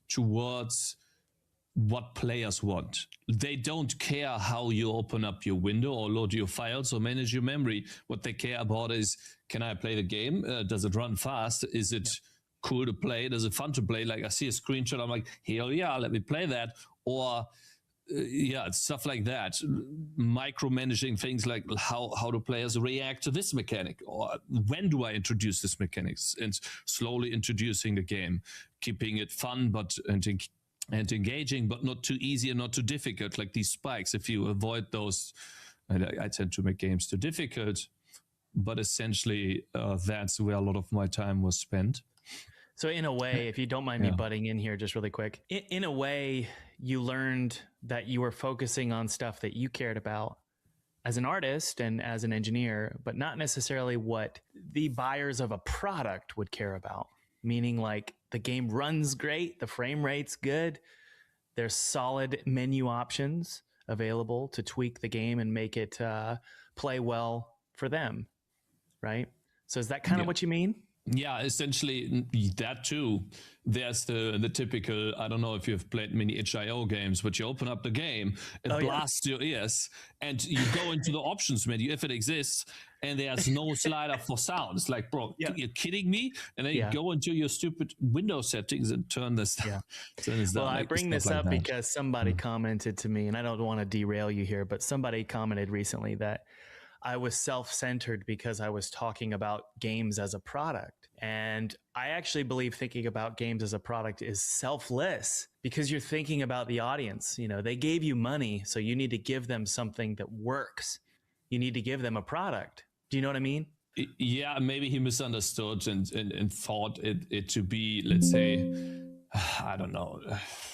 towards what players want. They don't care how you open up your window or load your files or manage your memory. What they care about is, can I play the game? Does it run fast? Is it cool to play? Is it fun to play? Like, I see a screenshot, I'm like, hell yeah, let me play that. Or yeah, stuff like that. Micromanaging things like how do players react to this mechanic, or when do I introduce this mechanics, and slowly introducing the game, keeping it fun and engaging, but not too easy and not too difficult. Like these spikes, if you avoid those, I tend to make games too difficult. But essentially, that's where a lot of my time was spent. So in a way, if you don't mind me butting in here just really quick, in a way, you learned that you were focusing on stuff that you cared about as an artist and as an engineer, but not necessarily what the buyers of a product would care about. Meaning like the game runs great, the frame rate's good, there's solid menu options available to tweak the game and make it play well for them, right? So is that kind of what you mean? Yeah, essentially that too. There's the typical, I don't know if you've played many itch.io games, but you open up the game, it blasts your ears, and you go into the options menu if it exists, and there's no slider for sounds. Like, bro, you're kidding me? And then you go into your stupid Windows settings and turn this down. Well, I bring this up because somebody commented to me, and I don't want to derail you here, but somebody commented recently that I was self-centered because I was talking about games as a product. And I actually believe thinking about games as a product is selfless because you're thinking about the audience. You know, they gave you money, so you need to give them something that works. You need to give them a product. Do you know what I mean? Yeah, maybe he misunderstood and thought it to be, let's say, I don't know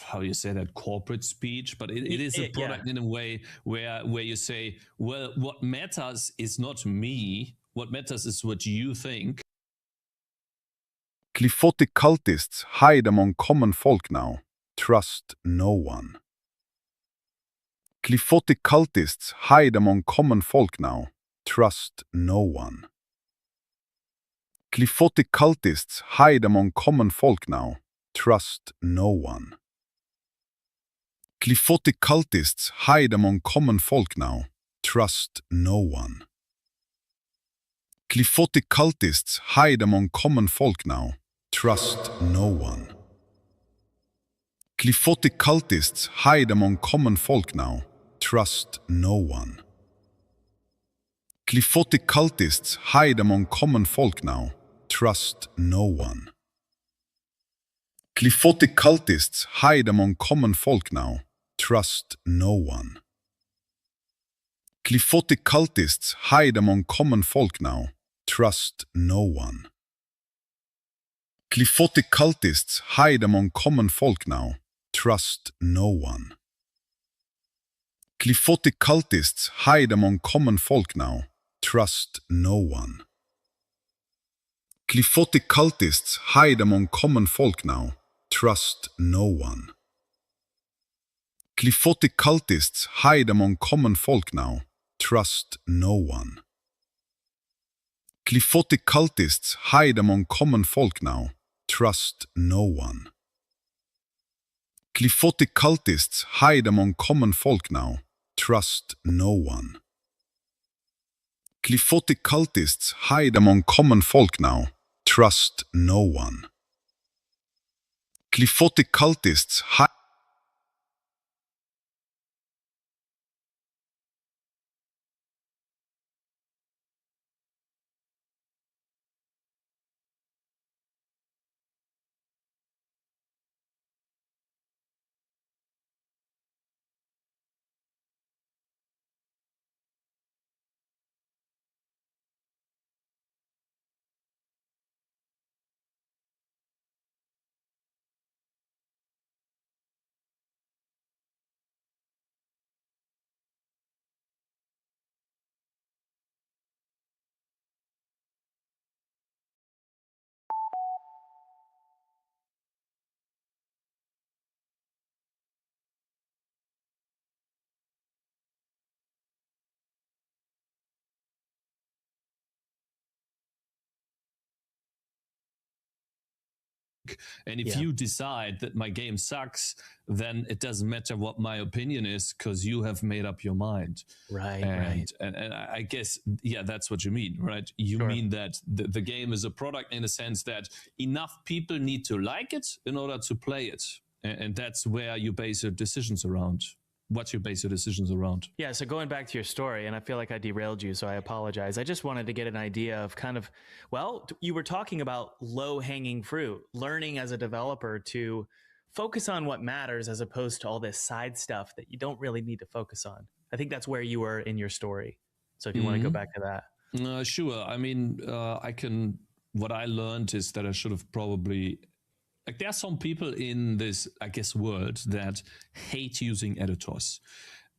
how you say that, corporate speech, but it is a product in a way where you say, well, what matters is not me. What matters is what you think. Glyphotic cultists hide among common folk now. Trust no one. Glyphotic cultists hide among common folk now. Trust no one. Glyphotic cultists hide among common folk now. Trust no one. Glyphotic cultists hide among common folk now. Trust no one. Glyphotic cultists hide among common folk now. Trust no one. Glyphotic cultists hide among common folk now. Trust no one. Glyphotic cultists hide among common folk now. Trust no one. Glyphotic cultists hide among common folk now. Trust no one. Glyphotic cultists hide among common folk now. Trust no one. Glyphotic cultists hide among common folk now. Trust no one. Glyphotic cultists hide among common folk now. Trust no one. Glyphotic cultists hide among common folk now. Trust no one. Glyphotic cultists hide among common folk now. Trust no one. Glyphotic cultists hide among common folk now. Trust no one. Glyphotic cultists hide among common folk now. Trust no one. Glyphotic cultists hide among common folk now. Trust no one. Glyphotic cultists hide And if you decide that my game sucks, then it doesn't matter what my opinion is, because you have made up your mind. Right. And I guess, that's what you mean, right? You mean that the game is a product in a sense that enough people need to like it in order to play it. And that's where you base your decisions around. What you base your decisions around. Yeah, so going back to your story, and I feel like I derailed you, so I apologize. I just wanted to get an idea of kind of, well, you were talking about low-hanging fruit, learning as a developer to focus on what matters as opposed to all this side stuff that you don't really need to focus on. I think that's where you were in your story. So if you want to go back to that. Sure. I mean, what I learned is that I should have probably... Like, there are some people in this, I guess, world that hate using editors.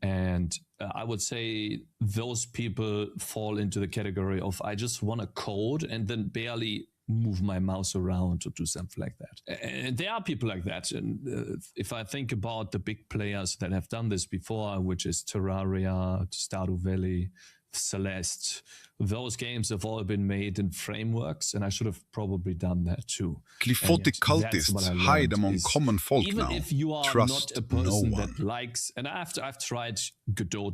And I would say those people fall into the category of, I just want to code and then barely move my mouse around to do something like that. And there are people like that. And if I think about the big players that have done this before, which is Terraria, Stardew Valley, Celeste, those games have all been made in frameworks, and I should have probably done that too. Glyphotic cultists hide among common folk even now. If you are Trust not a person no that likes, and I've tried Godot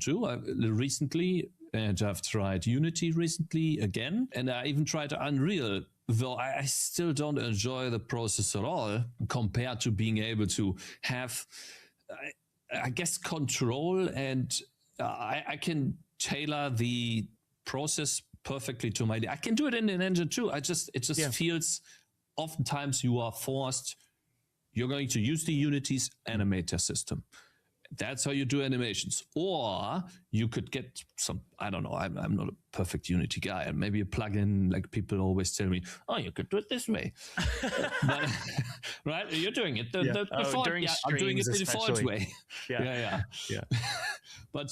recently, and I've tried Unity recently again, and I even tried Unreal, though I still don't enjoy the process at all compared to being able to have, I guess, control, and I can tailor the process perfectly to my... I can do it in an engine too. It just feels, oftentimes you are forced, you're going to use the Unity's animator system. That's how you do animations. Or you could get some, I don't know, I'm not a perfect Unity guy, and maybe a plugin, like people always tell me, oh, you could do it this way. But, right? You're doing it the default, I'm doing it the default way. Yeah. But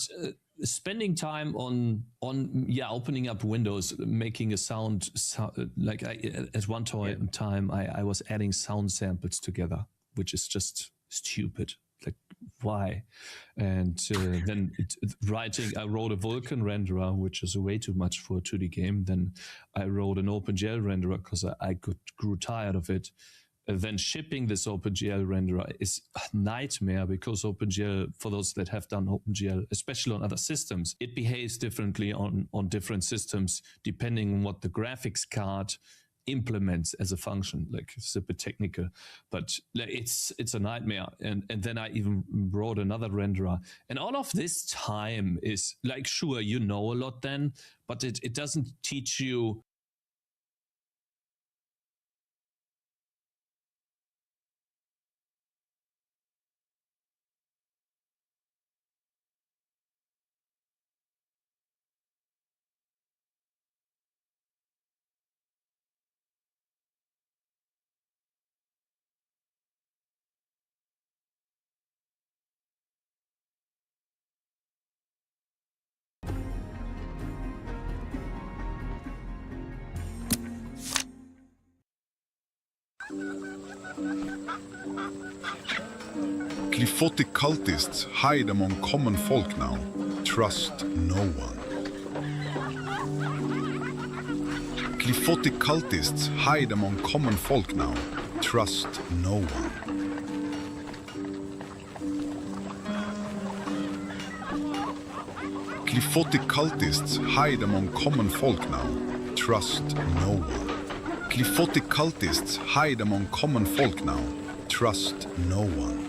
spending time on opening up windows, making a sound, like at one time I was adding sound samples together, which is just stupid. Like, why? And then I wrote a Vulkan renderer, which is way too much for a 2D game. Then I wrote an OpenGL renderer because I grew tired of it. Then shipping this OpenGL renderer is a nightmare, because OpenGL, for those that have done OpenGL, especially on other systems, it behaves differently on different systems depending on what the graphics card implements as a function. Like, it's a bit technical, but it's a nightmare. And then I even wrote another renderer, and all of this time is like, sure, you know a lot then, but it doesn't teach you Glyphotic cultists hide among common folk now. Trust no one. Glyphotic cultists hide among common folk now. Trust no one. Glyphotic cultists hide among common folk now. Trust no one. Glyphotic cultists hide among common folk now. Trust no one.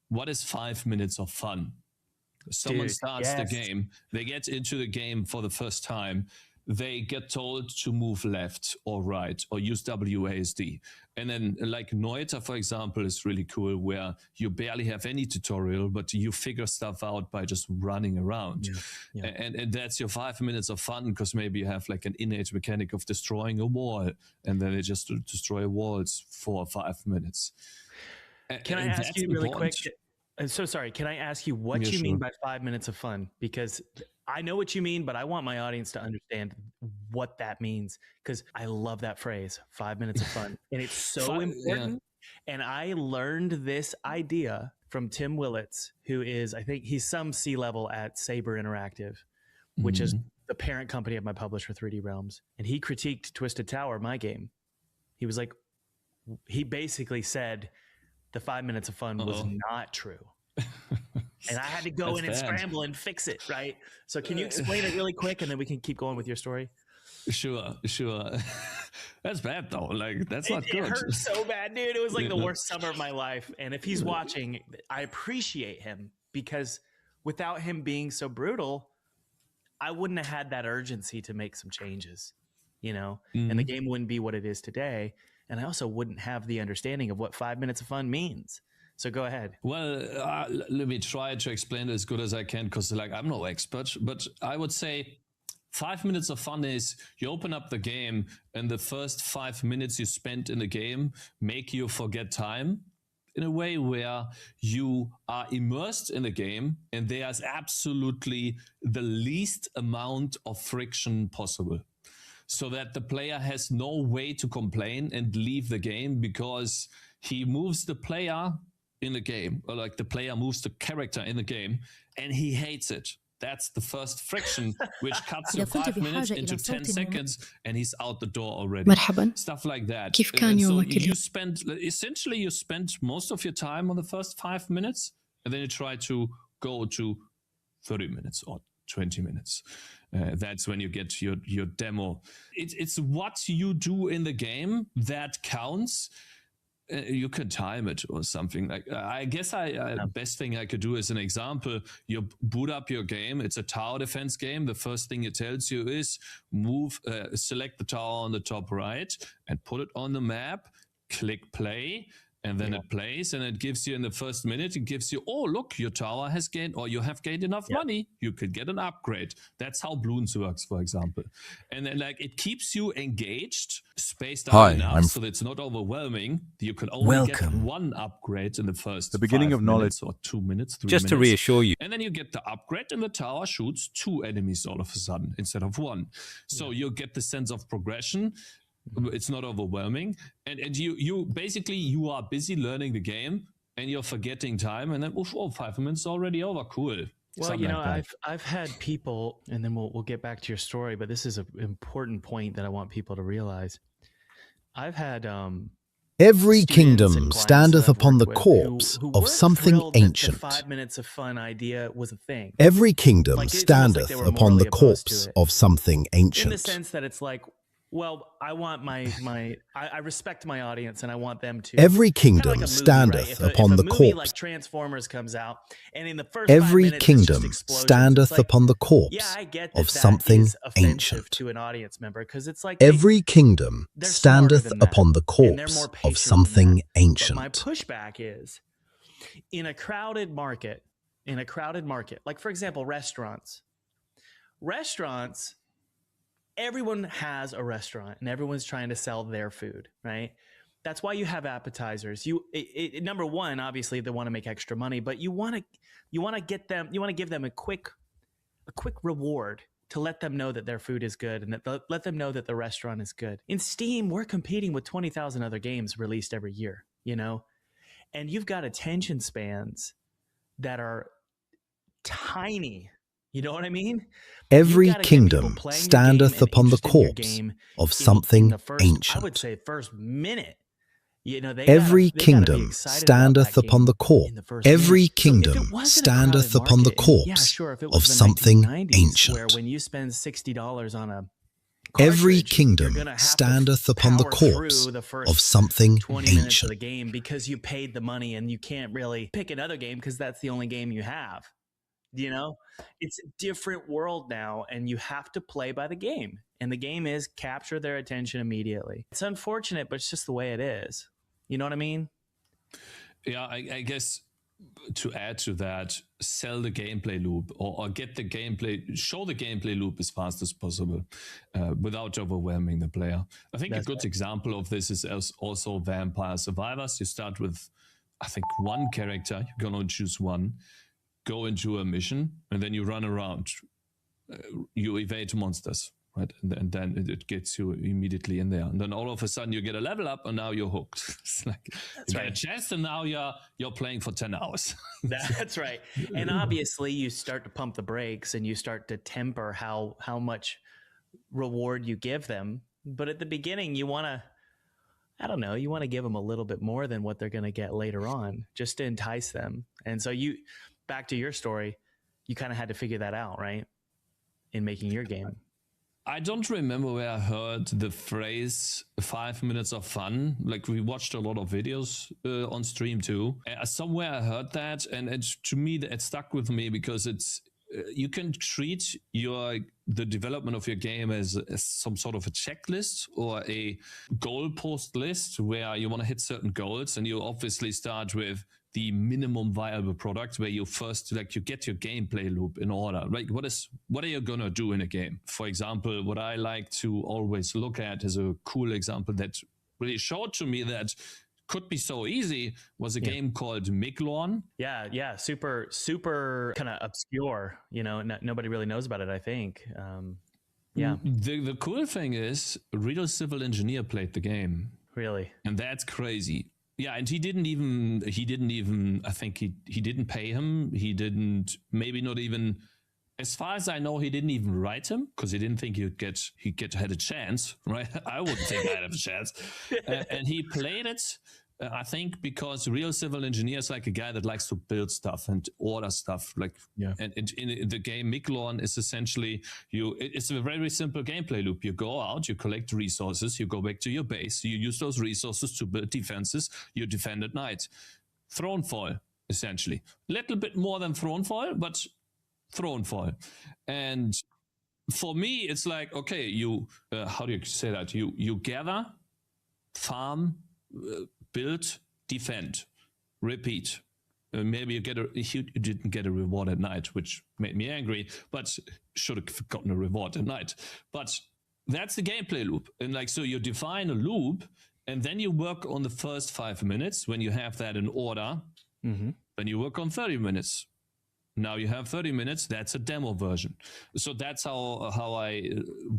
what is 5 minutes of fun? Someone starts the game, they get into the game for the first time, they get told to move left or right or use WASD. And then like Noita, for example, is really cool, where you barely have any tutorial, but you figure stuff out by just running around. And that's your 5 minutes of fun, because maybe you have like an innate mechanic of destroying a wall, and then they just destroy walls for 5 minutes. Can I ask you really quick? I'm so sorry. Can I ask you what you mean by 5 minutes of fun? Because I know what you mean, but I want my audience to understand what that means, because I love that phrase, 5 minutes of fun. And it's so important. Yeah. And I learned this idea from Tim Willits, who is, I think he's some C-level at Saber Interactive, which is the parent company of my publisher, 3D Realms. And he critiqued Twisted Tower, my game. He was like, he basically said the 5 minutes of fun was not true. And I had to go in and scramble and fix it, right? So can you explain it really quick, and then we can keep going with your story? Sure. That's bad though. Like, that's not good. It hurt so bad, dude. It was like the worst summer of my life. And if he's watching, I appreciate him, because without him being so brutal, I wouldn't have had that urgency to make some changes, you know? And the game wouldn't be what it is today. And I also wouldn't have the understanding of what 5 minutes of fun means. So go ahead. Well, let me try to explain it as good as I can, because like I'm no expert, but I would say 5 minutes of fun is you open up the game, and the first 5 minutes you spent in the game make you forget time in a way where you are immersed in the game, and there's absolutely the least amount of friction possible, so that the player has no way to complain and leave the game, because he moves the player in the game, or like the player moves the character in the game, and he hates it. That's the first friction, which cuts you 5 minutes into 10 seconds, and he's out the door already. مرحبا. Stuff like that. كيف كان يومك اليوم? You spend most of your time on the first 5 minutes, and then you try to go to 30 minutes or 20 minutes. That's when you get your demo. It's what you do in the game that counts. You can time it or something. Like, I guess the best thing I could do is an example. You boot up your game. It's a tower defense game. The first thing it tells you is select the tower on the top right and put it on the map. Click play. And then it plays, and it gives you, in the first minute, it gives you, oh, look, your tower has gained, or you have gained enough money. You could get an upgrade. That's how Bloons works, for example. And then, like, it keeps you engaged, spaced out enough, so that it's not overwhelming. You can only get one upgrade in the first the beginning of knowledge, or 2 minutes, 3 just minutes. To reassure you. And then you get the upgrade, and the tower shoots 2 enemies all of a sudden instead of 1. So you get the sense of progression. It's not overwhelming, and you basically, you are busy learning the game, and you're forgetting time, and then 5 minutes already over. Cool. Well, something, you know, like I've had people, and then we'll get back to your story, but this is an important point that I want people to realize. I've had every kingdom standeth upon the corpse of something ancient. The 5 minutes of fun idea was a thing. Every kingdom standeth upon the corpse of something ancient. In the sense that it's like, well, I want I respect my audience, and I want them to. Every kingdom standeth upon the corpse. Like Transformers comes out, and in the first every kingdom standeth upon the corpse of something ancient. To an audience member, because it's like every kingdom standeth upon the corpse of something ancient. But my pushback is, in a crowded market, like for example, restaurants. Everyone has a restaurant, and everyone's trying to sell their food, right? That's why you have appetizers. Number one, obviously they want to make extra money, but you want to give them a quick reward to let them know that their food is good, and let them know that the restaurant is good. In Steam, we're competing with 20,000 other games released every year, you know? And you've got attention spans that are tiny. You know what I mean? Every kingdom standeth upon the corpse of something ancient. I would say first minute. You know, every kingdom standeth upon the corpse. Every kingdom standeth upon the corpse of something ancient. Where when you spend $60 on a Every kingdom standeth upon the corpse of something 20 minutes of ancient. the game because you paid the money and you can't really pick another game because that's the only game you have. You know, it's a different world now and you have to play by the game. And the game is capture their attention immediately. It's unfortunate, but it's just the way it is. You know what I mean? Yeah, I guess to add to that, sell the gameplay loop or get the gameplay, show the gameplay loop as fast as possible without overwhelming the player. I think a good example of this is also Vampire Survivors. You start with, I think, one character. You're going to choose one, go into a mission, and then you run around. You evade monsters. Right, and then it gets you immediately in there, and then all of a sudden you get a level up, and now you're hooked. It's like you get a chest, and now you're playing for 10 hours. That's right. And obviously, you start to pump the brakes, and you start to temper how much reward you give them. But at the beginning, you want to, I don't know, you want to give them a little bit more than what they're going to get later on, just to entice them. And so back to your story, you kind of had to figure that out, right, in making your game. I don't remember where I heard the phrase 5 minutes of fun. Like, we watched a lot of videos on stream too. Somewhere I heard that, and to me it stuck with me because it's you can treat the development of your game as some sort of a checklist or a goalpost list where you want to hit certain goals, and you obviously start with the minimum viable product where you first you get your gameplay loop in order. Like, what are you gonna do in a game? For example, what I like to always look at is a cool example that really showed to me that could be so easy was a game called Miglorn. Yeah, super kind of obscure. You know, nobody really knows about it, I think. The cool thing is, Real Civil Engineer played the game. Really? And that's crazy. Yeah, and he didn't even, I think he didn't pay him. He didn't, maybe not even, as far as I know, he didn't even write him because he didn't think he'd had a chance, right? I wouldn't think I'd have a chance. And he played it, I think, because Real Civil Engineer is like a guy that likes to build stuff and order stuff. And in the game, Miglorn is essentially it's a very simple gameplay loop. You go out, you collect resources, you go back to your base, you use those resources to build defenses, you defend at night. Thronefall, essentially. Little bit more than Thronefall, but Thronefall. And for me, it's like, okay, how do you say that? You gather, farm, build, defend, repeat. Maybe you didn't get a reward at night, which made me angry, but should have gotten a reward at night. But that's the gameplay loop. And so you define a loop, and then you work on the first 5 minutes. When you have that in order, then you work on 30 minutes. Now you have 30 minutes. That's a demo version. So that's how I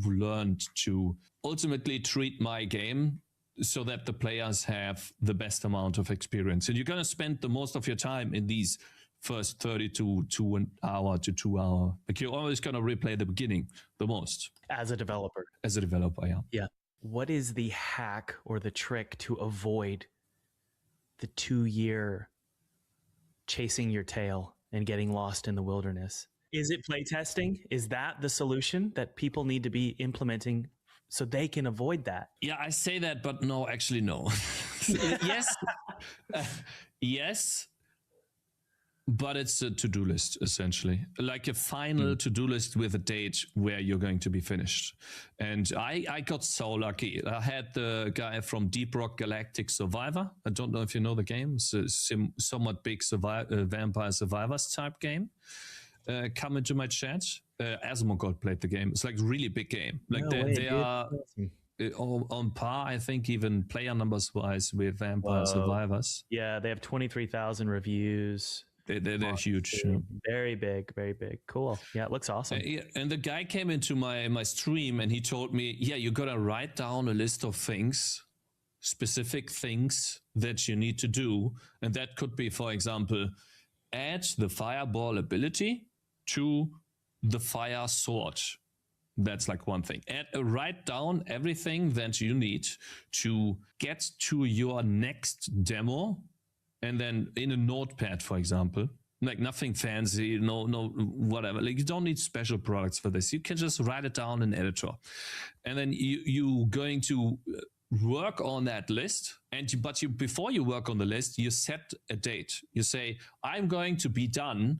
learned to ultimately treat my game so that the players have the best amount of experience. And you're going to spend the most of your time in these first 30 to 1 hour to 2 hour. Like, you're always going to replay the beginning the most. As a developer. Yeah. Yeah. What is the hack or the trick to avoid the 2-year chasing your tail and getting lost in the wilderness? Is it playtesting? Is that the solution that people need to be implementing so they can avoid that? Yeah, I say that, but no, actually, no. Yes. Yes. But it's a to-do list, essentially. Like a final to-do list with a date where you're going to be finished. And I got so lucky. I had the guy from Deep Rock Galactic Survivor. I don't know if you know the game. It's a somewhat big Vampire Survivors type game. Come into my chat. Asmongold played the game. It's like a really big game. Like they are on par, I think, even player numbers wise with Vampire Survivors. Yeah, they have 23,000 reviews. They're huge. Very big, very big. Cool. Yeah, it looks awesome. And the guy came into my stream and he told me, yeah, you got to write down a list of things, specific things that you need to do. And that could be, for example, add the fireball ability to the fire sword. That's like one thing. Write down everything that you need to get to your next demo. And then in a notepad, for example, Like nothing fancy, no whatever. Like you don't need special products for this. You can just write it down in editor, and then you going to work on that list. But before you work on the list, you set a date. You say, I'm going to be done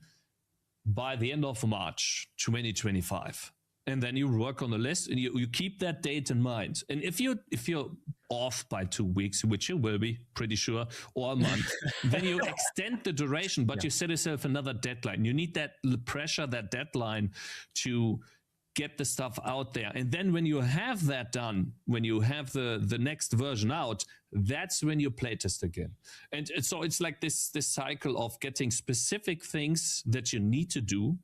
by the end of March 2025. And then you work on the list, and you keep that date in mind. And if you're off by 2 weeks, which you will be pretty sure, or a month, then you extend the duration, but you set yourself another deadline. You need that pressure, that deadline to get the stuff out there. And then when you have that done, when you have the next version out, that's when you playtest again. And so it's like this cycle of getting specific things that you need to do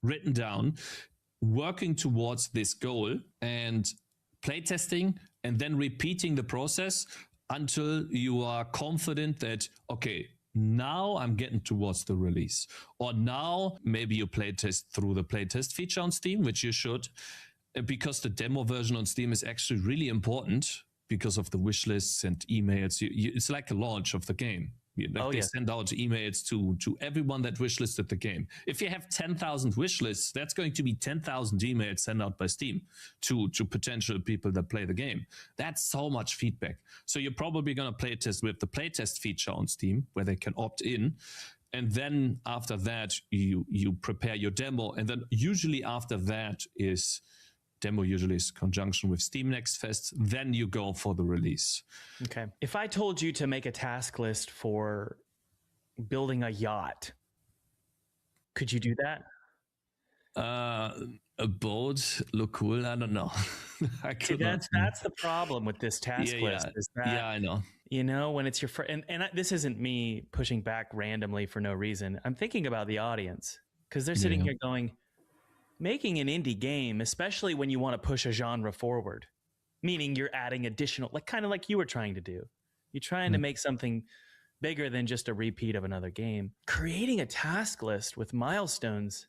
written down, working towards this goal, and playtesting, and then repeating the process until you are confident that, okay, now I'm getting towards the release. Or now maybe you playtest through the playtest feature on Steam, which you should, because the demo version on Steam is actually really important because of the wish lists and emails. It's like a launch of the game. They send out emails to everyone that wishlisted the game. If you have 10,000 wish lists, that's going to be 10,000 emails sent out by Steam to potential people that play the game. That's so much feedback. So you're probably going to playtest with the playtest feature on Steam, where they can opt in. And then after that, you prepare your demo. And then usually after that is... Demo usually is conjunction with Steam Next Fest. Then you go for the release. Okay. If I told you to make a task list for building a yacht, could you do that? A boat look cool. I don't know. See, that's the problem with this task list. Is that, I know. You know, when it's your this isn't me pushing back randomly for no reason. I'm thinking about the audience, because they're sitting here going, making an indie game, especially when you want to push a genre forward, meaning you're adding additional, like kind of like you were trying to do. You're trying to make something bigger than just a repeat of another game. Creating a task list with milestones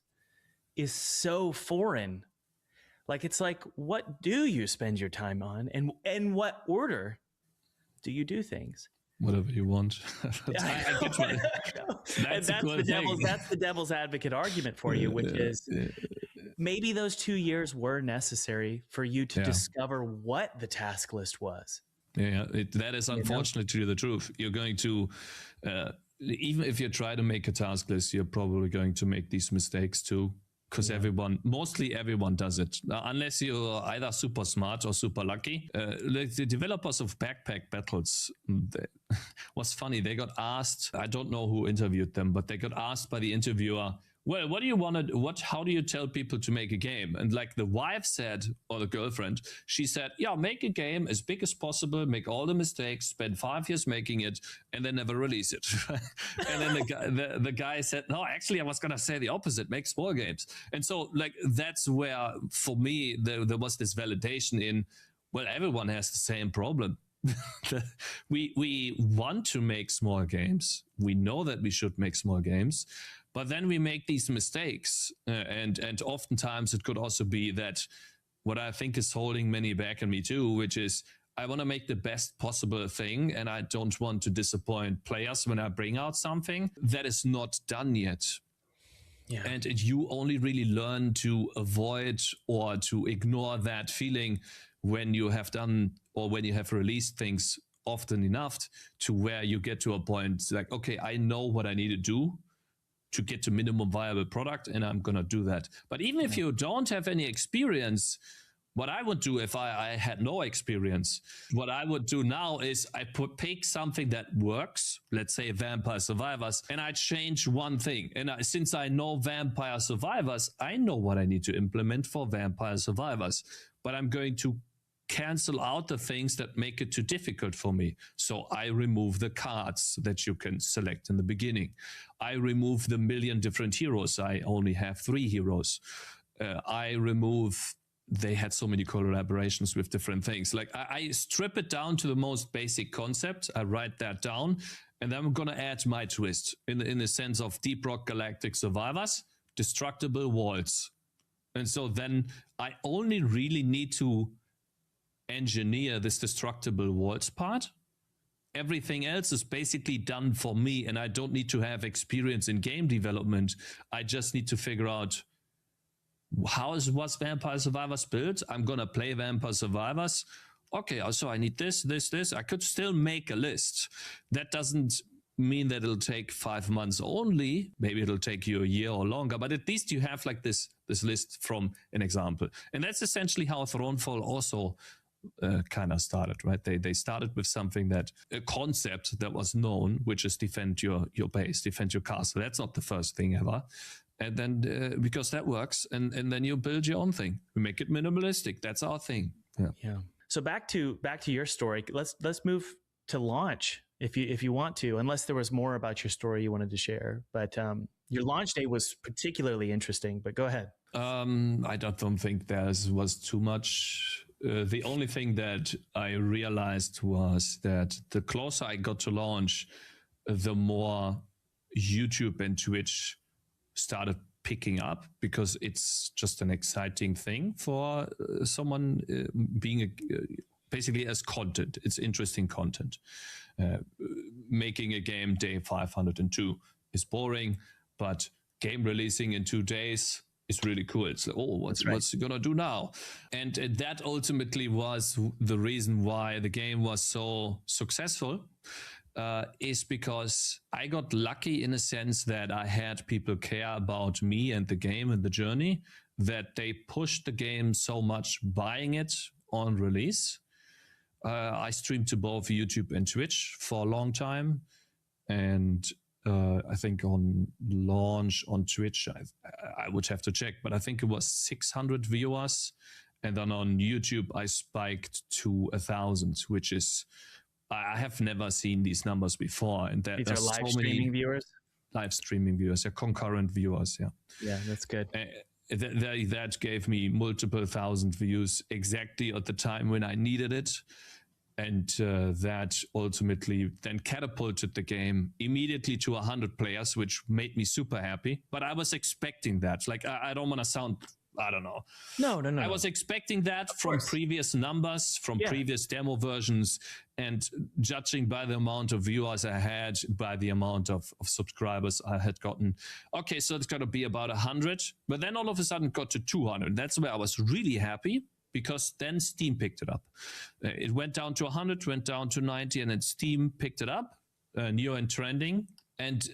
is so foreign. Like, it's like, what do you spend your time on, and in what order do you do things? Whatever you want. That's the devil's advocate argument for you, which is maybe those 2 years were necessary for you to discover what the task list was. That is unfortunately the truth. You're going to, even if you try to make a task list, you're probably going to make these mistakes too. Because mostly everyone does it, unless you're either super smart or super lucky. Like the developers of Backpack Battles, was funny. They got asked, I don't know who interviewed them, but they got asked by the interviewer, well, what do you want to, how do you tell people to make a game? And like the wife said, or the girlfriend, she said, make a game as big as possible, make all the mistakes, spend 5 years making it, and then never release it. And then the guy said, no, actually, I was going to say the opposite, make small games. And so like, that's where, for me, there was this validation in, well, everyone has the same problem. We want to make small games. We know that we should make small games. But then we make these mistakes, and oftentimes it could also be that what I think is holding many back, and me too, which is I want to make the best possible thing, and I don't want to disappoint players when I bring out something that is not done yet. Yeah. And you only really learn to avoid or to ignore that feeling when you have done or when you have released things often enough to where you get to a point like, okay, I know what I need to do to get to minimum viable product, and I'm going to do that. But even if you don't have any experience, what I would do if I had no experience, what I would do now is I pick something that works, let's say Vampire Survivors, and I change one thing. And since I know Vampire Survivors, I know what I need to implement for Vampire Survivors. But I'm going to cancel out the things that make it too difficult for me. So I remove the cards that you can select in the beginning. I remove the million different heroes. I only have 3 heroes. I remove, they had so many collaborations with different things. Like I strip it down to the most basic concept. I write that down, and then I'm going to add my twist in the sense of Deep Rock Galactic Survivors, destructible walls. And so then I only really need to engineer this destructible walls part, everything else is basically done for me, and I don't need to have experience in game development. I just need to figure out was Vampire Survivors built. I'm gonna play Vampire Survivors. Okay, also I need this. I could still make a list. That doesn't mean that it'll take 5 months only. Maybe it'll take you a year or longer, but at least you have like this list from an example. And that's essentially how Thronefall also kind of started, right? They started with something a concept that was known, which is defend your base, defend your castle. That's not the first thing ever. And then because that works, and then you build your own thing. We make it minimalistic. That's our thing. Yeah. So back to your story. Let's move to launch if you want to, unless there was more about your story you wanted to share. But your launch day was particularly interesting. But go ahead. I don't think there was too much. The only thing that I realized was that the closer I got to launch, the more YouTube and Twitch started picking up, because it's just an exciting thing for someone being basically as content. It's interesting content. Making a game day 502 is boring, but game releasing in 2 days is really cool. It's like, what's it gonna do now? And that ultimately was the reason why the game was so successful, is because I got lucky in a sense that I had people care about me and the game and the journey, that they pushed the game so much buying it on release. I streamed to both YouTube and Twitch for a long time, and I think on launch on Twitch, I would have to check, but I think it was 600 viewers. And then on YouTube, I spiked to 1,000, which is, I have never seen these numbers before. And these are live streaming viewers? Live streaming viewers, concurrent viewers, yeah. Yeah, that's good. That gave me multiple thousand views exactly at the time when I needed it. And that ultimately then catapulted the game immediately to 100 players, which made me super happy. But I was expecting that. Like, I don't want to sound, I don't know. No. I was expecting that from previous numbers, from previous demo versions, and judging by the amount of viewers I had, by the amount of subscribers I had gotten. Okay, so it's got to be about 100. But then all of a sudden it got to 200. That's where I was really happy, because then Steam picked it up. It went down to 100, went down to 90, and then Steam picked it up, new and trending. And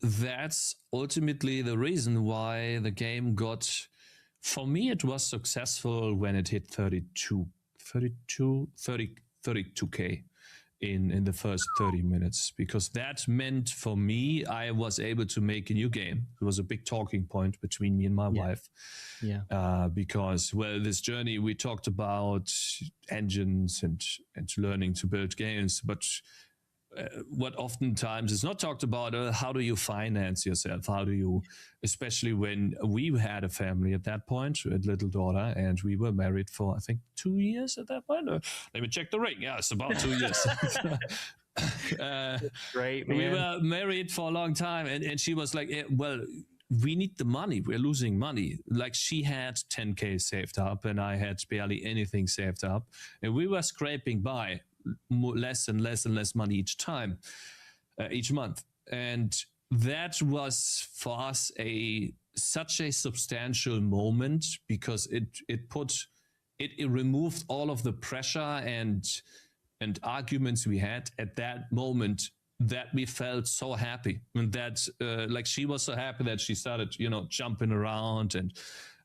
that's ultimately the reason why the game got, for me, it was successful when it hit 32K in the first 30 minutes, because that meant for me, I was able to make a new game. It was a big talking point between me and my wife. Yeah. Because, well, this journey, we talked about engines and learning to build games, but what oftentimes is not talked about, how do you finance yourself? How do you, especially when we had a family at that point, a little daughter, and we were married for, I think, 2 years at that point. Let me check the ring. Yeah, it's about 2 years. Great, man. We were married for a long time, and she was like, well, we need the money. We're losing money. Like, she had 10K saved up, and I had barely anything saved up, and we were scraping by less and less money each month. And that was for us such a substantial moment, because it removed all of the pressure and arguments we had at that moment, that we felt so happy. And that like, she was so happy that she started, jumping around, and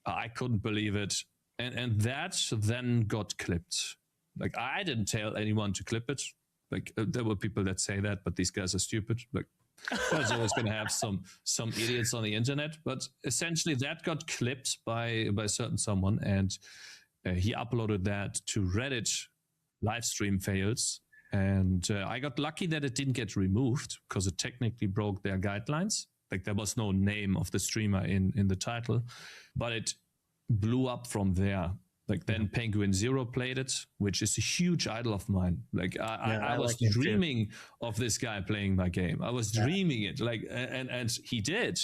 I couldn't believe it. And that then got clipped. Like, I didn't tell anyone to clip it. Like, there were people that say that, but these guys are stupid. Like, there's always going to have some idiots on the internet. But essentially, that got clipped by a certain someone, and he uploaded that to Reddit live stream fails. And I got lucky that it didn't get removed, because it technically broke their guidelines. Like, there was no name of the streamer in the title, but it blew up from there. Like, then Penguin Zero played it, which is a huge idol of mine. Like, I was like dreaming of this guy playing my game. I was dreaming it, like, and he did.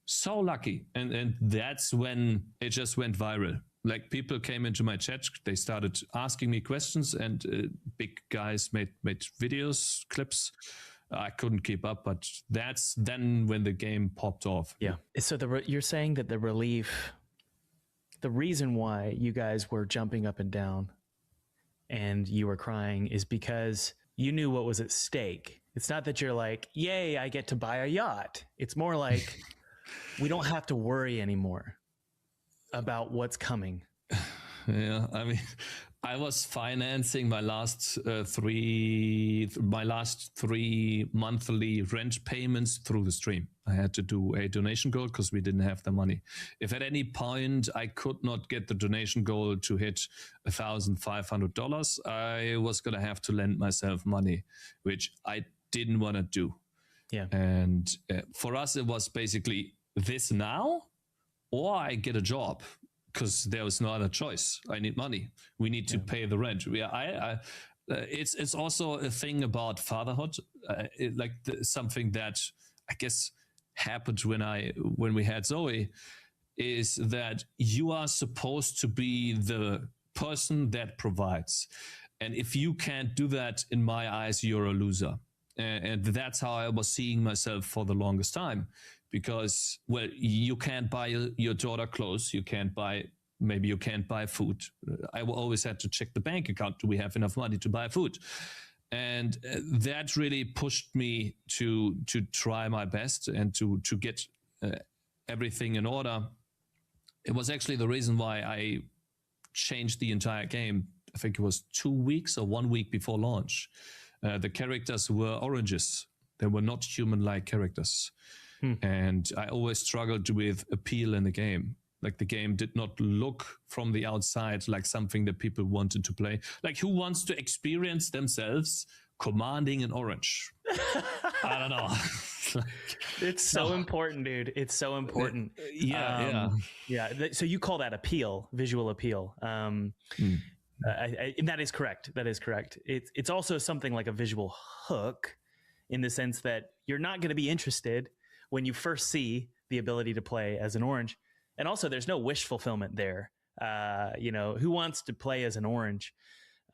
So lucky. And that's when it just went viral. Like people came into my chat, they started asking me questions, and big guys made videos, clips. I couldn't keep up, but that's then when the game popped off. Yeah. So you're saying that the reason why you guys were jumping up and down and you were crying is because you knew what was at stake. It's not that you're like, yay, I get to buy a yacht. It's more like, we don't have to worry anymore about what's coming. Yeah, I mean, I was financing my last three monthly rent payments through the stream. I had to do a donation goal because we didn't have the money. If at any point I could not get the donation goal to hit $1,500, I was going to have to lend myself money, which I didn't want to do. Yeah. And for us, it was basically this now, or I get a job. Because there was no other choice. I need money. We need to pay the rent. It's also a thing about fatherhood, something that I guess happened when we had Zoe, is that you are supposed to be the person that provides, and if you can't do that, in my eyes, you're a loser. And that's how I was seeing myself for the longest time. Because, well, you can't buy your daughter clothes. Maybe you can't buy food. I always had to check the bank account. Do we have enough money to buy food? And that really pushed me to try my best and to get everything in order. It was actually the reason why I changed the entire game. I think it was 2 weeks or 1 week before launch. The characters were oranges. They were not human-like characters. And I always struggled with appeal in the game. Like the game did not look from the outside like something that people wanted to play. Like who wants to experience themselves commanding an orange? I don't know. It's so important, dude. It's so important. Yeah. So you call that appeal, visual appeal. And that is correct. That is correct. It's also something like a visual hook in the sense that you're not going to be interested when you first see the ability to play as an orange. And also there's no wish fulfillment there. Who wants to play as an orange?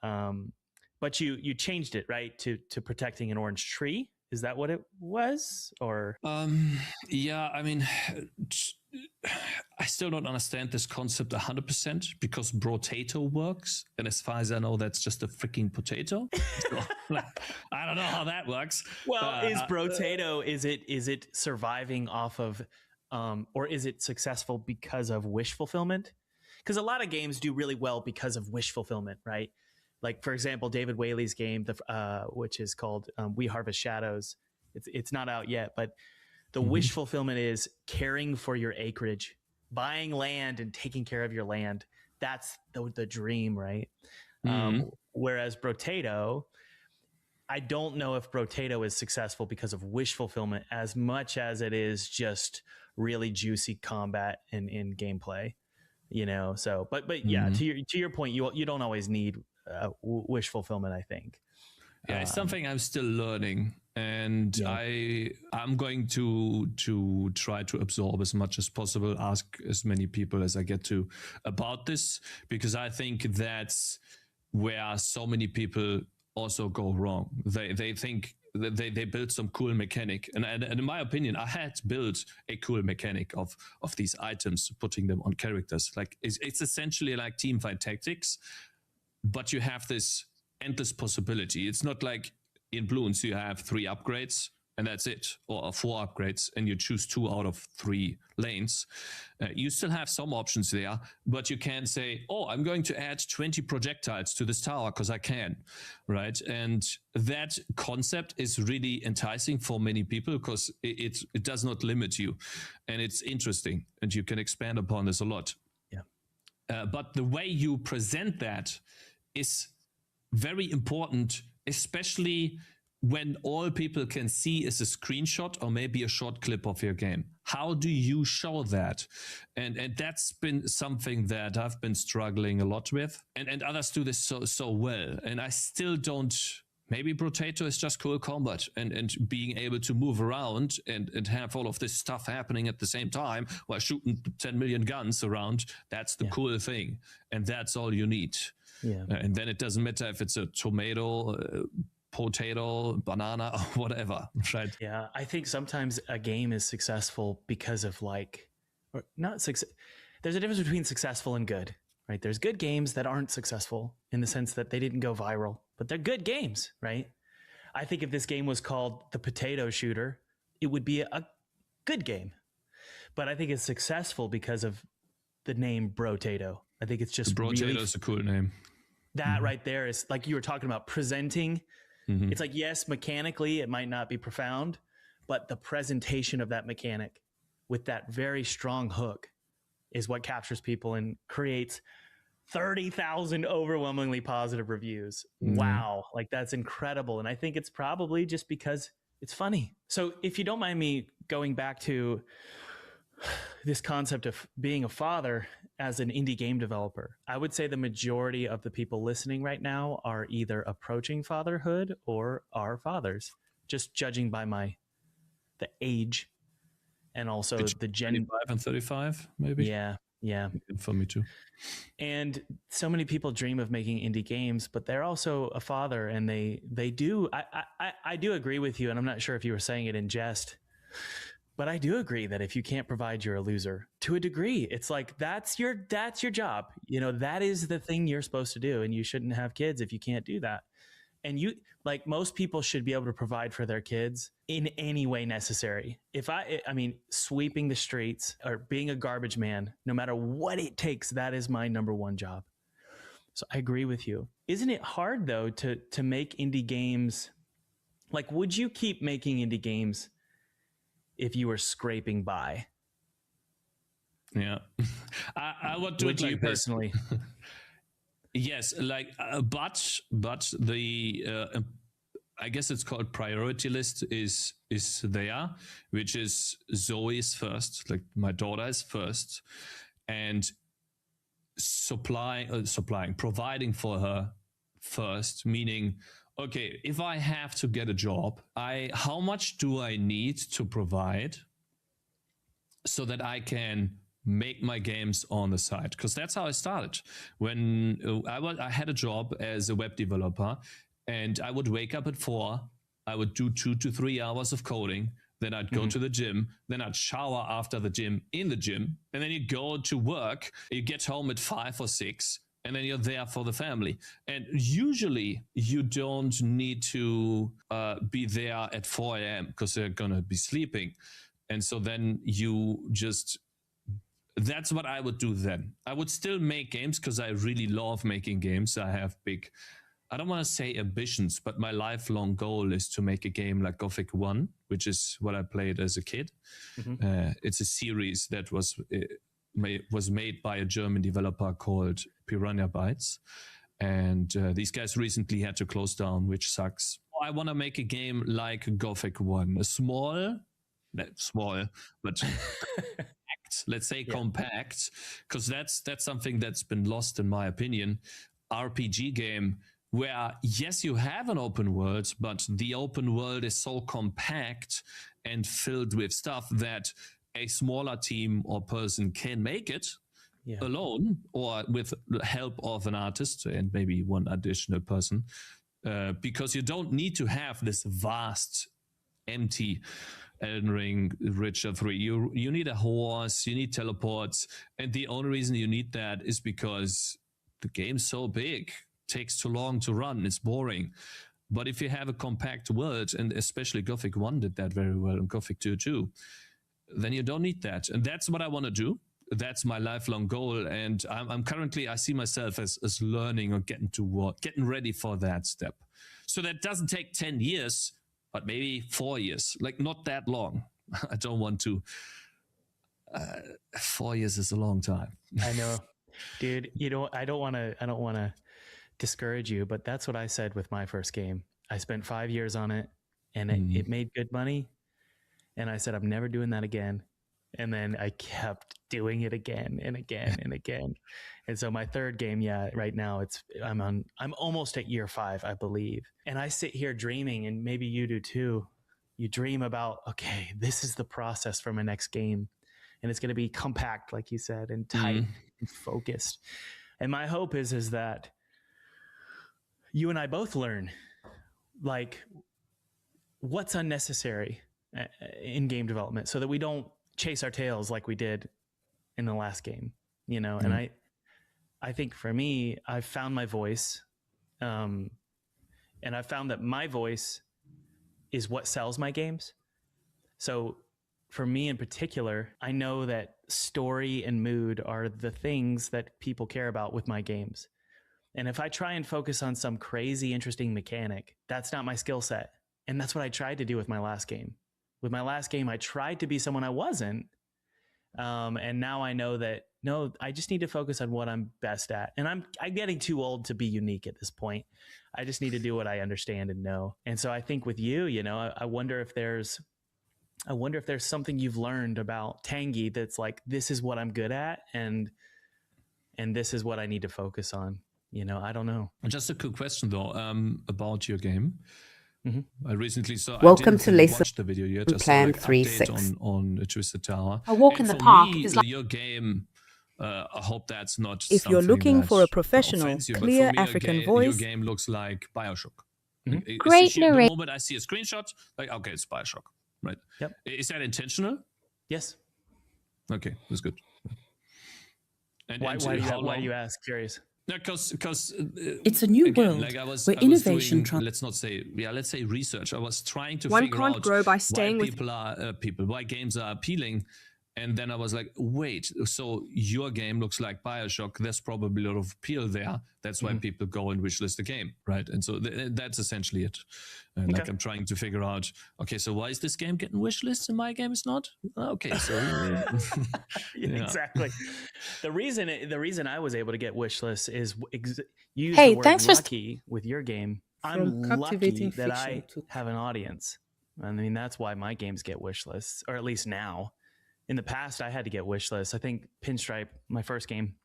But you changed it, right? To protecting an orange tree. Is that what it was? Or yeah, I mean, I still don't understand this concept 100% because brotato works, and as far as I know, that's just a freaking potato. So, I don't know how that works. Well, is brotato is it surviving off of, or is it successful because of wish fulfillment? Because a lot of games do really well because of wish fulfillment, right? Like, for example, David Whaley's game, which is called We Harvest Shadows. It's not out yet, but the wish fulfillment is caring for your acreage, buying land and taking care of your land. That's the dream, right? Whereas brotato, I don't know if brotato is successful because of wish fulfillment as much as it is just really juicy combat in gameplay, So, but yeah, to your point, you don't always need wish fulfillment, I think. Yeah, it's something I'm still learning, and I'm going to try to absorb as much as possible, ask as many people as I get to about this, because I think that's where so many people also go wrong. They think they built some cool mechanic, and in my opinion, I had built a cool mechanic of these items, putting them on characters. Like it's essentially like teamfight tactics, but you have this endless possibility. It's not like in Bloons you have 3 upgrades and that's it, or 4 upgrades and you choose 2 out of 3 lanes. You still have some options there, but you can't say, oh, I'm going to add 20 projectiles to this tower because I can, right? And that concept is really enticing for many people because it does not limit you, and it's interesting, and you can expand upon this a lot. Yeah. But the way you present that is very important, especially when all people can see is a screenshot or maybe a short clip of your game. How do you show that? And that's been something that I've been struggling a lot with, and others do this so well. And I still don't maybe Potato is just cool combat and being able to move around and have all of this stuff happening at the same time while shooting 10 million guns around. That's the cool thing. And that's all you need. Yeah. And then it doesn't matter if it's a tomato, potato, banana, or whatever, right? Yeah. I think sometimes a game is successful because of or not success. There's a difference between successful and good, right? There's good games that aren't successful in the sense that they didn't go viral, but they're good games, right? I think if this game was called The Potato Shooter, it would be a good game. But I think it's successful because of the name Brotato. I think it's just Brotato is a cool name. That right there is like you were talking about presenting. It's like, yes, mechanically, it might not be profound, but the presentation of that mechanic with that very strong hook is what captures people and creates 30,000 overwhelmingly positive reviews. Wow. Like that's incredible. And I think it's probably just because it's funny. So if you don't mind me going back to this concept of being a father as an indie game developer, I would say the majority of the people listening right now are either approaching fatherhood or are fathers, just judging by the age and also the Gen 25 and 35, maybe. Yeah. For me too. And so many people dream of making indie games, but they're also a father, and they do. I do agree with you, and I'm not sure if you were saying it in jest, but I do agree that if you can't provide, you're a loser to a degree. It's like that's your job. That is the thing you're supposed to do, and you shouldn't have kids if you can't do that. And like most people should be able to provide for their kids in any way necessary. I mean, sweeping the streets or being a garbage man, no matter what it takes, that is my number one job. So I agree with you. Isn't it hard though to make indie games? Like, would you keep making indie games if you were scraping by? Yeah, I would do would it like you personally? Yes, like, but the I guess it's called priority list is there, which is Zoe's first, like my daughter is first, and providing for her first, meaning, okay, if I have to get a job, how much do I need to provide so that I can make my games on the side? Because that's how I started. When I had a job as a web developer, and I would wake up at 4, I would do 2 to 3 hours of coding, then I'd go to the gym, then I'd shower after the gym in the gym, and then you go to work, you get home at 5 or 6, and then you're there for the family. And usually you don't need to be there at 4 a.m. because they're gonna be sleeping. And so then you just, that's what I would do then. I would still make games because I really love making games. I have I don't want to say ambitions, but my lifelong goal is to make a game like Gothic 1, which is what I played as a kid. It's a series that was made by a German developer called Piranha Bytes. And these guys recently had to close down, which sucks. I want to make a game like Gothic 1, a small, but let's say compact, because that's something that's been lost in my opinion. RPG game where, yes, you have an open world, but the open world is so compact and filled with stuff that a smaller team or person can make it alone or with the help of an artist and maybe one additional person, because you don't need to have this vast, empty Elden Ring, Witcher 3. You need a horse, you need teleports, and the only reason you need that is because the game's so big, takes too long to run, it's boring. But if you have a compact world, and especially Gothic 1 did that very well, and Gothic 2 too, then you don't need that. And that's what I want to do. That's my lifelong goal. And I'm currently, I see myself as learning or getting ready for that step. So that doesn't take 10 years, but maybe 4 years, like not that long. I don't want to. 4 years is a long time. I know, dude. I don't want to discourage you, but that's what I said with my first game. I spent 5 years on it, and it made good money. And I said, I'm never doing that again. And then I kept doing it again and again and again. And so my third game, right now I'm almost at year 5, I believe. And I sit here dreaming, and maybe you do too. You dream about, okay, this is the process for my next game. And it's going to be compact, like you said, and tight and focused. And my hope is that you and I both learn, like, what's unnecessary in game development, so that we don't chase our tails like we did in the last game, And I think for me, I've found my voice, and I found that my voice is what sells my games. So for me in particular, I know that story and mood are the things that people care about with my games. And if I try and focus on some crazy, interesting mechanic, that's not my skill set. And that's what I tried to do with my last game. With my last game, I tried to be someone I wasn't. And now I know that, no, I just need to focus on what I'm best at. And I'm getting too old to be unique at this point. I just need to do what I understand and know. And so I think with you, I wonder if there's something you've learned about Tangy that's like, this is what I'm good at, and this is what I need to focus on. I don't know. Just a quick question though, about your game. I recently saw. Welcome to Lesson watch the video yet. Plan 3.6 on Twisted Tower. A walk in the park is like your game. I hope that's not. If you're looking for a professional, clear African voice, your game looks like BioShock. Great narration. The moment I see a screenshot, like, okay, it's BioShock, right? Yep. Is that intentional? Yes. Okay, that's good. And why do you ask? Curious. Because it's a new world where innovation. Let's say research. I was trying to One figure can't out grow by staying why games are appealing, and then I was like, wait, so your game looks like BioShock. There's probably a lot of appeal there. That's why people go and wishlist the game, right? And so that's essentially it. And like I'm trying to figure out, okay, so why is this game getting wishlists and my game is not? Okay, so exactly. The reason I was able to get wishlists is use hey, the word thanks lucky with your game. I'm lucky captivating that I fiction to- have an audience. I mean, that's why my games get wishlists, or at least now. In the past, I had to get wishlists. I think Pinstripe, my first game,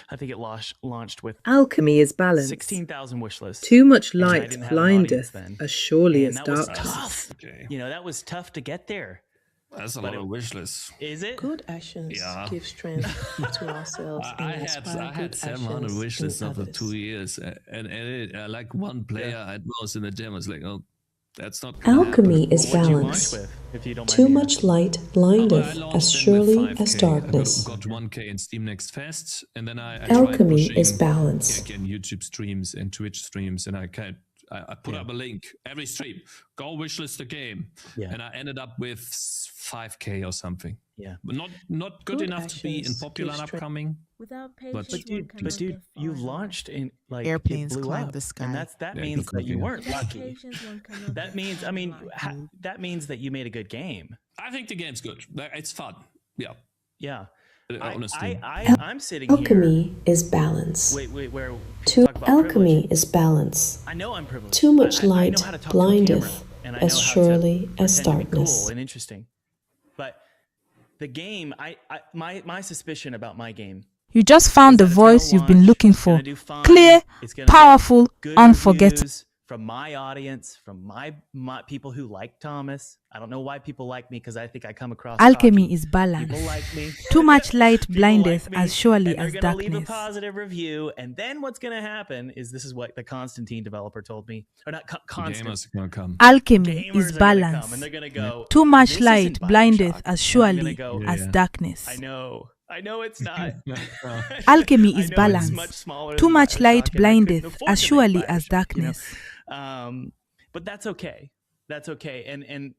I think it launched with Alchemy is balance. 16,000 wishlists. Too much And I light didn't have an audience blindeth then. as surely And as that was darkness. tough. Okay. That was tough to get there. That's a lot of wishlists. Is it? Good actions give strength to ourselves. I had 700 wishlists after 2 years, and like one player at most in the gym was like, oh, that's not gonna Alchemy happen. is What'd you launch balance. with, if you don't mind Too me much asking? light I blindeth launched as them surely with as 5K. darkness. I got 1K in Steam Next Fest, and then I tried Alchemy pushing, is balance. again, YouTube streams and Twitch streams, and I put up a link every stream. Go wishlist the game, and I ended up with 5K or something. Yeah, but not good enough to be in popular and upcoming. Without But patience, but dude, you launched in like Airplanes it blew climb up, the sky. and that Yeah, means that you yeah. weren't lucky. That means, I mean, that means that you made a good game. I think the game's good. It's fun. Yeah. Yeah. Honestly. I'm sitting here. Alchemy is balance. Wait, where? Alchemy is balance. I know I'm privileged. Too much I know light how to talk to a camera, blindeth and I as know how to surely as pretend to be darkness. cool and interesting. But the game, my suspicion about my game. You just found the voice you've been looking for. Do fine. Clear, It's gonna powerful, get good unforgettable. reviews from my audience, from my people who like Thomas. I don't know why people like me, because I think I come across Alchemy cocky. is balance. People like me. Too much light People blindeth like me, as surely and as they're gonna leave a darkness. positive review, and then what's going to happen is, this is what the Constantine developer told me, or not Constant. Gamers are gonna come. Alchemy Gamers is are gonna balance. come, and they're going to go, Too much "This light isn't blindeth BioShock." as And I'm gonna surely go, as darkness. I know it's not. Alchemy I is know balance. It's much smaller Too than much BioShock, light and I couldn't blindeth afford as to make surely as BioShock, darkness. But that's okay. That's okay. And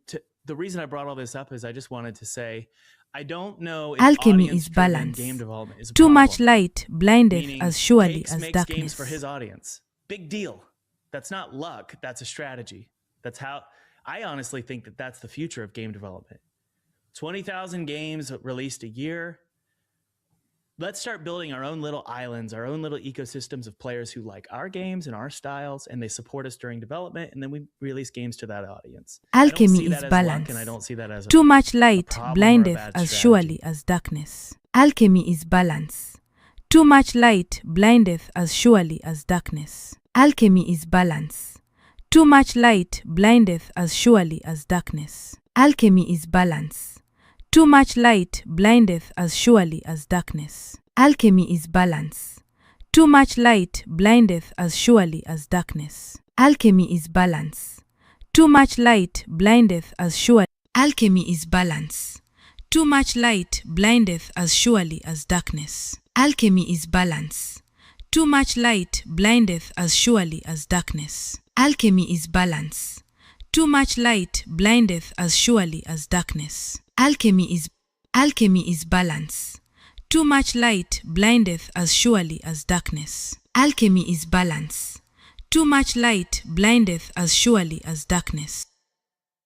the reason I brought all this up is I just wanted to say, I don't know if Alchemy is audience-driven balance. game development is a Too much problem. light blindeth Meaning, as surely Cakes as makes games darkness. for his audience. Big deal. That's not luck. That's a strategy. That's how I honestly think that that's the future of game development. 20,000 games released a year. let's start building our own little islands, our own little ecosystems of players who like our games and our styles, and they support us during development, and then we release games to that audience. Alchemy is balance. And I don't see that as too much light blindeth as surely as darkness. Alchemy is balance. Too much light blindeth as surely as darkness. Alchemy is balance. Too much light blindeth as surely as darkness. Alchemy is balance. Too much light blindeth as surely as darkness. Alchemy is balance. Too much light blindeth as surely as darkness. Alchemy is balance. Too much light blindeth as surely. Alchemy is balance. Too much light blindeth as surely as darkness. Alchemy is balance. Too much light blindeth as surely as darkness. Alchemy is balance. Too much light blindeth as surely as darkness. Alchemy is balance. Too much light blindeth as surely as darkness.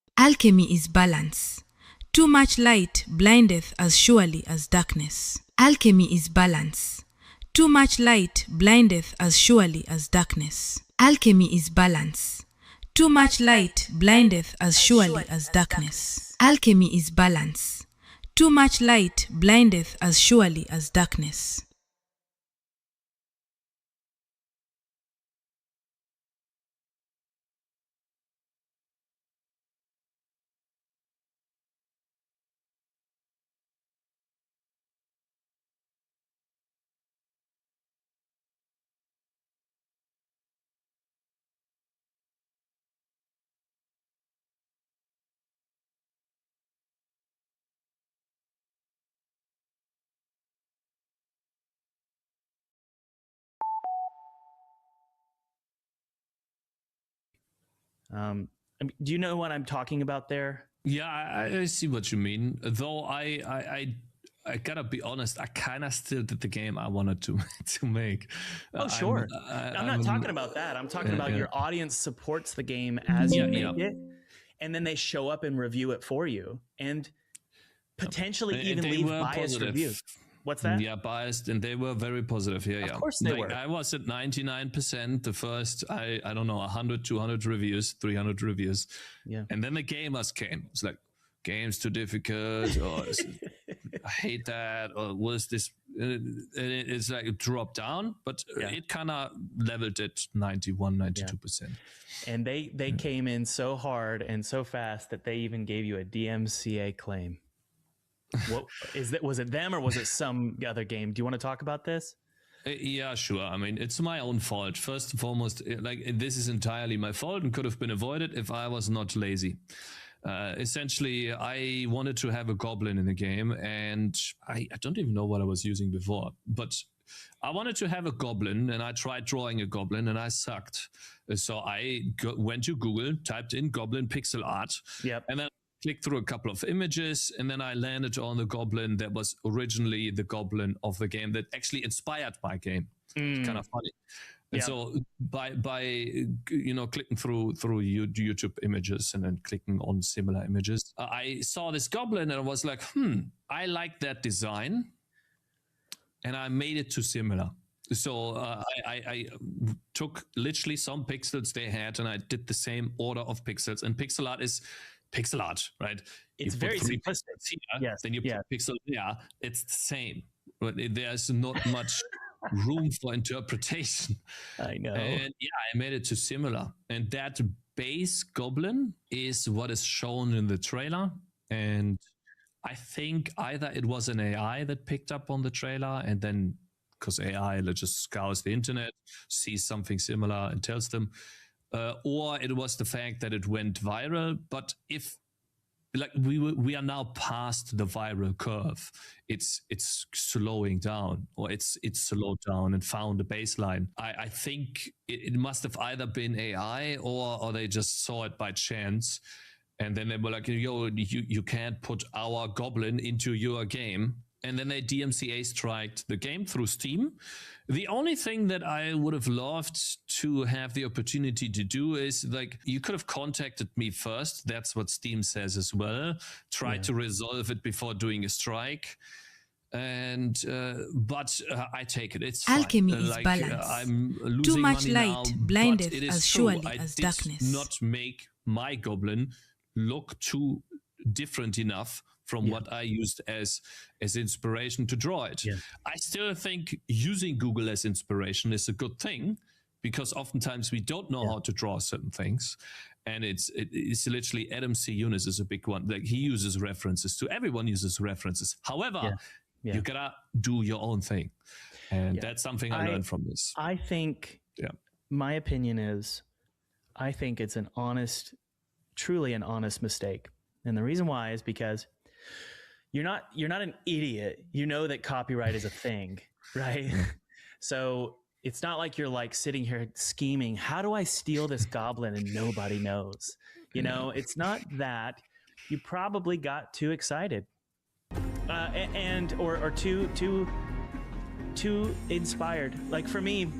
Alchemy is balance. Too much light blindeth as surely as darkness. Alchemy is balance. Too much light blindeth as surely as darkness. Alchemy is balance. Too much light blindeth as surely as darkness. Alchemy is balance. Too much light blindeth as surely as darkness. Alchemy is balance. Too much light blindeth as surely as darkness. Do you know what I'm talking about there? Yeah, I see what you mean. Though I gotta be honest, I kind of still did the game I wanted to make. Oh, sure. I'm not talking about that. I'm talking about your audience supports the game as you make it, and then they show up and review it for you, and potentially even leave biased reviews. What's that? Yeah, biased, and they were very positive. Yeah, of course they were. I was at 99%. The first, I don't know, 100, 200 reviews, 300 reviews. Yeah. And then the gamers came. It's like, game's too difficult, or I hate that, or was this? It's like it dropped down, but it kind of leveled at 91, 92%. Yeah. And they came in so hard and so fast that they even gave you a DMCA claim. What is that? Was it them or was it some other game? Do you want to talk about this? Yeah, sure. I mean, it's my own fault. First and foremost, like this is entirely my fault and could have been avoided if I was not lazy. Essentially, I wanted to have a goblin in the game, and I don't even know what I was using before, but I wanted to have a goblin, and I tried drawing a goblin, and I sucked. So I went to Google, typed in goblin pixel art, and then clicked through a couple of images, and then I landed on the goblin that was originally the goblin of the game that actually inspired my game. It's kind of funny. And so by clicking through YouTube images and then clicking on similar images, I saw this goblin and I was like, I like that design, and I made it too similar. So I took literally some pixels they had, and I did the same order of pixels. And pixel art is pixel art, right? It's very simplistic. Here, then you put pixel there. It's the same, but there's not much room for interpretation. I know. And I made it too similar. And that base goblin is what is shown in the trailer. And I think either it was an AI that picked up on the trailer, and then because AI just scours the internet, sees something similar and tells them, or it was the fact that it went viral. But if we are now past the viral curve, it's slowing down, or it's slowed down and found a baseline. I think it must have either been AI or they just saw it by chance, and then they were like, yo, you can't put our goblin into your game. And then they DMCA striked the game through Steam. The only thing that I would have loved to have the opportunity to do is, like, you could have contacted me first. That's what Steam says as well. Try to resolve it before doing a strike. But I take it. It's Alchemy fine. is balance. I'm losing Too much money light now, blindeth but it is as true. surely I as did darkness. not make my goblin look too different enough from what I used as inspiration to draw it. Yeah. I still think using Google as inspiration is a good thing, because oftentimes we don't know how to draw certain things. And it's literally Adam C. Yunus is a big one. Like, he uses references to, everyone uses references. However, you gotta do your own thing. And that's something I learned from this. I think, my opinion is, I think it's truly an honest mistake. And the reason why is because you're not an idiot. You know that copyright is a thing, right? So it's not like you're like sitting here scheming, how do I steal this goblin and nobody knows? You know, it's not that. You probably got too excited, or too inspired. Like for me,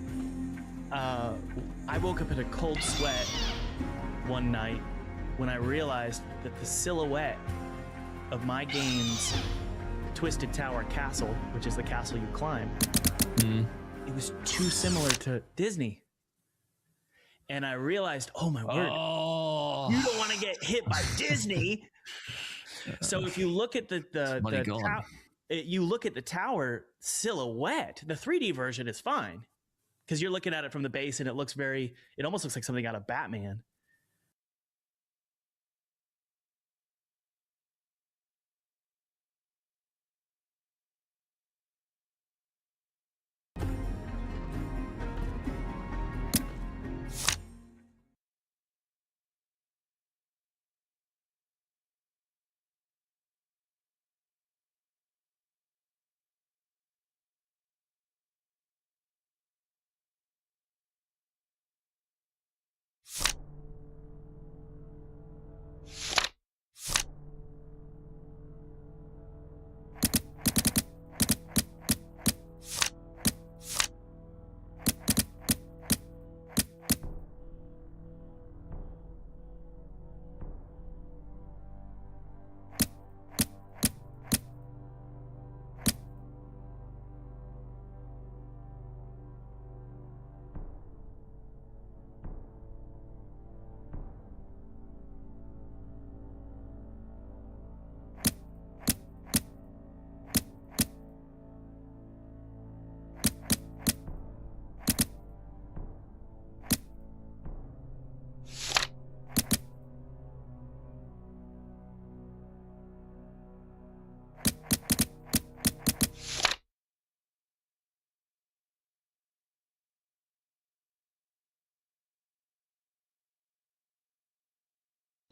I woke up in a cold sweat one night when I realized that the silhouette of my game's Twisted Tower castle, which is the castle you climb, it was too similar to Disney. And I realized, oh my word, you don't want to get hit by Disney. So if you look at you look at the tower silhouette, the 3D version is fine, because you're looking at it from the base and it almost looks like something out of Batman.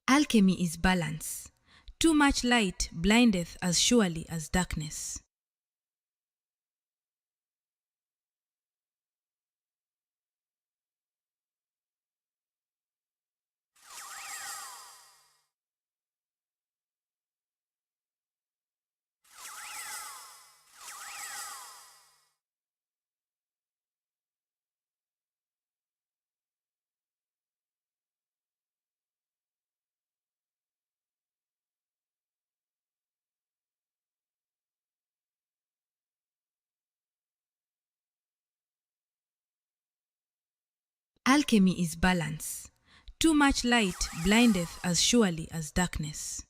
Alchemy is balance. Too much light blindeth as surely as darkness. Alchemy is balance. Too much light blindeth as surely as darkness.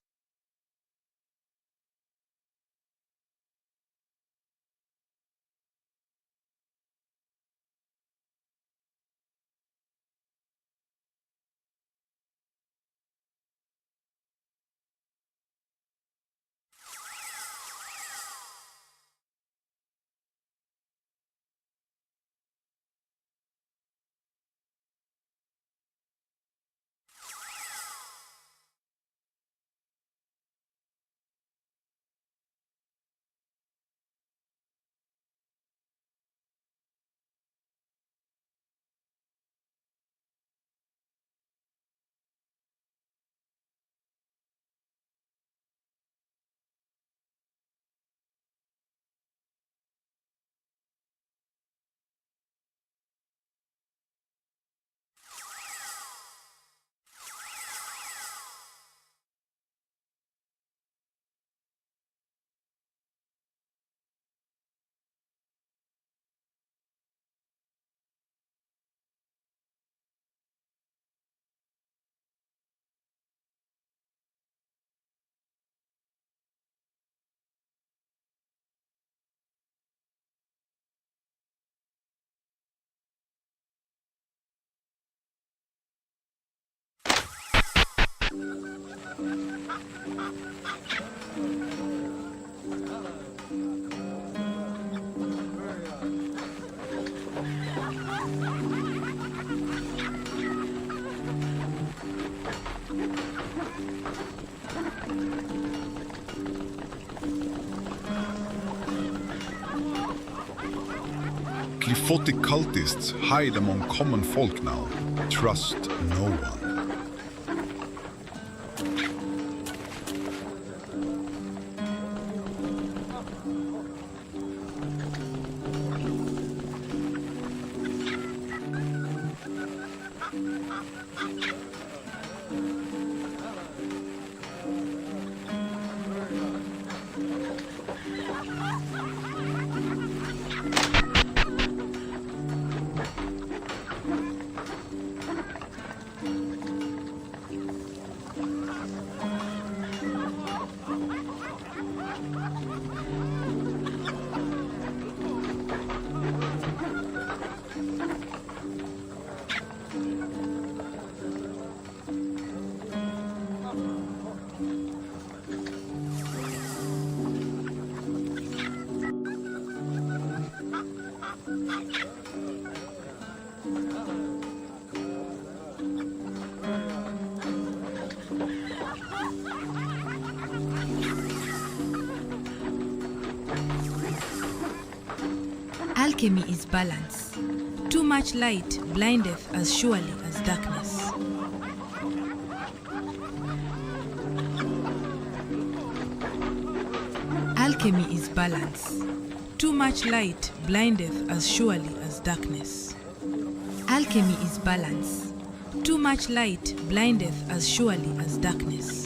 Glyphotic cultists hide among common folk now. Trust no one. Alchemy is balance. Too much light blindeth as surely as darkness. Alchemy is balance. Too much light blindeth as surely as darkness. Alchemy is balance. Too much light blindeth as surely as darkness.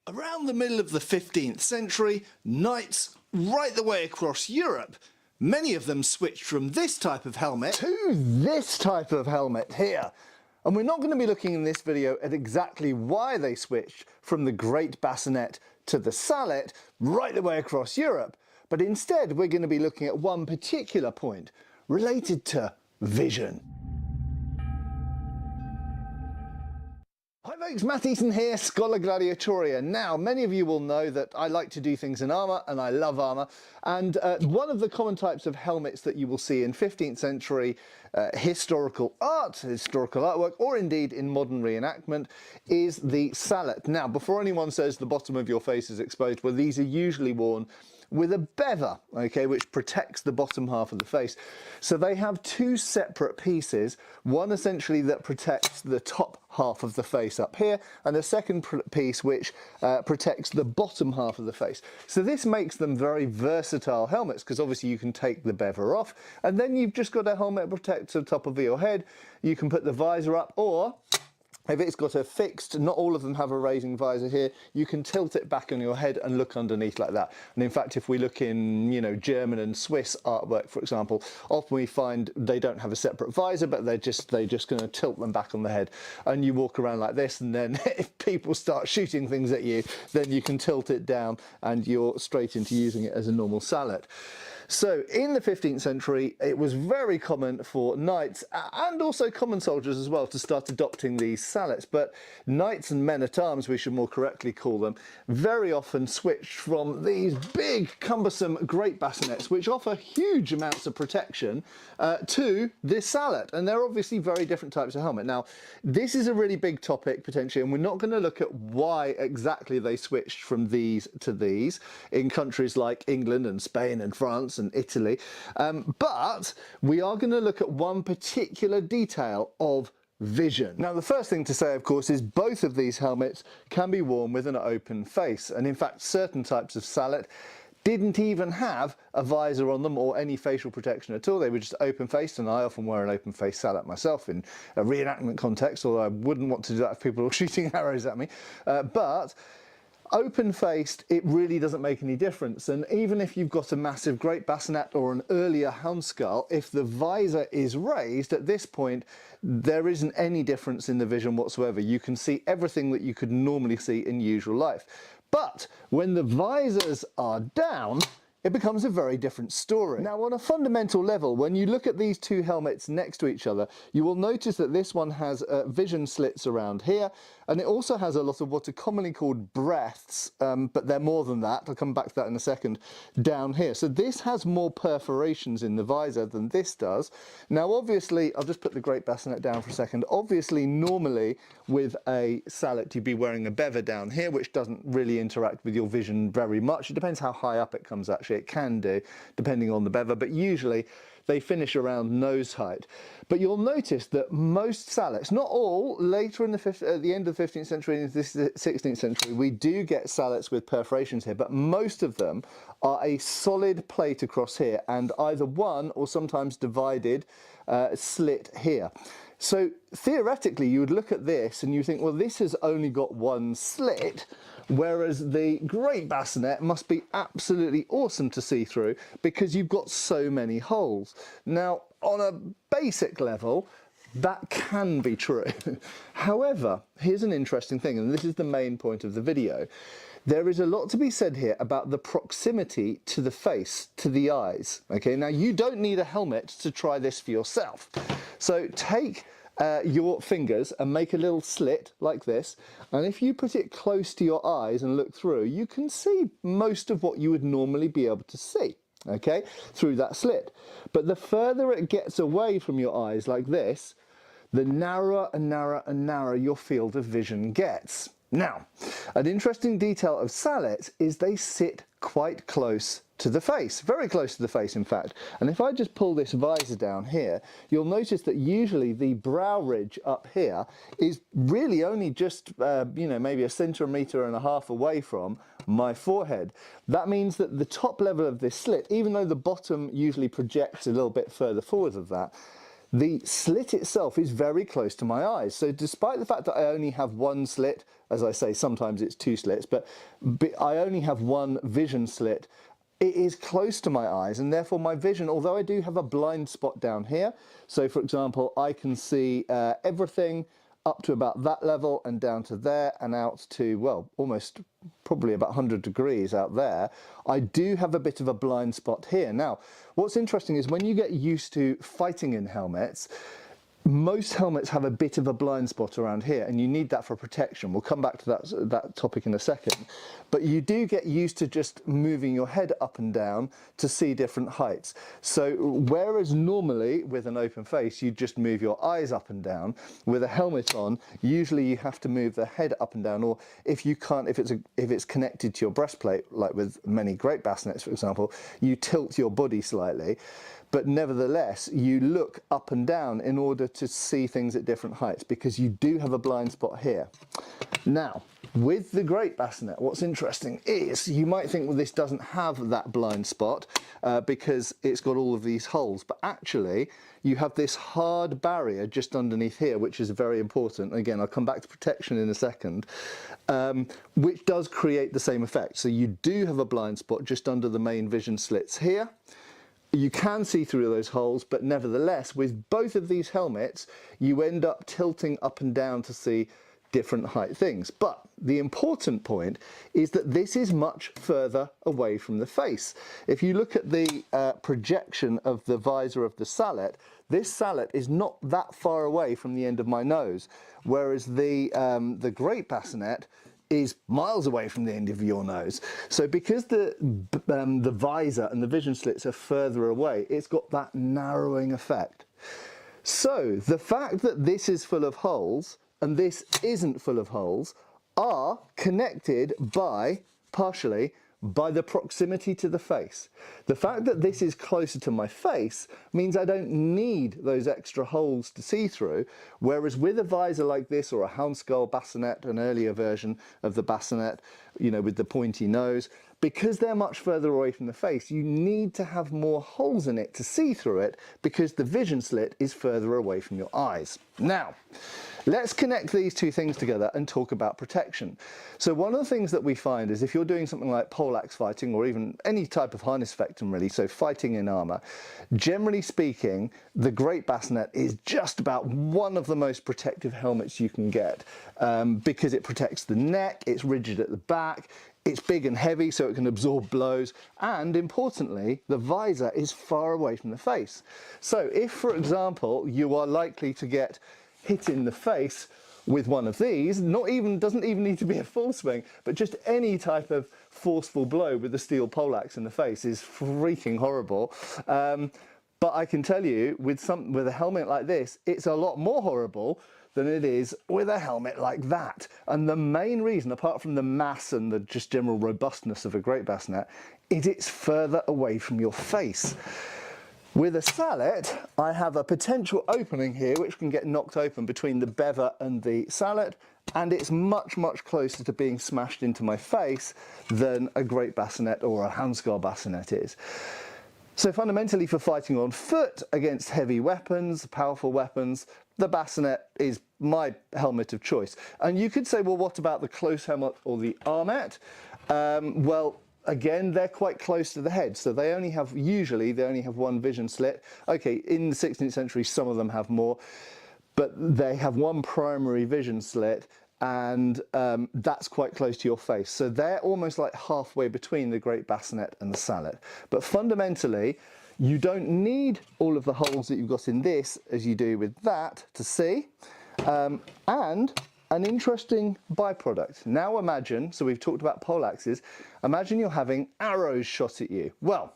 Around the middle of the 15th century, knights right the way across Europe, many of them switched from this type of helmet to this type of helmet here. And we're not going to be looking in this video at exactly why they switched from the great bassinet to the sallet right the way across Europe, but instead we're going to be looking at one particular point related to vision. Hi folks, Matt Eaton here, Scholar Gladiatoria. Now, many of you will know that I like to do things in armour, and I love armour, and one of the common types of helmets that you will see in 15th century historical artwork, or indeed in modern reenactment, is the sallet. Now, before anyone says the bottom of your face is exposed, well, these are usually worn with a bever, okay, which protects the bottom half of the face. So they have two separate pieces, one essentially that protects the top half of the face up here, and a second piece which protects the bottom half of the face. So this makes them very versatile helmets, because obviously you can take the bever off, and then you've just got a helmet that protects the top of your head. You can put the visor up, or if it's got a fixed, not all of them have a raising visor here, you can tilt it back on your head and look underneath like that. And in fact, if we look in, you know, German and Swiss artwork, for example, often we find they don't have a separate visor, but they're just going to tilt them back on the head. And you walk around like this, and then if people start shooting things at you, then you can tilt it down and you're straight into using it as a normal sallet. So in the 15th century, it was very common for knights and also common soldiers as well to start adopting these sallets. But knights and men-at-arms, we should more correctly call them, very often switched from these big, cumbersome, great bassinets, which offer huge amounts of protection, to this sallet. And they're obviously very different types of helmet. Now, this is a really big topic, potentially, and we're not going to look at why exactly they switched from these to these in countries like England and Spain and France and Italy, but we are going to look at one particular detail of vision. Now, the first thing to say, of course, is both of these helmets can be worn with an open face, and in fact certain types of sallet didn't even have a visor on them or any facial protection at all. They were just open-faced, and I often wear an open-faced sallet myself in a reenactment context, although I wouldn't want to do that if people were shooting arrows at me, but open-faced, it really doesn't make any difference. And even if you've got a massive great bassinet or an earlier Helmskull, if the visor is raised, at this point there isn't any difference in the vision whatsoever. You can see everything that you could normally see in usual life. But when the visors are down, it becomes a very different story. Now, on a fundamental level, when you look at these two helmets next to each other, you will notice that this one has vision slits around here, and it also has a lot of what are commonly called breaths, but they're more than that. I'll come back to that in a second, down here. So this has more perforations in the visor than this does. Now, obviously, I'll just put the great bassinet down for a second. Obviously, normally with a sallet, you'd be wearing a bever down here, which doesn't really interact with your vision very much. It depends how high up it comes, actually. It can do, depending on the bever, but usually they finish around nose height. But you'll notice that most sallets, not all, later in at the end of the 15th century and into the 16th century, we do get sallets with perforations here, but most of them are a solid plate across here and either one or sometimes divided slit here. So theoretically, you would look at this and you think, well, this has only got one slit, whereas the great bassinet must be absolutely awesome to see through because you've got so many holes. Now, on a basic level, that can be true. However, here's an interesting thing, and this is the main point of the video. There is a lot to be said here about the proximity to the face, to the eyes. Okay, now you don't need a helmet to try this for yourself. So take your fingers and make a little slit like this, and if you put it close to your eyes and look through, you can see most of what you would normally be able to see, okay, through that slit. But the further it gets away from your eyes like this, the narrower and narrower and narrower your field of vision gets. Now, an interesting detail of sallets is they sit quite close to the face, very close to the face in fact. And if I just pull this visor down here, you'll notice that usually the brow ridge up here is really only just, you know, maybe 1.5 centimeters away from my forehead. That means that the top level of this slit, even though the bottom usually projects a little bit further forward of that, the slit itself is very close to my eyes. So despite the fact that I only have one slit, as I say, sometimes it's 2 slits, but I only have one vision slit, it is close to my eyes, and therefore my vision, although I do have a blind spot down here, so for example, I can see everything up to about that level and down to there and out to, well, almost probably about 100 degrees out there, I do have a bit of a blind spot here. Now, what's interesting is when you get used to fighting in helmets, most helmets have a bit of a blind spot around here, and you need that for protection. We'll come back to that topic in a second. But you do get used to just moving your head up and down to see different heights. So whereas normally with an open face, you just move your eyes up and down, with a helmet on, usually you have to move the head up and down, or if you can't, if it's connected to your breastplate, like with many great bassinets, for example, you tilt your body slightly. But nevertheless, you look up and down in order to see things at different heights, because you do have a blind spot here. Now, with the great bassinet, what's interesting is you might think, well, this doesn't have that blind spot because it's got all of these holes. But actually, you have this hard barrier just underneath here, which is very important. Again, I'll come back to protection in a second, which does create the same effect. So you do have a blind spot just under the main vision slits here. You can see through those holes, but nevertheless, with both of these helmets, you end up tilting up and down to see different height things. But the important point is that this is much further away from the face. If you look at the projection of the visor of the sallet, this sallet is not that far away from the end of my nose, whereas the great bassinet is miles away from the end of your nose. So because the visor and the vision slits are further away, it's got that narrowing effect. So the fact that this is full of holes and this isn't full of holes are connected by, partially, by the proximity to the face. The fact that this is closer to my face means I don't need those extra holes to see through, whereas with a visor like this, or a houndskull bassinet, an earlier version of the bassinet, you know, with the pointy nose, because they're much further away from the face, you need to have more holes in it to see through it, because the vision slit is further away from your eyes. Now, let's connect these two things together and talk about protection. So one of the things that we find is if you're doing something like poleaxe fighting, or even any type of harness fectum really, so fighting in armor, generally speaking, the great bassinet is just about one of the most protective helmets you can get, because it protects the neck, it's rigid at the back, it's big and heavy so it can absorb blows, and importantly, the visor is far away from the face. So if, for example, you are likely to get hit in the face with one of these, doesn't even need to be a full swing, but just any type of forceful blow with the steel poleaxe in the face is freaking horrible. But I can tell you, with a helmet like this, it's a lot more horrible than it is with a helmet like that. And the main reason, apart from the mass and the just general robustness of a great bassinet, is it's further away from your face. With a sallet, I have a potential opening here which can get knocked open between the bever and the sallet, and it's much, much closer to being smashed into my face than a great bassinet or a houndskull bassinet is. So fundamentally, for fighting on foot against heavy weapons, powerful weapons, the bassinet is my helmet of choice. And you could say, well, what about the close helmet or the armet? Well, again, they're quite close to the head, so usually they only have one vision slit. Okay, in the 16th century, some of them have more, but they have one primary vision slit, and that's quite close to your face. So they're almost like halfway between the great bassinet and the sallet. But fundamentally, you don't need all of the holes that you've got in this as you do with that to see. And an interesting byproduct. Now imagine, so we've talked about poleaxes, imagine you're having arrows shot at you. Well,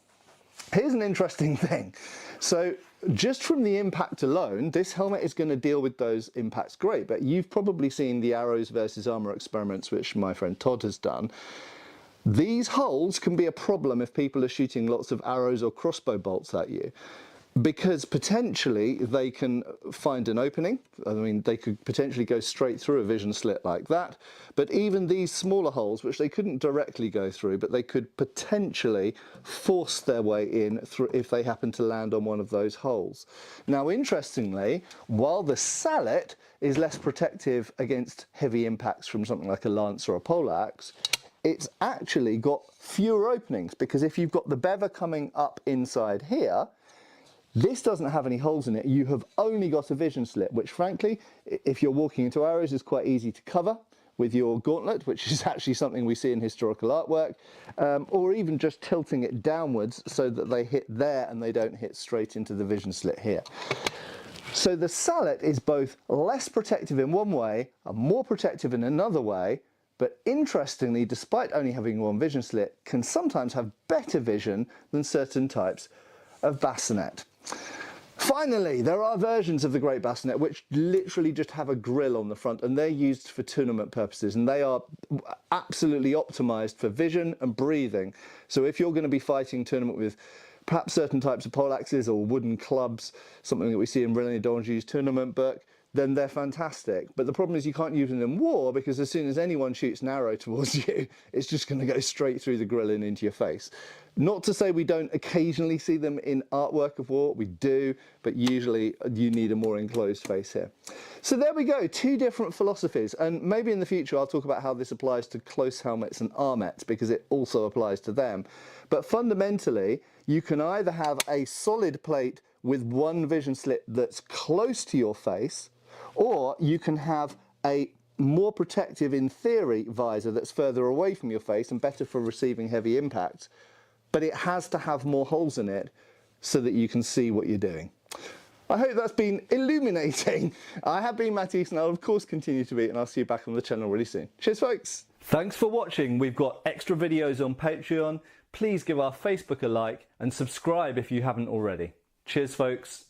here's an interesting thing. So just from the impact alone, this helmet is going to deal with those impacts great, but you've probably seen the arrows versus armor experiments, which my friend Todd has done. These holes can be a problem if people are shooting lots of arrows or crossbow bolts at you, because potentially they can find an opening. I mean, they could potentially go straight through a vision slit like that, but even these smaller holes, which they couldn't directly go through, but they could potentially force their way in through if they happen to land on one of those holes. Now, interestingly, while the sallet is less protective against heavy impacts from something like a lance or a poleaxe, it's actually got fewer openings, because if you've got the bever coming up inside here, this doesn't have any holes in it. You have only got a vision slit, which frankly, if you're walking into arrows, is quite easy to cover with your gauntlet, which is actually something we see in historical artwork, or even just tilting it downwards so that they hit there and they don't hit straight into the vision slit here. So the sallet is both less protective in one way and more protective in another way, but interestingly, despite only having one vision slit, can sometimes have better vision than certain types of bassinet. Finally, there are versions of the Great Bassinet which literally just have a grill on the front, and they're used for tournament purposes, and they are absolutely optimized for vision and breathing. So if you're going to be fighting tournament with perhaps certain types of poleaxes or wooden clubs, something that we see in René d'Anjou's tournament book, then they're fantastic. But the problem is you can't use them in war, because as soon as anyone shoots an arrow towards you, it's just going to go straight through the grill and into your face. Not to say we don't occasionally see them in artwork of war, we do, but usually you need a more enclosed face here. So there we go, two different philosophies, and maybe in the future I'll talk about how this applies to close helmets and armets, because it also applies to them. But fundamentally, you can either have a solid plate with one vision slit that's close to your face, or you can have a more protective, in theory, visor that's further away from your face and better for receiving heavy impact, but it has to have more holes in it so that you can see what you're doing. I hope that's been illuminating. I have been Matt Easton, I'll of course continue to be, and I'll see you back on the channel really soon. Cheers, folks. Thanks for watching. We've got extra videos on Patreon. Please give our Facebook a like and subscribe if you haven't already. Cheers, folks.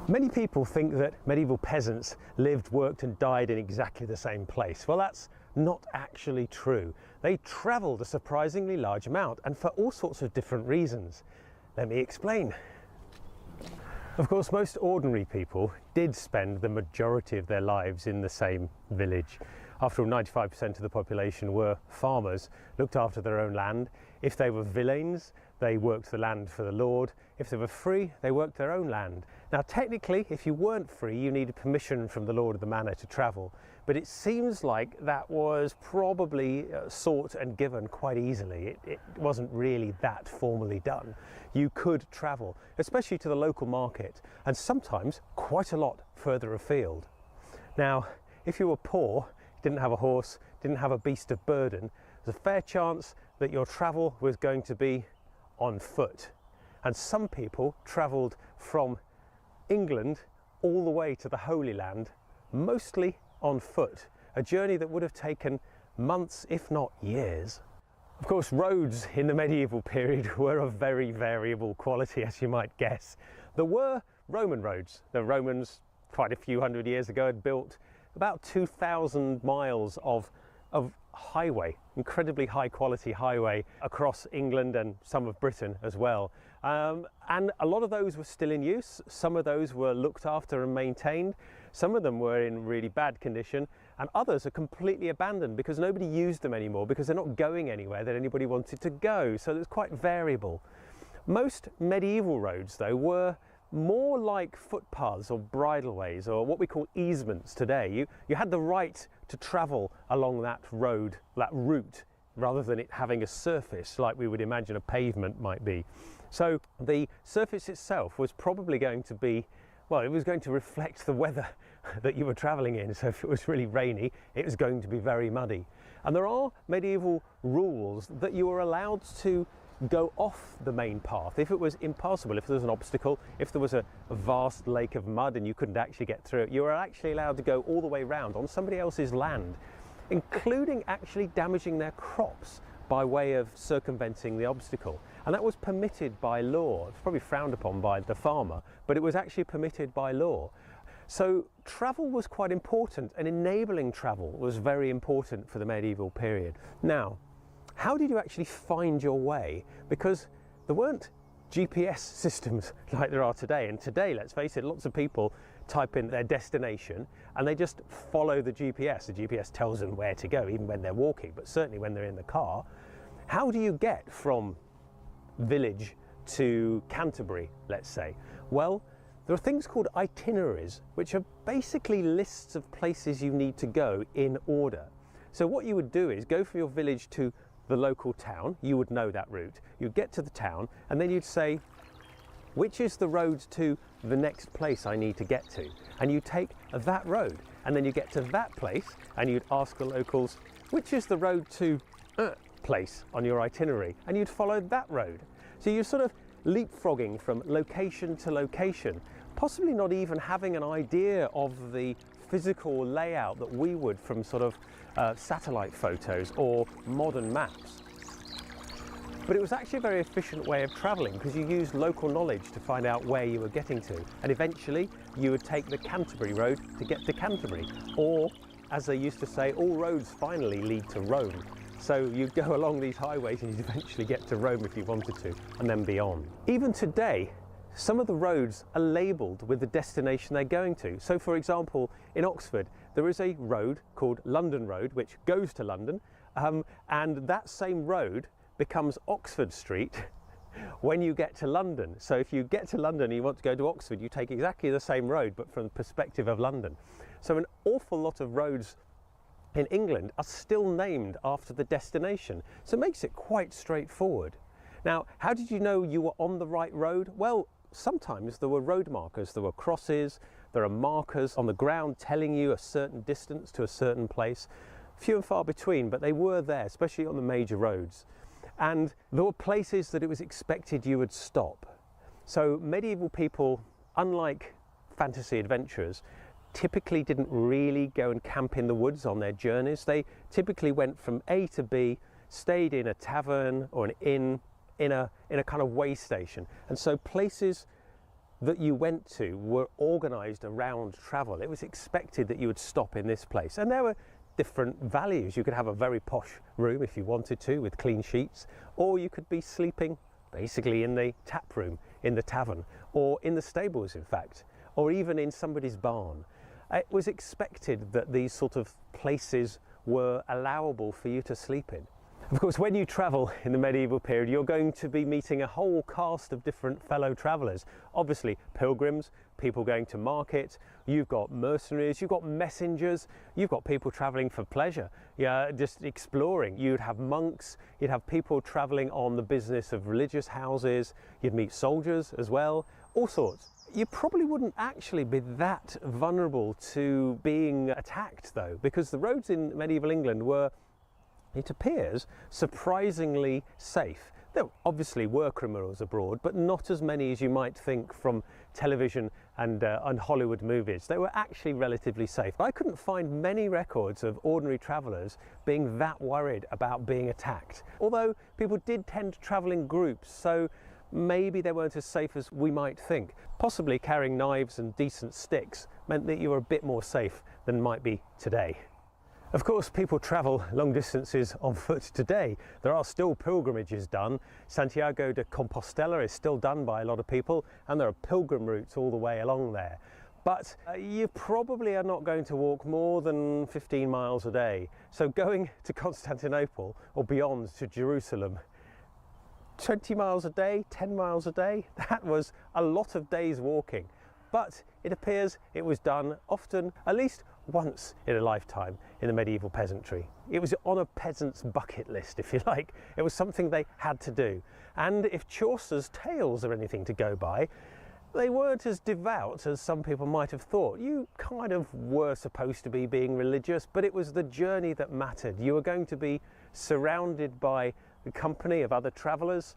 Many people think that medieval peasants lived, worked and died in exactly the same place. Well, that's not actually true. They travelled a surprisingly large amount, and for all sorts of different reasons. Let me explain. Of course, most ordinary people did spend the majority of their lives in the same village. After all, 95% of the population were farmers, looked after their own land. If they were villeins, they worked the land for the lord. If they were free, they worked their own land. Now, technically, if you weren't free, you needed permission from the lord of the manor to travel. But it seems like that was probably sought and given quite easily. It wasn't really that formally done. You could travel, especially to the local market, and sometimes quite a lot further afield. Now, if you were poor, didn't have a horse, didn't have a beast of burden, there's a fair chance that your travel was going to be on foot. And some people travelled from England all the way to the Holy Land, mostly on foot, a journey that would have taken months, if not years. Of course, roads in the medieval period were of very variable quality, as you might guess. There were Roman roads. The Romans, quite a few hundred years ago, had built about 2,000 miles of highway, incredibly high quality highway across England and some of Britain as well. And a lot of those were still in use. Some of those were looked after and maintained. Some of them were in really bad condition, and others are completely abandoned because nobody used them anymore, because they're not going anywhere that anybody wanted to go. So it's quite variable. Most medieval roads, though, were more like footpaths or bridleways, or what we call easements today. You had the right to travel along that road, that route, rather than it having a surface like we would imagine a pavement might be. So the surface itself was probably going to be, well, it was going to reflect the weather that you were travelling in. So if it was really rainy, it was going to be very muddy. And there are medieval rules that you were allowed to go off the main path if it was impassable, if there was an obstacle, if there was a vast lake of mud and you couldn't actually get through it. You were actually allowed to go all the way round on somebody else's land, including actually damaging their crops by way of circumventing the obstacle. And that was permitted by law. It's probably frowned upon by the farmer, but it was actually permitted by law. So travel was quite important, and enabling travel was very important for the medieval period. Now, how did you actually find your way? Because there weren't GPS systems like there are today. And today, let's face it, lots of people type in their destination and they just follow the GPS. The GPS tells them where to go, even when they're walking, but certainly when they're in the car. How do you get from village to Canterbury, let's say? Well, there are things called itineraries, which are basically lists of places you need to go in order. So what you would do is go from your village to the local town. You would know that route. You'd get to the town and then you'd say, which is the road to the next place I need to get to? And you take that road, and then you get to that place and you'd ask the locals, which is the road to place on your itinerary? And you'd follow that road. So you're sort of leapfrogging from location to location, possibly not even having an idea of the physical layout that we would from sort of satellite photos or modern maps. But it was actually a very efficient way of travelling because you used local knowledge to find out where you were getting to. And eventually you would take the Canterbury road to get to Canterbury. Or, as they used to say, all roads finally lead to Rome. So you'd go along these highways and you'd eventually get to Rome if you wanted to, and then beyond. Even today, some of the roads are labelled with the destination they're going to. So for example, in Oxford, there is a road called London Road, which goes to London, and that same road becomes Oxford Street when you get to London. So if you get to London and you want to go to Oxford, you take exactly the same road, but from the perspective of London. So an awful lot of roads in England are still named after the destination. So it makes it quite straightforward. Now, how did you know you were on the right road? Well, sometimes there were road markers, there were crosses, there are markers on the ground telling you a certain distance to a certain place. Few and far between, but they were there, especially on the major roads. And there were places that it was expected you would stop. So medieval people, unlike fantasy adventurers, typically didn't really go and camp in the woods on their journeys. They typically went from A to B, stayed in a tavern or an inn, in a kind of way station. And so places that you went to were organised around travel. It was expected that you would stop in this place, and there were different values. You could have a very posh room if you wanted to, with clean sheets, or you could be sleeping basically in the tap room in the tavern, or in the stables in fact, or even in somebody's barn. It was expected that these sort of places were allowable for you to sleep in. Of course, when you travel in the medieval period, you're going to be meeting a whole cast of different fellow travellers. Obviously, pilgrims, people going to market, you've got mercenaries, you've got messengers, you've got people travelling for pleasure, just exploring. You'd have monks, you'd have people travelling on the business of religious houses, you'd meet soldiers as well, all sorts. You probably wouldn't actually be that vulnerable to being attacked though, because the roads in medieval England were, it appears, surprisingly safe. There obviously were criminals abroad, but not as many as you might think from television and Hollywood movies. They were actually relatively safe. I couldn't find many records of ordinary travellers being that worried about being attacked. Although people did tend to travel in groups, so maybe they weren't as safe as we might think. Possibly carrying knives and decent sticks meant that you were a bit more safe than might be today. Of course, people travel long distances on foot today. There are still pilgrimages done. Santiago de Compostela is still done by a lot of people, and there are pilgrim routes all the way along there. But you probably are not going to walk more than 15 miles a day. So going to Constantinople or beyond to Jerusalem, 20 miles a day, 10 miles a day, that was a lot of days walking. But it appears it was done often, at least once in a lifetime in the medieval peasantry. It was on a peasant's bucket list, if you like. It was something they had to do. And if Chaucer's tales are anything to go by, they weren't as devout as some people might have thought. You kind of were supposed to be being religious, but it was the journey that mattered. You were going to be surrounded by the company of other travellers,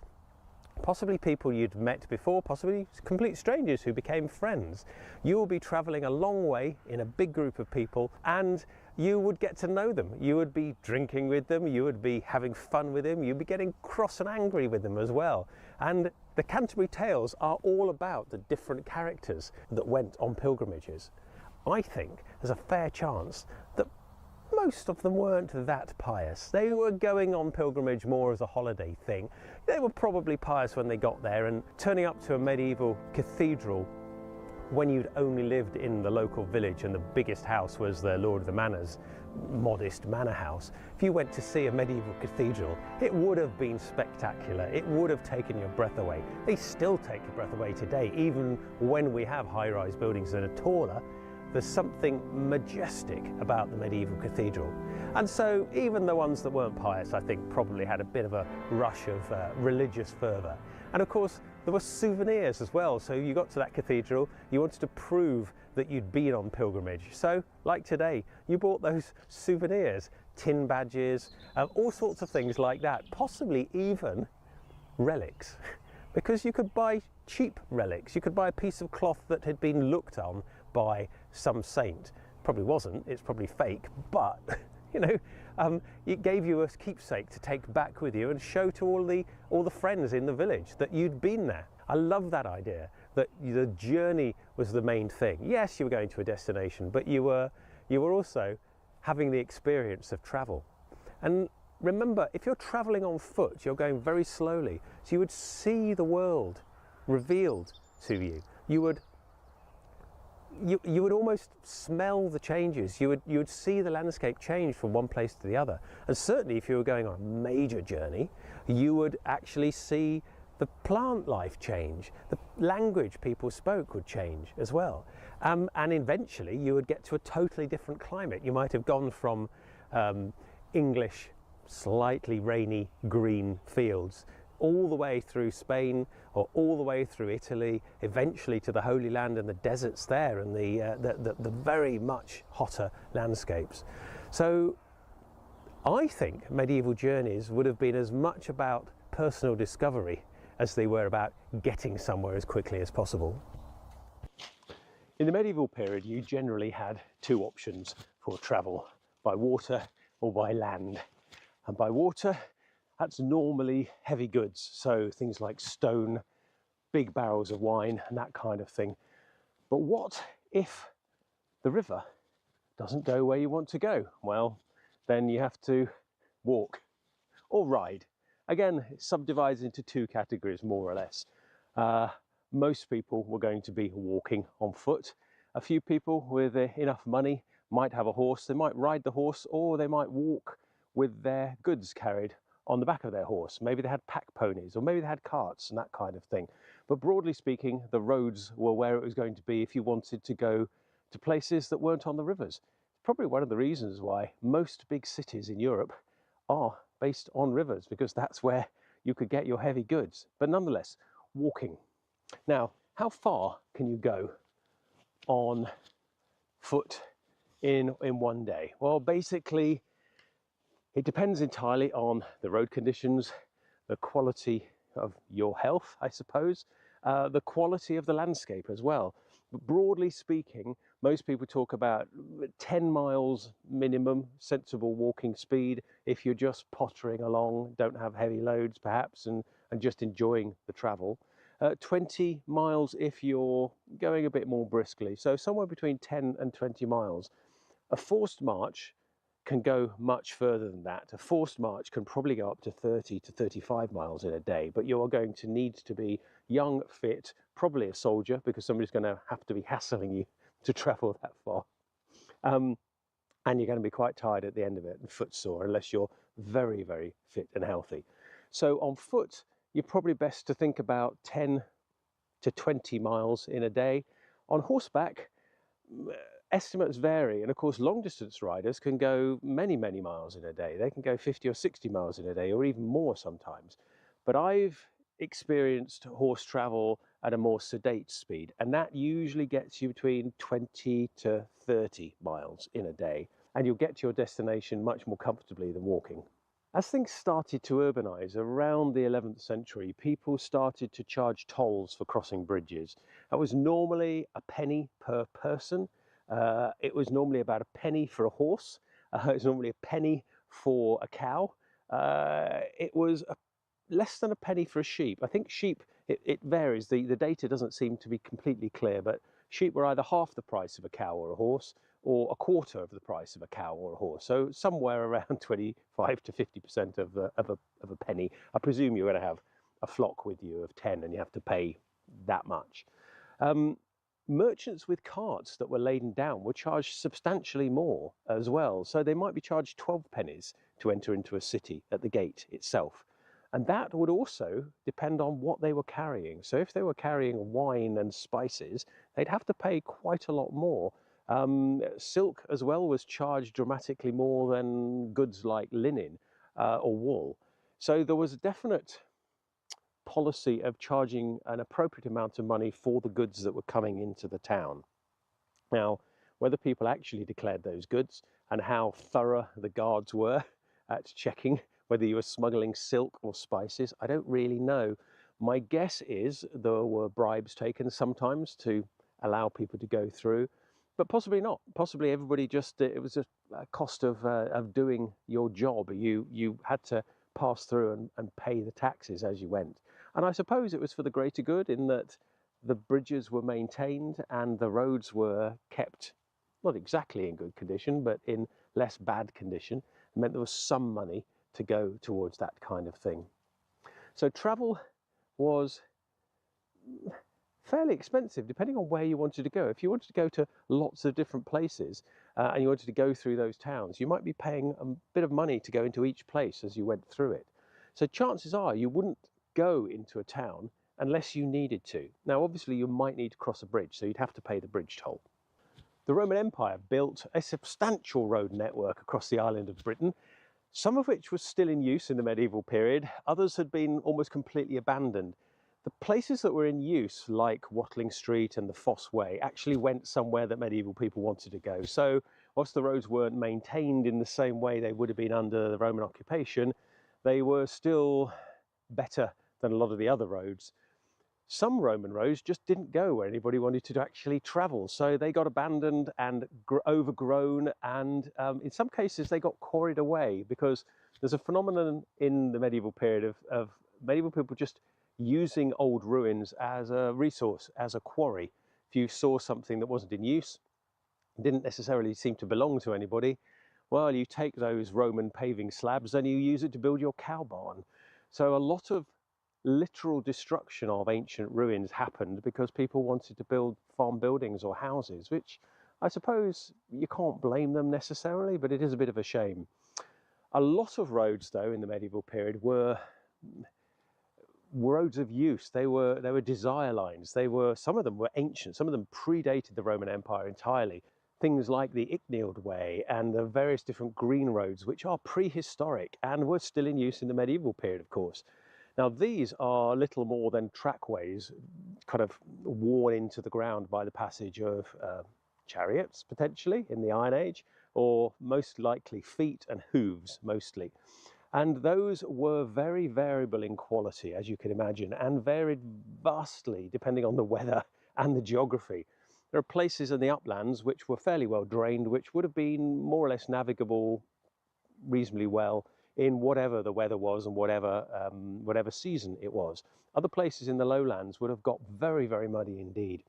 possibly people you'd met before, possibly complete strangers who became friends. You will be travelling a long way in a big group of people, and you would get to know them. You would be drinking with them, you would be having fun with them, you'd be getting cross and angry with them as well. And the Canterbury Tales are all about the different characters that went on pilgrimages. I think there's a fair chance that most of them weren't that pious. They were going on pilgrimage more as a holiday thing. They were probably pious when they got there, and turning up to a medieval cathedral when you'd only lived in the local village and the biggest house was the Lord of the Manor's modest manor house. If you went to see a medieval cathedral, it would have been spectacular. It would have taken your breath away. They still take your breath away today, even when we have high-rise buildings that are taller. There's something majestic about the medieval cathedral. And so even the ones that weren't pious, I think, probably had a bit of a rush of religious fervour. And of course, there were souvenirs as well. So you got to that cathedral, you wanted to prove that you'd been on pilgrimage. So, like today, you bought those souvenirs, tin badges, all sorts of things like that, possibly even relics, because you could buy cheap relics. You could buy a piece of cloth that had been looked on by some saint. Probably wasn't, it's probably fake, but you know, it gave you a keepsake to take back with you and show to all the friends in the village that you'd been there. I love that idea, that the journey was the main thing. Yes, you were going to a destination, but you were also having the experience of travel. And remember, if you're traveling on foot, you're going very slowly, so you would see the world revealed to you. You would almost smell the changes. You would see the landscape change from one place to the other. And certainly if you were going on a major journey, you would actually see the plant life change. The language people spoke would change as well. And eventually you would get to a totally different climate. You might have gone from English, slightly rainy green fields all the way through Spain, or all the way through Italy, eventually to the Holy Land and the deserts there, and the very much hotter landscapes. So I think medieval journeys would have been as much about personal discovery as they were about getting somewhere as quickly as possible. In the medieval period, you generally had two options for travel, by water or by land. And by water, that's normally heavy goods, so things like stone, big barrels of wine and that kind of thing. But what if the river doesn't go where you want to go? Well, then you have to walk or ride. Again, it subdivides into two categories, more or less. Most people were going to be walking on foot. A few people with enough money might have a horse. They might ride the horse, or they might walk with their goods carried on the back of their horse. Maybe they had pack ponies, or maybe they had carts and that kind of thing. But broadly speaking, the roads were where it was going to be if you wanted to go to places that weren't on the rivers. Probably one of the reasons why most big cities in Europe are based on rivers, because that's where you could get your heavy goods. But nonetheless, walking. Now, how far can you go on foot in one day? Well, basically, it depends entirely on the road conditions, the quality of your health, I suppose, the quality of the landscape as well. But broadly speaking, most people talk about 10 miles minimum sensible walking speed if you're just pottering along, don't have heavy loads perhaps, and just enjoying the travel. 20 miles if you're going a bit more briskly. So somewhere between 10 and 20 miles. A forced march can go much further than that. A forced march can probably go up to 30 to 35 miles in a day, but you're going to need to be young, fit, probably a soldier, because somebody's going to have to be hassling you to travel that far. And you're going to be quite tired at the end of it and footsore unless you're very, very fit and healthy. So on foot, you're probably best to think about 10 to 20 miles in a day. On horseback, estimates vary, and of course long distance riders can go many, many miles in a day. They can go 50 or 60 miles in a day, or even more sometimes. But I've experienced horse travel at a more sedate speed, and that usually gets you between 20 to 30 miles in a day, and you'll get to your destination much more comfortably than walking. As things started to urbanize around the 11th century, people started to charge tolls for crossing bridges. That was normally a penny per person. It was normally about a penny for a horse. It was normally a penny for a cow. It was less than a penny for a sheep. I think sheep, it varies. The data doesn't seem to be completely clear, but sheep were either half the price of a cow or a horse, or a quarter of the price of a cow or a horse. So somewhere around 25 to 50% of a penny. I presume you're going to have a flock with you of 10 and you have to pay that much. Merchants with carts that were laden down were charged substantially more as well. So they might be charged 12 pennies to enter into a city at the gate itself. And that would also depend on what they were carrying. So if they were carrying wine and spices, they'd have to pay quite a lot more. Silk as well was charged dramatically more than goods like linen or wool. So there was a definite policy of charging an appropriate amount of money for the goods that were coming into the town. Now, whether people actually declared those goods and how thorough the guards were at checking whether you were smuggling silk or spices, I don't really know. My guess is there were bribes taken sometimes to allow people to go through, but possibly not. Possibly everybody just, it was a cost of doing your job. You had to pass through and pay the taxes as you went. And I suppose it was for the greater good, in that the bridges were maintained and the roads were kept, not exactly in good condition, but in less bad condition. It meant there was some money to go towards that kind of thing. So travel was fairly expensive depending on where you wanted to go. If you wanted to go to lots of different places and you wanted to go through those towns, you might be paying a bit of money to go into each place as you went through it. So chances are you wouldn't go into a town unless you needed to. Now obviously you might need to cross a bridge, so you'd have to pay the bridge toll. The Roman Empire built a substantial road network across the island of Britain, some of which was still in use in the medieval period, others had been almost completely abandoned. The places that were in use, like Watling Street and the Fosse Way, actually went somewhere that medieval people wanted to go. So whilst the roads weren't maintained in the same way they would have been under the Roman occupation, they were still better than a lot of the other roads. Some Roman roads just didn't go where anybody wanted to actually travel, so they got abandoned and overgrown, and in some cases they got quarried away, because there's a phenomenon in the medieval period of medieval people just using old ruins as a resource, as a quarry. If you saw something that wasn't in use, didn't necessarily seem to belong to anybody, well, you take those Roman paving slabs and you use it to build your cow barn. So a lot of literal destruction of ancient ruins happened because people wanted to build farm buildings or houses, which I suppose you can't blame them necessarily, but it is a bit of a shame. A lot of roads, though, in the medieval period were roads of use. They were desire lines. Some of them were ancient. Some of them predated the Roman Empire entirely. Things like the Icknield Way and the various different green roads, which are prehistoric and were still in use in the medieval period, of course. Now, these are little more than trackways, kind of worn into the ground by the passage of chariots, potentially, in the Iron Age, or most likely feet and hooves, mostly. And those were very variable in quality, as you can imagine, and varied vastly depending on the weather and the geography. There are places in the uplands which were fairly well drained, which would have been more or less navigable reasonably well in whatever the weather was and whatever season it was. Other places in the lowlands would have got very, very muddy indeed.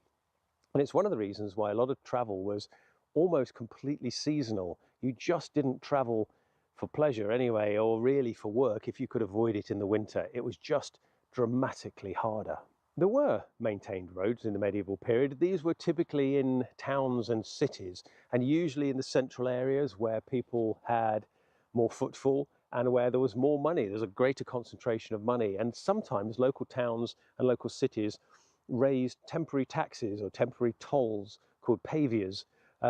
And it's one of the reasons why a lot of travel was almost completely seasonal. You just didn't travel for pleasure anyway, or really for work if you could avoid it in the winter. It was just dramatically harder. There were maintained roads in the medieval period. These were typically in towns and cities, and usually in the central areas where people had more footfall and where there was more money. There was a greater concentration of money, and sometimes local towns and local cities raised temporary taxes or temporary tolls called paviers,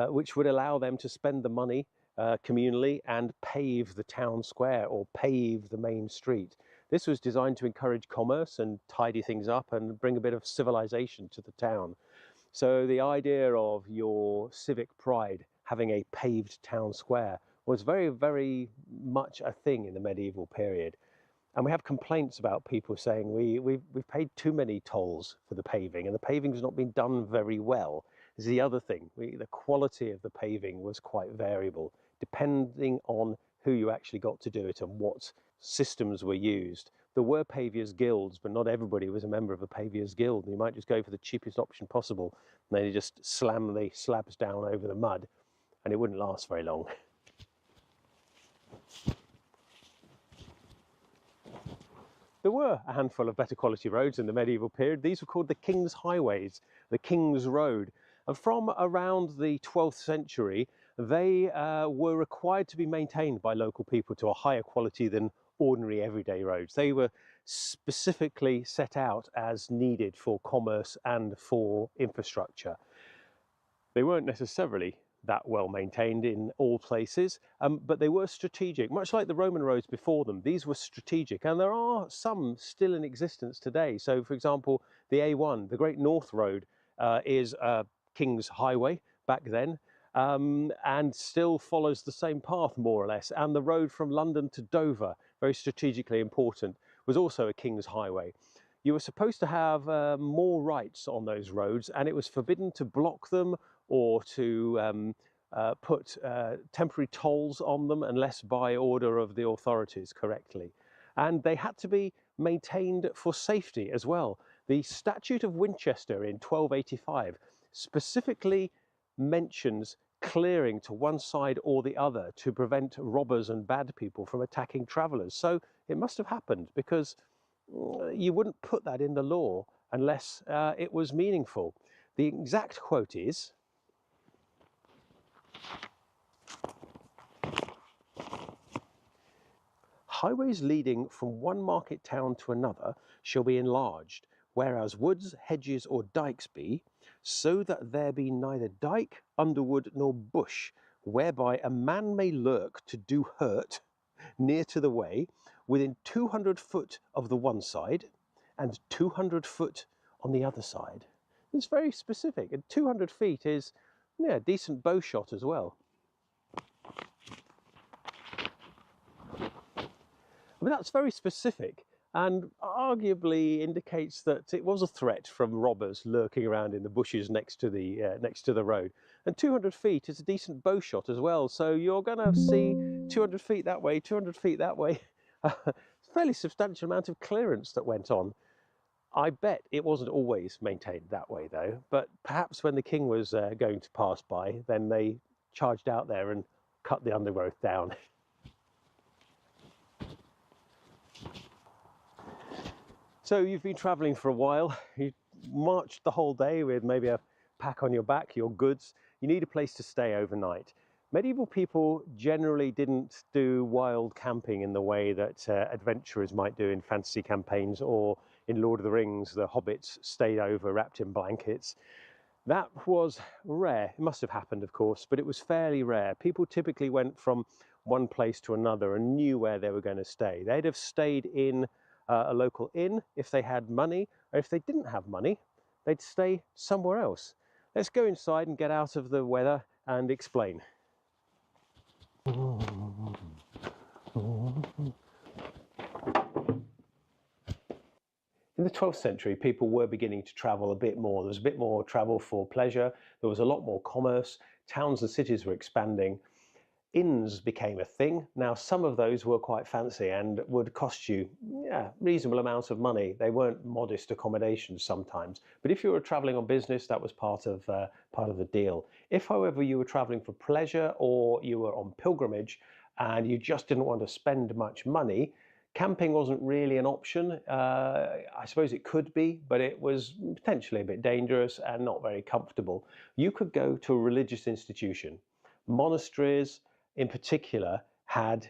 which would allow them to spend the money communally and pave the town square or pave the main street. This was designed to encourage commerce and tidy things up and bring a bit of civilization to the town. So the idea of your civic pride having a paved town square was very, very much a thing in the medieval period. And we have complaints about people saying we've paid too many tolls for the paving, and the paving's not been done very well. This is the other thing. The quality of the paving was quite variable, depending on who you actually got to do it and what systems were used. There were paviors guilds, but not everybody was a member of a paviors guild. You might just go for the cheapest option possible, and then you just slam the slabs down over the mud, and it wouldn't last very long. There were a handful of better quality roads in the medieval period. These were called the King's Highways, the King's Road. And from around the 12th century, they were required to be maintained by local people to a higher quality than ordinary everyday roads. They were specifically set out as needed for commerce and for infrastructure. They weren't necessarily that well maintained in all places, but they were strategic, much like the Roman roads before them. These were strategic, and there are some still in existence today. So, for example, the A1, the Great North Road, is a King's Highway back then, and still follows the same path more or less. And the road from London to Dover, very strategically important, was also a King's Highway. You were supposed to have more rights on those roads, and it was forbidden to block them or to put temporary tolls on them unless by order of the authorities correctly. And they had to be maintained for safety as well. The Statute of Winchester in 1285 specifically mentions clearing to one side or the other to prevent robbers and bad people from attacking travellers. So it must have happened, because you wouldn't put that in the law unless it was meaningful. The exact quote is, "Highways leading from one market town to another shall be enlarged, whereas woods, hedges, or dykes be, so that there be neither dyke, underwood, nor bush, whereby a man may lurk to do hurt near to the way, within 200 foot of the one side, and 200 foot on the other side." It's very specific, and 200 feet is a decent bow shot as well. But that's very specific, and arguably indicates that it was a threat from robbers lurking around in the bushes next to the road. And 200 feet is a decent bow shot as well, so you're going to see 200 feet that way, 200 feet that way. Fairly substantial amount of clearance that went on. I bet it wasn't always maintained that way though, but perhaps when the king was going to pass by, then they charged out there and cut the undergrowth down. So you've been travelling for a while, you marched the whole day with maybe a pack on your back, your goods. You need a place to stay overnight. Medieval people generally didn't do wild camping in the way that adventurers might do in fantasy campaigns, or in Lord of the Rings, the hobbits stayed over wrapped in blankets. That was rare. It must have happened, of course, but it was fairly rare. People typically went from one place to another and knew where they were going to stay. They'd have stayed in a local inn if they had money, or if they didn't have money, they'd stay somewhere else. Let's go inside and get out of the weather and explain. In the 12th century, people were beginning to travel a bit more. There was a bit more travel for pleasure. There was a lot more commerce. Towns and cities were expanding. Inns became a thing. Now, some of those were quite fancy and would cost you reasonable amounts of money. They weren't modest accommodations sometimes. But if you were traveling on business, that was part of the deal. If, however, you were traveling for pleasure, or you were on pilgrimage and you just didn't want to spend much money, camping wasn't really an option. I suppose it could be, but it was potentially a bit dangerous and not very comfortable. You could go to a religious institution. Monasteries, in particular, had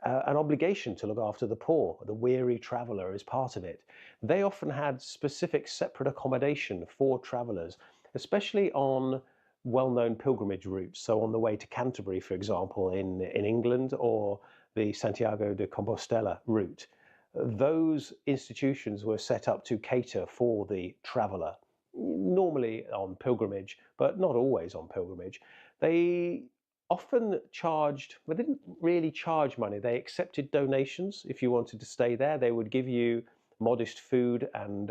an obligation to look after the poor. The weary traveller is part of it. They often had specific separate accommodation for travellers, especially on well-known pilgrimage routes. So on the way to Canterbury, for example, in England, or the Santiago de Compostela route. Those institutions were set up to cater for the traveller, normally on pilgrimage, but not always on pilgrimage. They often charged, well, they didn't really charge money. They accepted donations. If you wanted to stay there, they would give you modest food and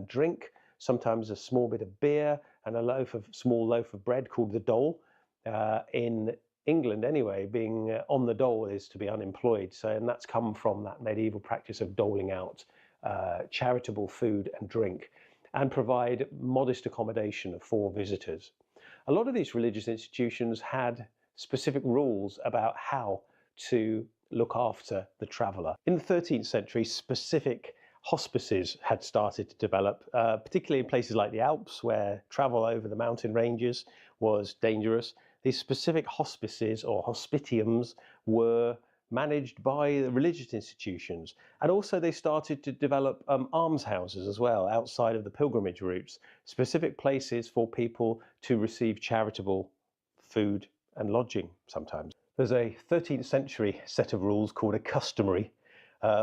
drink, sometimes a small bit of beer and a small loaf of bread called the dole. In England anyway, being on the dole is to be unemployed. So, and that's come from that medieval practice of doling out charitable food and drink, and provide modest accommodation for visitors. A lot of these religious institutions had specific rules about how to look after the traveller. In the 13th century, specific hospices had started to develop, particularly in places like the Alps, where travel over the mountain ranges was dangerous. These specific hospices, or hospitiums, were managed by the religious institutions. And also they started to develop almshouses as well, outside of the pilgrimage routes, specific places for people to receive charitable food and lodging sometimes. There's a 13th century set of rules called a customary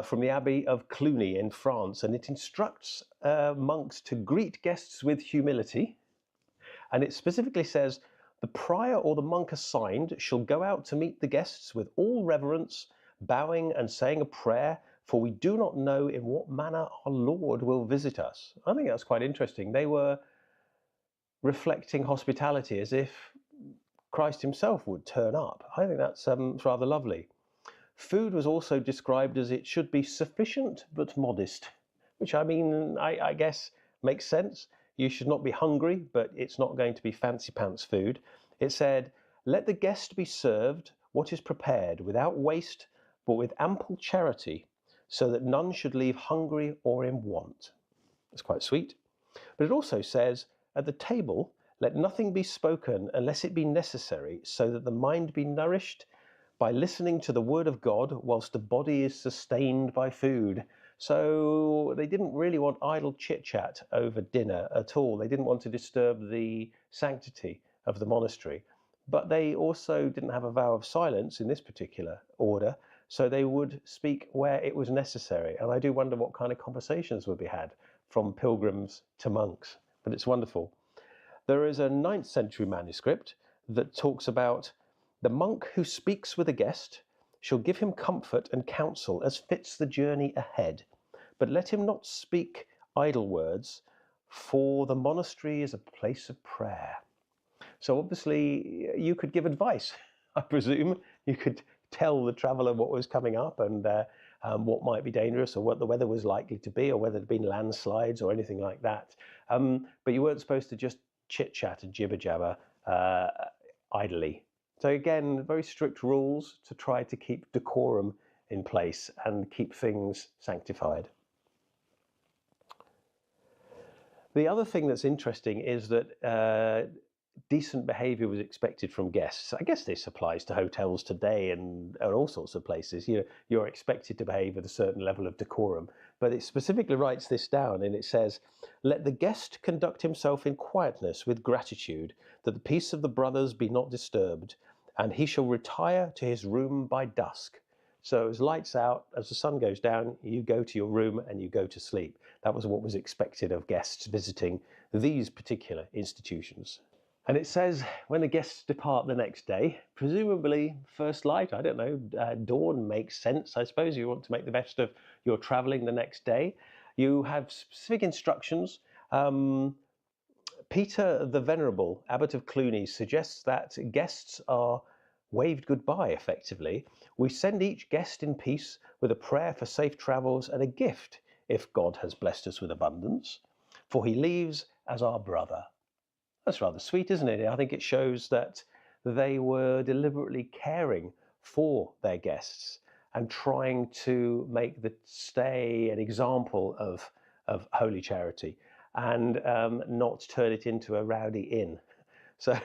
from the Abbey of Cluny in France, and it instructs monks to greet guests with humility. And it specifically says, the prior or the monk assigned shall go out to meet the guests with all reverence, bowing and saying a prayer, for we do not know in what manner our Lord will visit us. I think that's quite interesting. They were reflecting hospitality as if Christ himself would turn up. I think that's rather lovely. Food was also described as it should be sufficient but modest, which I guess makes sense. You should not be hungry, but it's not going to be fancy pants food. It said, let the guest be served what is prepared without waste, but with ample charity, so that none should leave hungry or in want. That's quite sweet. But it also says, at the table, let nothing be spoken unless it be necessary, so that the mind be nourished by listening to the word of God, whilst the body is sustained by food. So they didn't really want idle chit-chat over dinner at all. They didn't want to disturb the sanctity of the monastery. But they also didn't have a vow of silence in this particular order, so they would speak where it was necessary. And I do wonder what kind of conversations would be had from pilgrims to monks, but it's wonderful. There is a 9th century manuscript that talks about the monk who speaks with a guest shall give him comfort and counsel as fits the journey ahead, but let him not speak idle words, for the monastery is a place of prayer. So obviously you could give advice, I presume. You could tell the traveller what was coming up and what might be dangerous or what the weather was likely to be or whether there'd been landslides or anything like that. But you weren't supposed to just chit-chat and jibber-jabber idly. So again, very strict rules to try to keep decorum in place and keep things sanctified. The other thing that's interesting is that decent behaviour was expected from guests. I guess this applies to hotels today and all sorts of places. You're expected to behave with a certain level of decorum. But it specifically writes this down, and it says, "Let the guest conduct himself in quietness with gratitude, that the peace of the brothers be not disturbed, and he shall retire to his room by dusk." So as lights out, as the sun goes down, you go to your room and you go to sleep. That was what was expected of guests visiting these particular institutions. And it says, when the guests depart the next day, presumably first light, I don't know, dawn makes sense. I suppose you want to make the best of your travelling the next day. You have specific instructions. Peter the Venerable, Abbot of Cluny, suggests that guests are waved goodbye effectively. We send each guest in peace with a prayer for safe travels and a gift if God has blessed us with abundance, for he leaves as our brother. That's rather sweet, isn't it? I think it shows that they were deliberately caring for their guests and trying to make the stay an example of holy charity and not turn it into a rowdy inn. So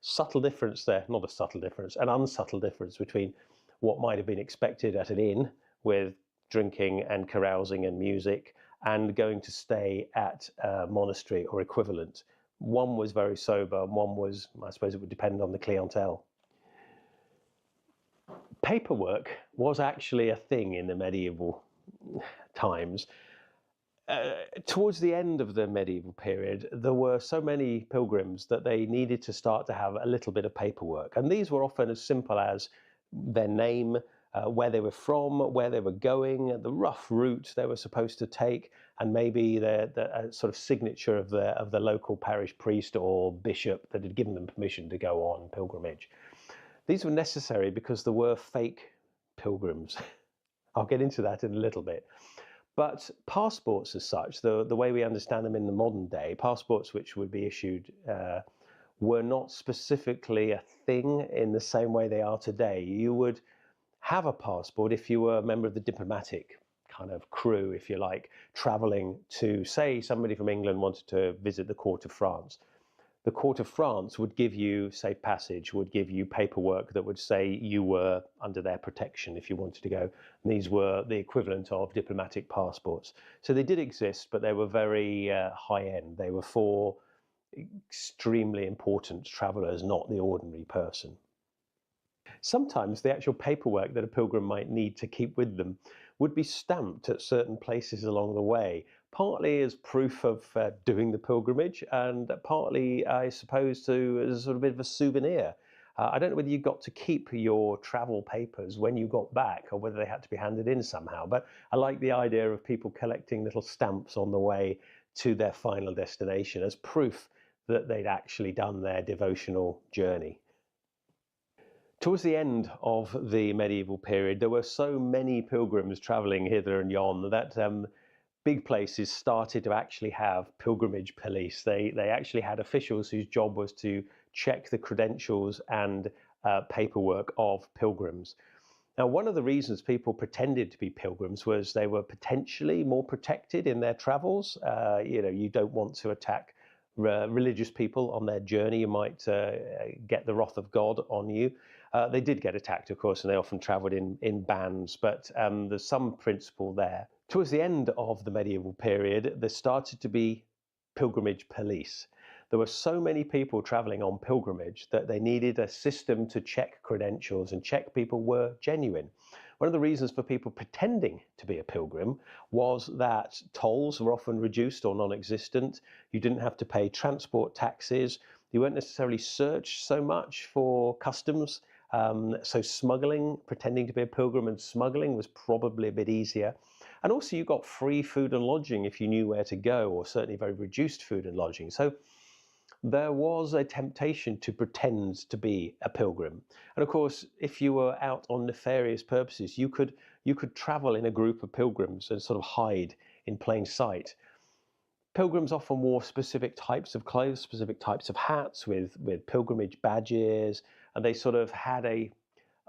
subtle difference there, not a subtle difference, an unsubtle difference between what might have been expected at an inn with drinking and carousing and music and going to stay at a monastery or equivalent. One was very sober, and one was, I suppose it would depend on the clientele. Paperwork was actually a thing in the medieval times. Towards the end of the medieval period, there were so many pilgrims that they needed to start to have a little bit of paperwork. And these were often as simple as their name, where they were from, where they were going, the rough route they were supposed to take, and maybe the sort of signature of the local parish priest or bishop that had given them permission to go on pilgrimage. These were necessary because there were fake pilgrims. I'll get into that in a little bit. But passports as such, the way we understand them in the modern day, passports which would be issued were not specifically a thing in the same way they are today. You would have a passport if you were a member of the diplomatic kind of crew, if you like, traveling to, say, somebody from England wanted to visit the court of France. The court of France would give you safe passage, would give you paperwork that would say you were under their protection if you wanted to go. And these were the equivalent of diplomatic passports. So they did exist, but they were very high end. They were for extremely important travelers, not the ordinary person. Sometimes the actual paperwork that a pilgrim might need to keep with them would be stamped at certain places along the way, partly as proof of doing the pilgrimage and partly, I suppose, as a sort of bit of a souvenir. I don't know whether you got to keep your travel papers when you got back or whether they had to be handed in somehow, but I like the idea of people collecting little stamps on the way to their final destination as proof that they'd actually done their devotional journey. Towards the end of the medieval period, there were so many pilgrims travelling hither and yon that big places started to actually have pilgrimage police. They actually had officials whose job was to check the credentials and paperwork of pilgrims. Now, one of the reasons people pretended to be pilgrims was they were potentially more protected in their travels. You don't want to attack religious people on their journey. You might get the wrath of God on you. They did get attacked, of course, and they often travelled in bands, but there's some principle there. Towards the end of the medieval period, there started to be pilgrimage police. There were so many people travelling on pilgrimage that they needed a system to check credentials and check people were genuine. One of the reasons for people pretending to be a pilgrim was that tolls were often reduced or non-existent. You didn't have to pay transport taxes. You weren't necessarily searched so much for customs. So smuggling, pretending to be a pilgrim and smuggling was probably a bit easier. And also you got free food and lodging if you knew where to go, or certainly very reduced food and lodging. So there was a temptation to pretend to be a pilgrim. And of course, if you were out on nefarious purposes, you could travel in a group of pilgrims and sort of hide in plain sight. Pilgrims often wore specific types of clothes, specific types of hats with pilgrimage badges, and they sort of had a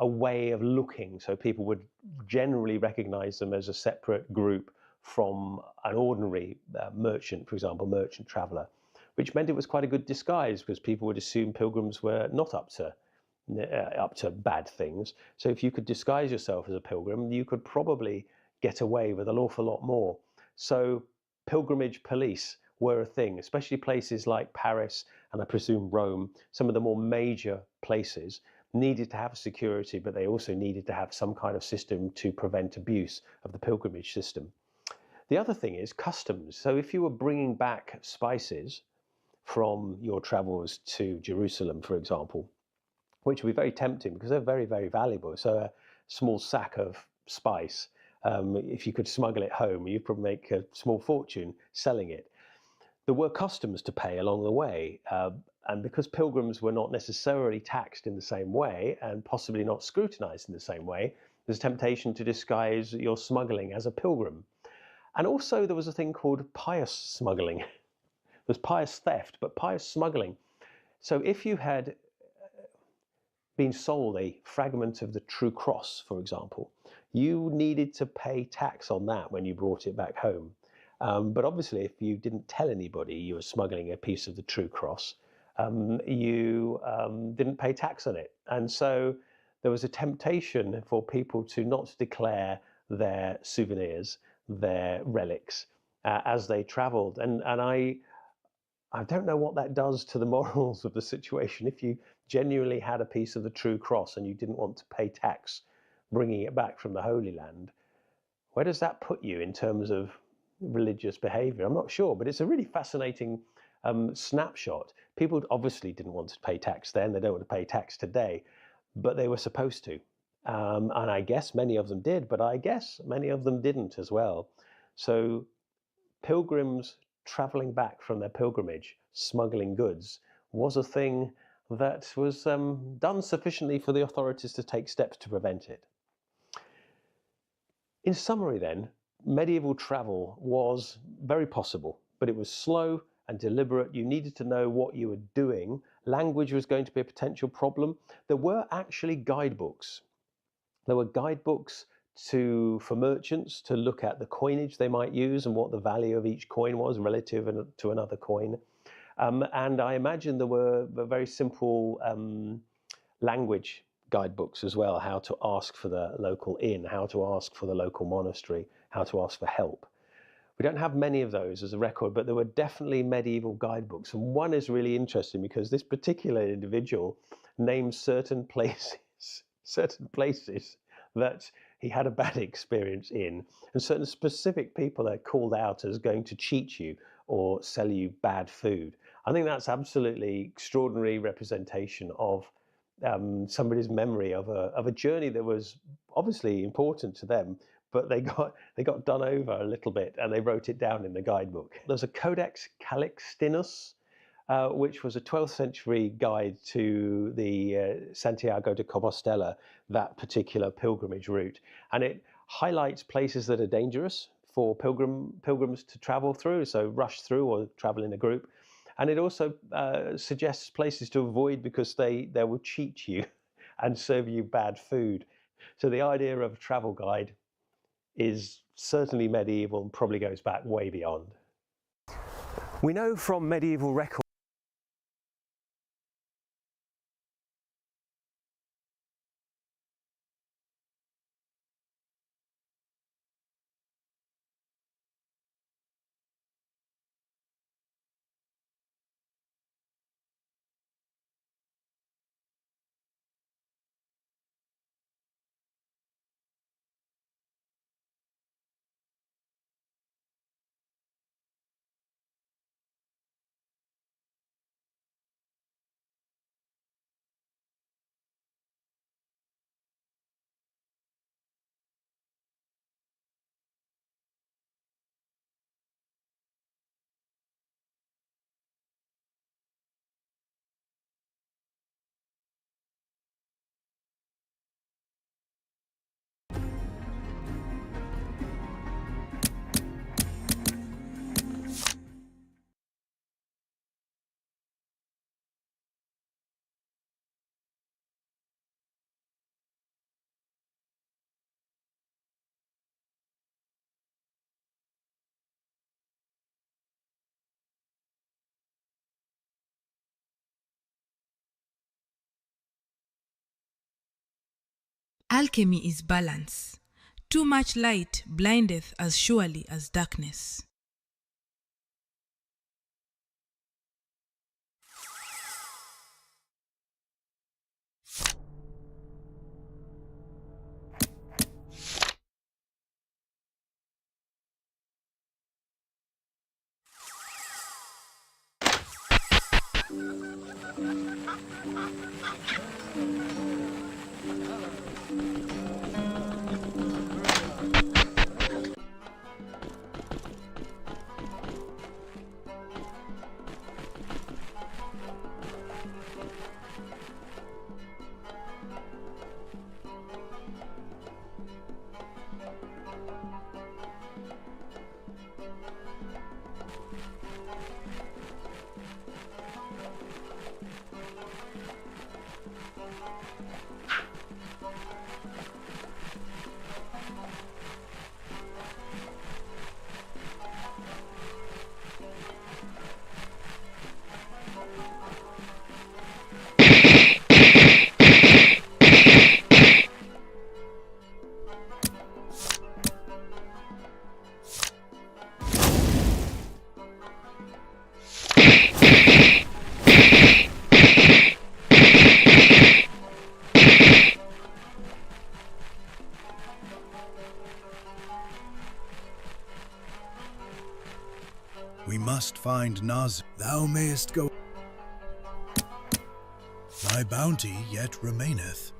way of looking, so people would generally recognize them as a separate group from an ordinary merchant, for example, merchant traveler, which meant it was quite a good disguise because people would assume pilgrims were not up to bad things. So if you could disguise yourself as a pilgrim, you could probably get away with an awful lot more. So pilgrimage police were a thing, especially places like Paris and I presume Rome, some of the more major places needed to have security, but they also needed to have some kind of system to prevent abuse of the pilgrimage system. The other thing is customs. So if you were bringing back spices from your travels to Jerusalem, for example, which would be very tempting because they're very, very valuable. So a small sack of spice, if you could smuggle it home, you'd probably make a small fortune selling it. There were customs to pay along the way. And because pilgrims were not necessarily taxed in the same way and possibly not scrutinized in the same way, there's a temptation to disguise your smuggling as a pilgrim. And also there was a thing called pious smuggling. There's pious theft, but pious smuggling. So if you had been sold a fragment of the true cross, for example, you needed to pay tax on that when you brought it back home. But obviously, if you didn't tell anybody you were smuggling a piece of the true cross, you didn't pay tax on it. And so there was a temptation for people to not declare their souvenirs, their relics, as they traveled. And I don't know what that does to the morals of the situation. If you genuinely had a piece of the true cross and you didn't want to pay tax bringing it back from the Holy Land, where does that put you in terms of religious behavior? I'm not sure, but it's a really fascinating snapshot. People obviously didn't want to pay tax then, they don't want to pay tax today, but they were supposed to. And I guess many of them did, but I guess many of them didn't as well. So pilgrims traveling back from their pilgrimage, smuggling goods, was a thing that was done sufficiently for the authorities to take steps to prevent it. In summary then, medieval travel was very possible, but it was slow and deliberate. You needed to know what you were doing. Language was going to be a potential problem. There were actually guidebooks. There were guidebooks for merchants to look at the coinage they might use and what the value of each coin was relative to another coin. And I imagine there were very simple language guidebooks as well, how to ask for the local inn, how to ask for the local monastery, how to ask for help. We don't have many of those as a record, but there were definitely medieval guidebooks. And one is really interesting because this particular individual names certain places that he had a bad experience in, and certain specific people are called out as going to cheat you or sell you bad food. I think that's absolutely extraordinary representation of somebody's memory of a journey that was obviously important to them, but they got done over a little bit and they wrote it down in the guidebook. There's a Codex Calixtinus, which was a 12th century guide to the Santiago de Compostela, that particular pilgrimage route. And it highlights places that are dangerous for pilgrims to travel through, so rush through or travel in a group. And it also suggests places to avoid because they will cheat you and serve you bad food. So the idea of a travel guide is certainly medieval and probably goes back way beyond. We know from medieval records Alchemy is balance. Too much light blindeth as surely as darkness. We must find Naz. Thou mayest go. Thy bounty yet remaineth.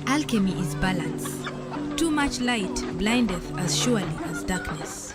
Alchemy is balance. Too much light blindeth as surely as darkness.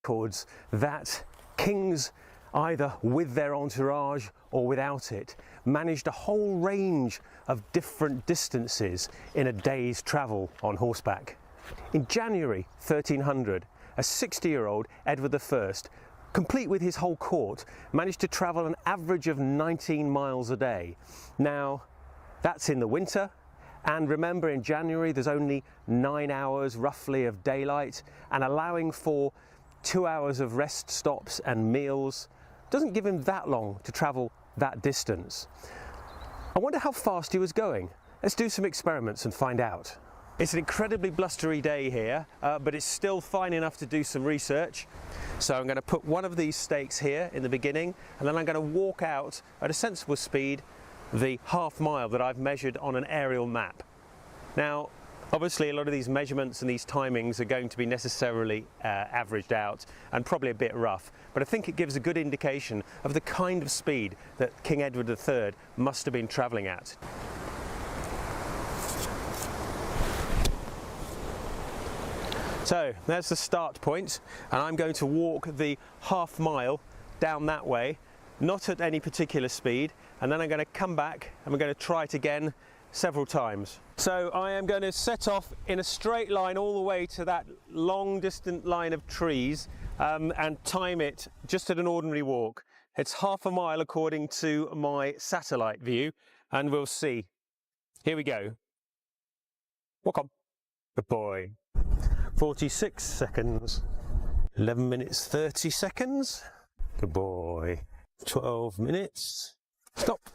records that kings, either with their entourage or without it, managed a whole range of different distances in a day's travel on horseback. In January 1300, a 60-year-old Edward I, complete with his whole court, managed to travel an average of 19 miles a day. Now, that's in the winter, and remember, in January there's only 9 hours roughly of daylight, and allowing for 2 hours of rest stops and meals doesn't give him that long to travel that distance. I wonder how fast he was going. Let's do some experiments and find out. It's an incredibly blustery day here, but it's still fine enough to do some research. So I'm going to put one of these stakes here in the beginning, and then I'm going to walk out at a sensible speed the half mile that I've measured on an aerial map. Now, obviously a lot of these measurements and these timings are going to be necessarily averaged out and probably a bit rough, but I think it gives a good indication of the kind of speed that King Edward III must have been travelling at. So there's the start point, and I'm going to walk the half mile down that way, not at any particular speed, and then I'm going to come back and we're going to try it again several times. So I am going to set off in a straight line all the way to that long distant line of trees and time it just at an ordinary walk. It's half a mile according to my satellite view, and we'll see. Here we go. Walk on. Good boy. 46 seconds. 11 minutes 30 seconds. Good boy. 12 minutes. Stop.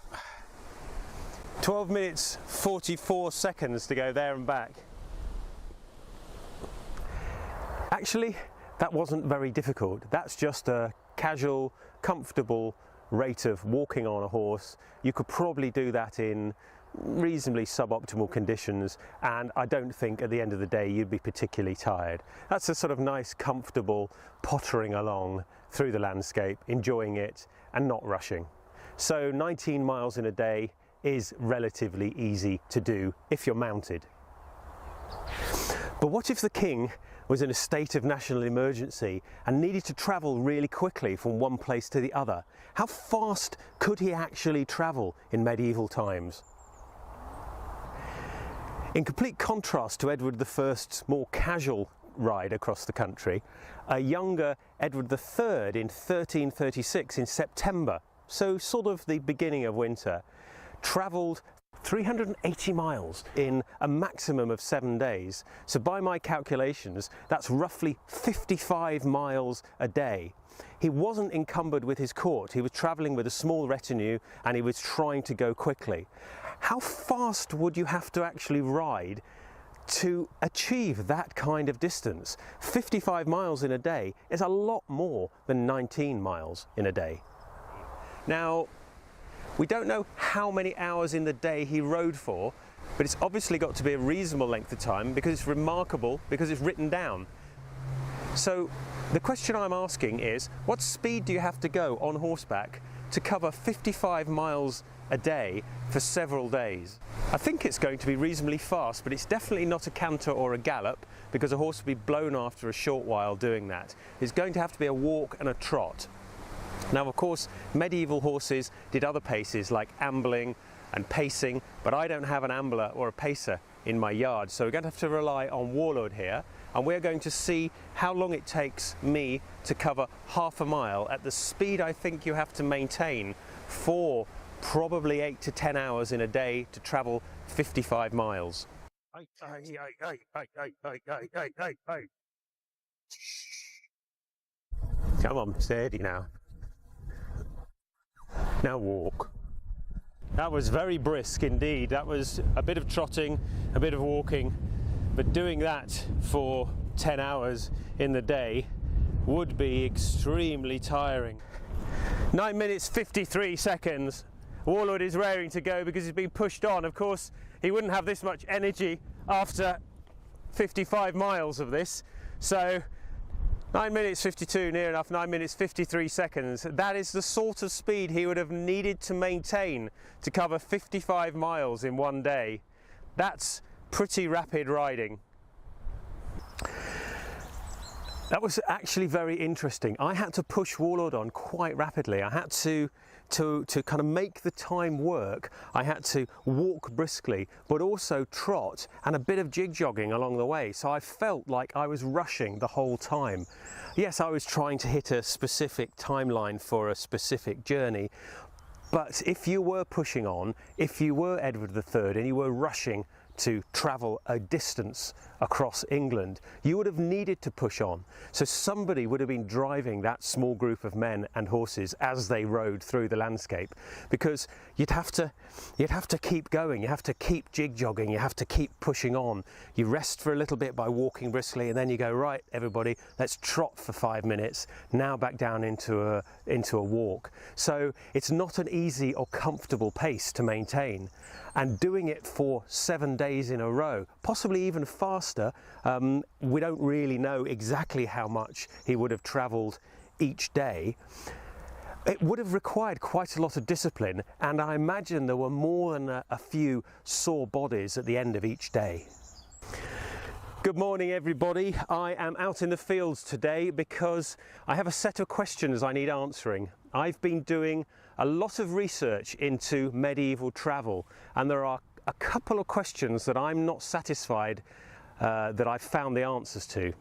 12 minutes 44 seconds to go there and back. Actually, that wasn't very difficult. That's just a casual, comfortable rate of walking on a horse. You could probably do that in reasonably suboptimal conditions, and I don't think at the end of the day you'd be particularly tired. That's a sort of nice, comfortable pottering along through the landscape, enjoying it and not rushing. So 19 miles in a day is relatively easy to do if you're mounted. But what if the king was in a state of national emergency and needed to travel really quickly from one place to the other? How fast could he actually travel in medieval times? In complete contrast to Edward I's more casual ride across the country, a younger Edward III in 1336 in September, so sort of the beginning of winter, travelled 380 miles in a maximum of 7 days. So by my calculations, that's roughly 55 miles a day. He wasn't encumbered with his court, he was travelling with a small retinue and he was trying to go quickly. How fast would you have to actually ride to achieve that kind of distance? 55 miles in a day is a lot more than 19 miles in a day. Now, we don't know how many hours in the day he rode for, but it's obviously got to be a reasonable length of time because it's remarkable, because it's written down. So the question I'm asking is, what speed do you have to go on horseback to cover 55 miles a day for several days? I think it's going to be reasonably fast, but it's definitely not a canter or a gallop, because a horse will be blown after a short while doing that. It's going to have to be a walk and a trot. Now, of course, medieval horses did other paces like ambling and pacing, but I don't have an ambler or a pacer in my yard, so we're going to have to rely on Warlord here, and we're going to see how long it takes me to cover half a mile at the speed I think you have to maintain for probably 8 to 10 hours in a day to travel 55 miles. Come on, steady now. Now walk. That was very brisk indeed. That was a bit of trotting, a bit of walking, but doing that for 10 hours in the day would be extremely tiring. 9 minutes 53 seconds. Warlord is raring to go because he's been pushed on. Of course, he wouldn't have this much energy after 55 miles of this. So 9 minutes 52, near enough, 9 minutes 53 seconds. That is the sort of speed he would have needed to maintain to cover 55 miles in one day. That's pretty rapid riding. That was actually very interesting. I had to push Warlord on quite rapidly. I had to kind of make the time work. I had to walk briskly, but also trot and a bit of jig jogging along the way. So I felt like I was rushing the whole time. Yes, I was trying to hit a specific timeline for a specific journey, but if you were pushing on, if you were Edward III and you were rushing to travel a distance across England, you would have needed to push on. So somebody would have been driving that small group of men and horses as they rode through the landscape, because you'd have to keep going, you have to keep jig jogging, you have to keep pushing on. You rest for a little bit by walking briskly, and then you go, right, everybody, let's trot for 5 minutes, now back down into a walk. So it's not an easy or comfortable pace to maintain, and doing it for 7 days in a row, possibly even faster. We don't really know exactly how much he would have travelled each day. It would have required quite a lot of discipline, and I imagine there were more than a few sore bodies at the end of each day. Good morning, everybody. I am out in the fields today because I have a set of questions I need answering. I've been doing a lot of research into medieval travel, and there are a couple of questions that I'm not satisfied that I've found the answers to.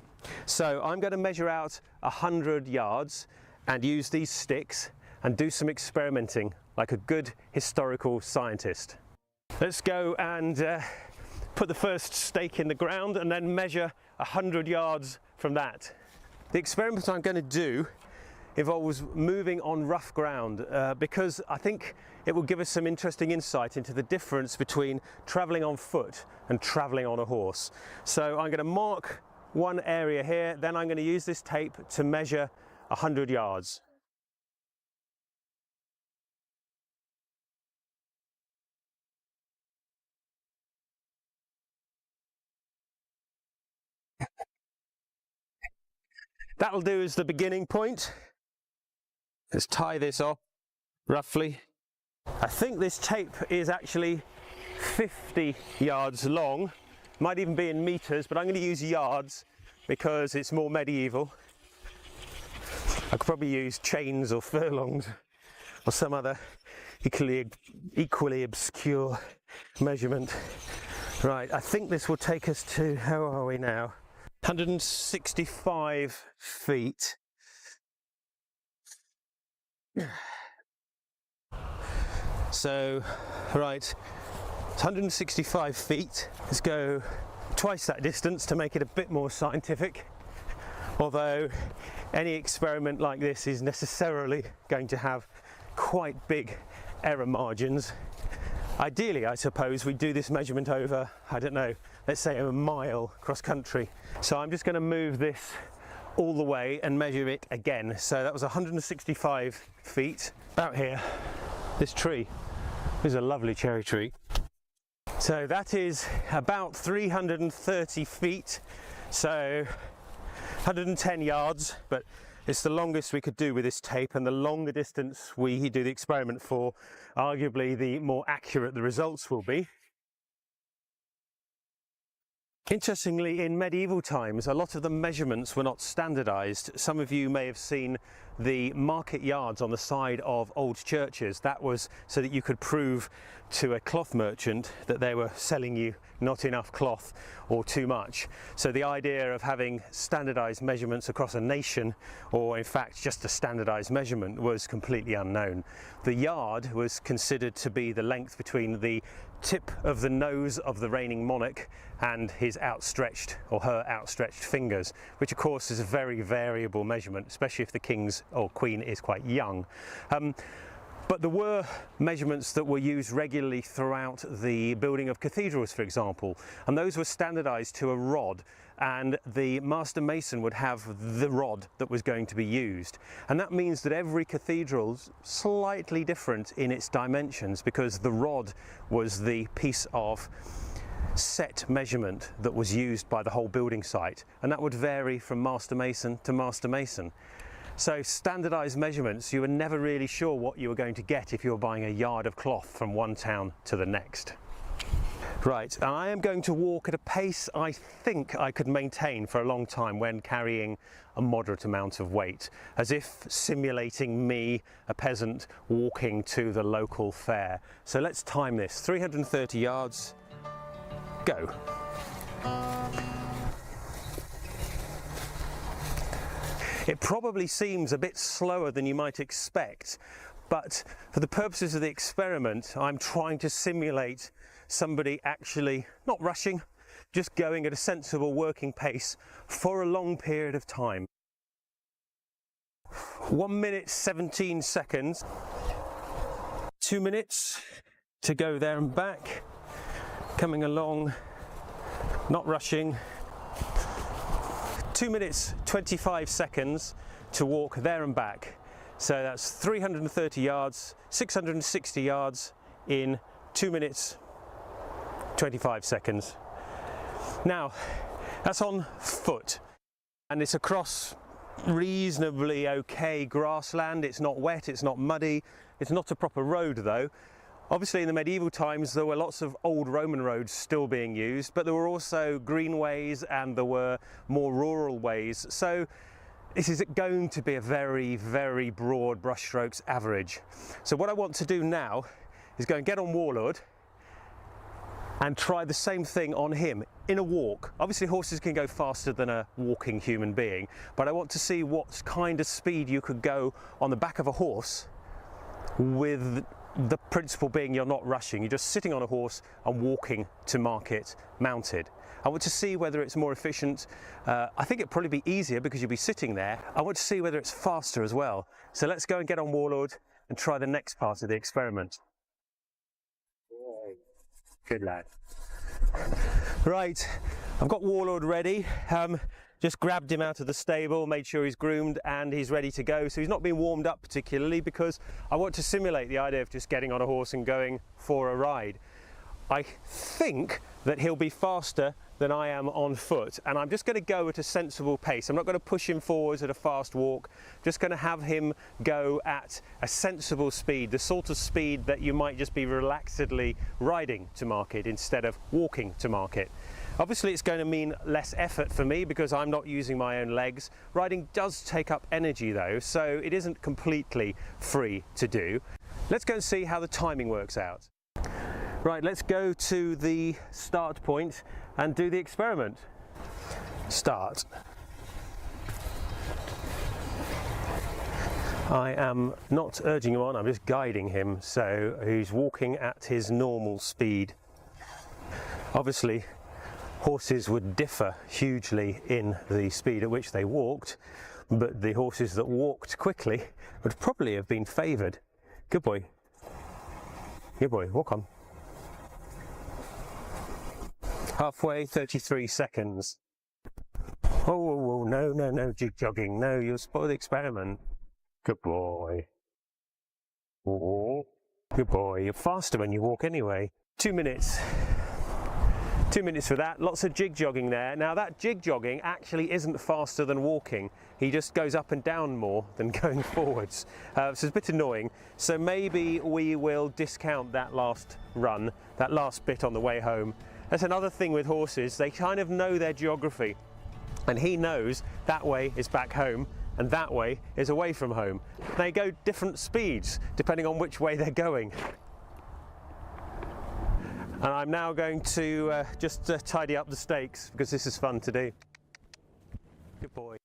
So I'm going to measure out 100 yards and use these sticks and do some experimenting like a good historical scientist. Let's go and put the first stake in the ground and then measure 100 yards from that. The experiment I'm going to do involves moving on rough ground because I think it will give us some interesting insight into the difference between travelling on foot and travelling on a horse. So I'm going to mark one area here, then I'm going to use this tape to measure 100 yards. That'll do as the beginning point. Let's tie this off roughly. I think this tape is actually 50 yards long, might even be in meters, but I'm going to use yards because it's more medieval. I could probably use chains or furlongs or some other equally obscure measurement. Right, I think this will take us to, how are we now? 165 feet. So, right, it's 165 feet. Let's go twice that distance to make it a bit more scientific. Although any experiment like this is necessarily going to have quite big error margins. Ideally, I suppose we do this measurement over, I don't know, let's say a mile cross country. So I'm just going to move this all the way and measure it again. So that was 165 feet, about here. This tree is a lovely cherry tree. So that is about 330 feet, so 110 yards, but it's the longest we could do with this tape, and the longer distance we do the experiment for, arguably the more accurate the results will be. Interestingly, in medieval times, a lot of the measurements were not standardized. Some of you may have seen the market yards on the side of old churches. That was so that you could prove to a cloth merchant that they were selling you not enough cloth or too much. So the idea of having standardized measurements across a nation, or in fact just a standardized measurement, was completely unknown. The yard was considered to be the length between the tip of the nose of the reigning monarch and his outstretched or her outstretched fingers, which of course is a very variable measurement, especially if the king's or queen is quite young. But there were measurements that were used regularly throughout the building of cathedrals, for example, and those were standardized to a rod, and the master mason would have the rod that was going to be used. And that means that every cathedral's slightly different in its dimensions, because the rod was the piece of set measurement that was used by the whole building site, and that would vary from master mason to master mason. So standardized measurements, you were never really sure what you were going to get if you were buying a yard of cloth from one town to the next. Right, and I am going to walk at a pace I think I could maintain for a long time when carrying a moderate amount of weight, as if simulating me, a peasant, walking to the local fair. So let's time this. 330 yards, go. It probably seems a bit slower than you might expect, but for the purposes of the experiment, I'm trying to simulate somebody actually not rushing, just going at a sensible working pace for a long period of time. 1 minute 17 seconds, 2 minutes to go there and back, coming along, not rushing. 2 minutes 25 seconds to walk there and back. So that's 330 yards, 660 yards in 2 minutes 25 seconds. Now, that's on foot, and it's across reasonably okay grassland. It's not wet, it's not muddy, it's not a proper road though. Obviously in the medieval times there were lots of old Roman roads still being used, but there were also greenways and there were more rural ways. So this is going to be a very, very broad brushstrokes average. So what I want to do now is go and get on Warlord and try the same thing on him in a walk. Obviously horses can go faster than a walking human being, but I want to see what kind of speed you could go on the back of a horse, with the principle being you're not rushing, you're just sitting on a horse and walking to market mounted. I want to see whether it's more efficient. I think it'd probably be easier because you'll be sitting there. I want to see whether it's faster as well. So let's go and get on Warlord and try the next part of the experiment. Good lad. Right, I've got Warlord ready. Just grabbed him out of the stable, made sure he's groomed and he's ready to go. So he's not been warmed up particularly because I want to simulate the idea of just getting on a horse and going for a ride. I think that he'll be faster than I am on foot, and I'm just going to go at a sensible pace. I'm not going to push him forwards at a fast walk, just going to have him go at a sensible speed, the sort of speed that you might just be relaxedly riding to market instead of walking to market. Obviously it's going to mean less effort for me because I'm not using my own legs. Riding does take up energy though, so it isn't completely free to do. Let's go and see how the timing works out. Right, let's go to the start point and do the experiment. Start. I am not urging him on, I'm just guiding him, so he's walking at his normal speed. Obviously, horses would differ hugely in the speed at which they walked, but the horses that walked quickly would probably have been favoured. Good boy. Good boy, walk on. Halfway, 33 seconds. Oh, no, jig jogging. No, you'll spoil the experiment. Good boy. Oh, good boy. You're faster when you walk anyway. 2 minutes. 2 minutes for that. Lots of jig jogging there. Now that jig jogging actually isn't faster than walking. He just goes up and down more than going forwards. So it's a bit annoying. So maybe we will discount that last run, that last bit on the way home. That's another thing with horses, they kind of know their geography, and he knows that way is back home and that way is away from home. They go different speeds depending on which way they're going. And I'm now going to just tidy up the stakes because this is fun to do. Good boy.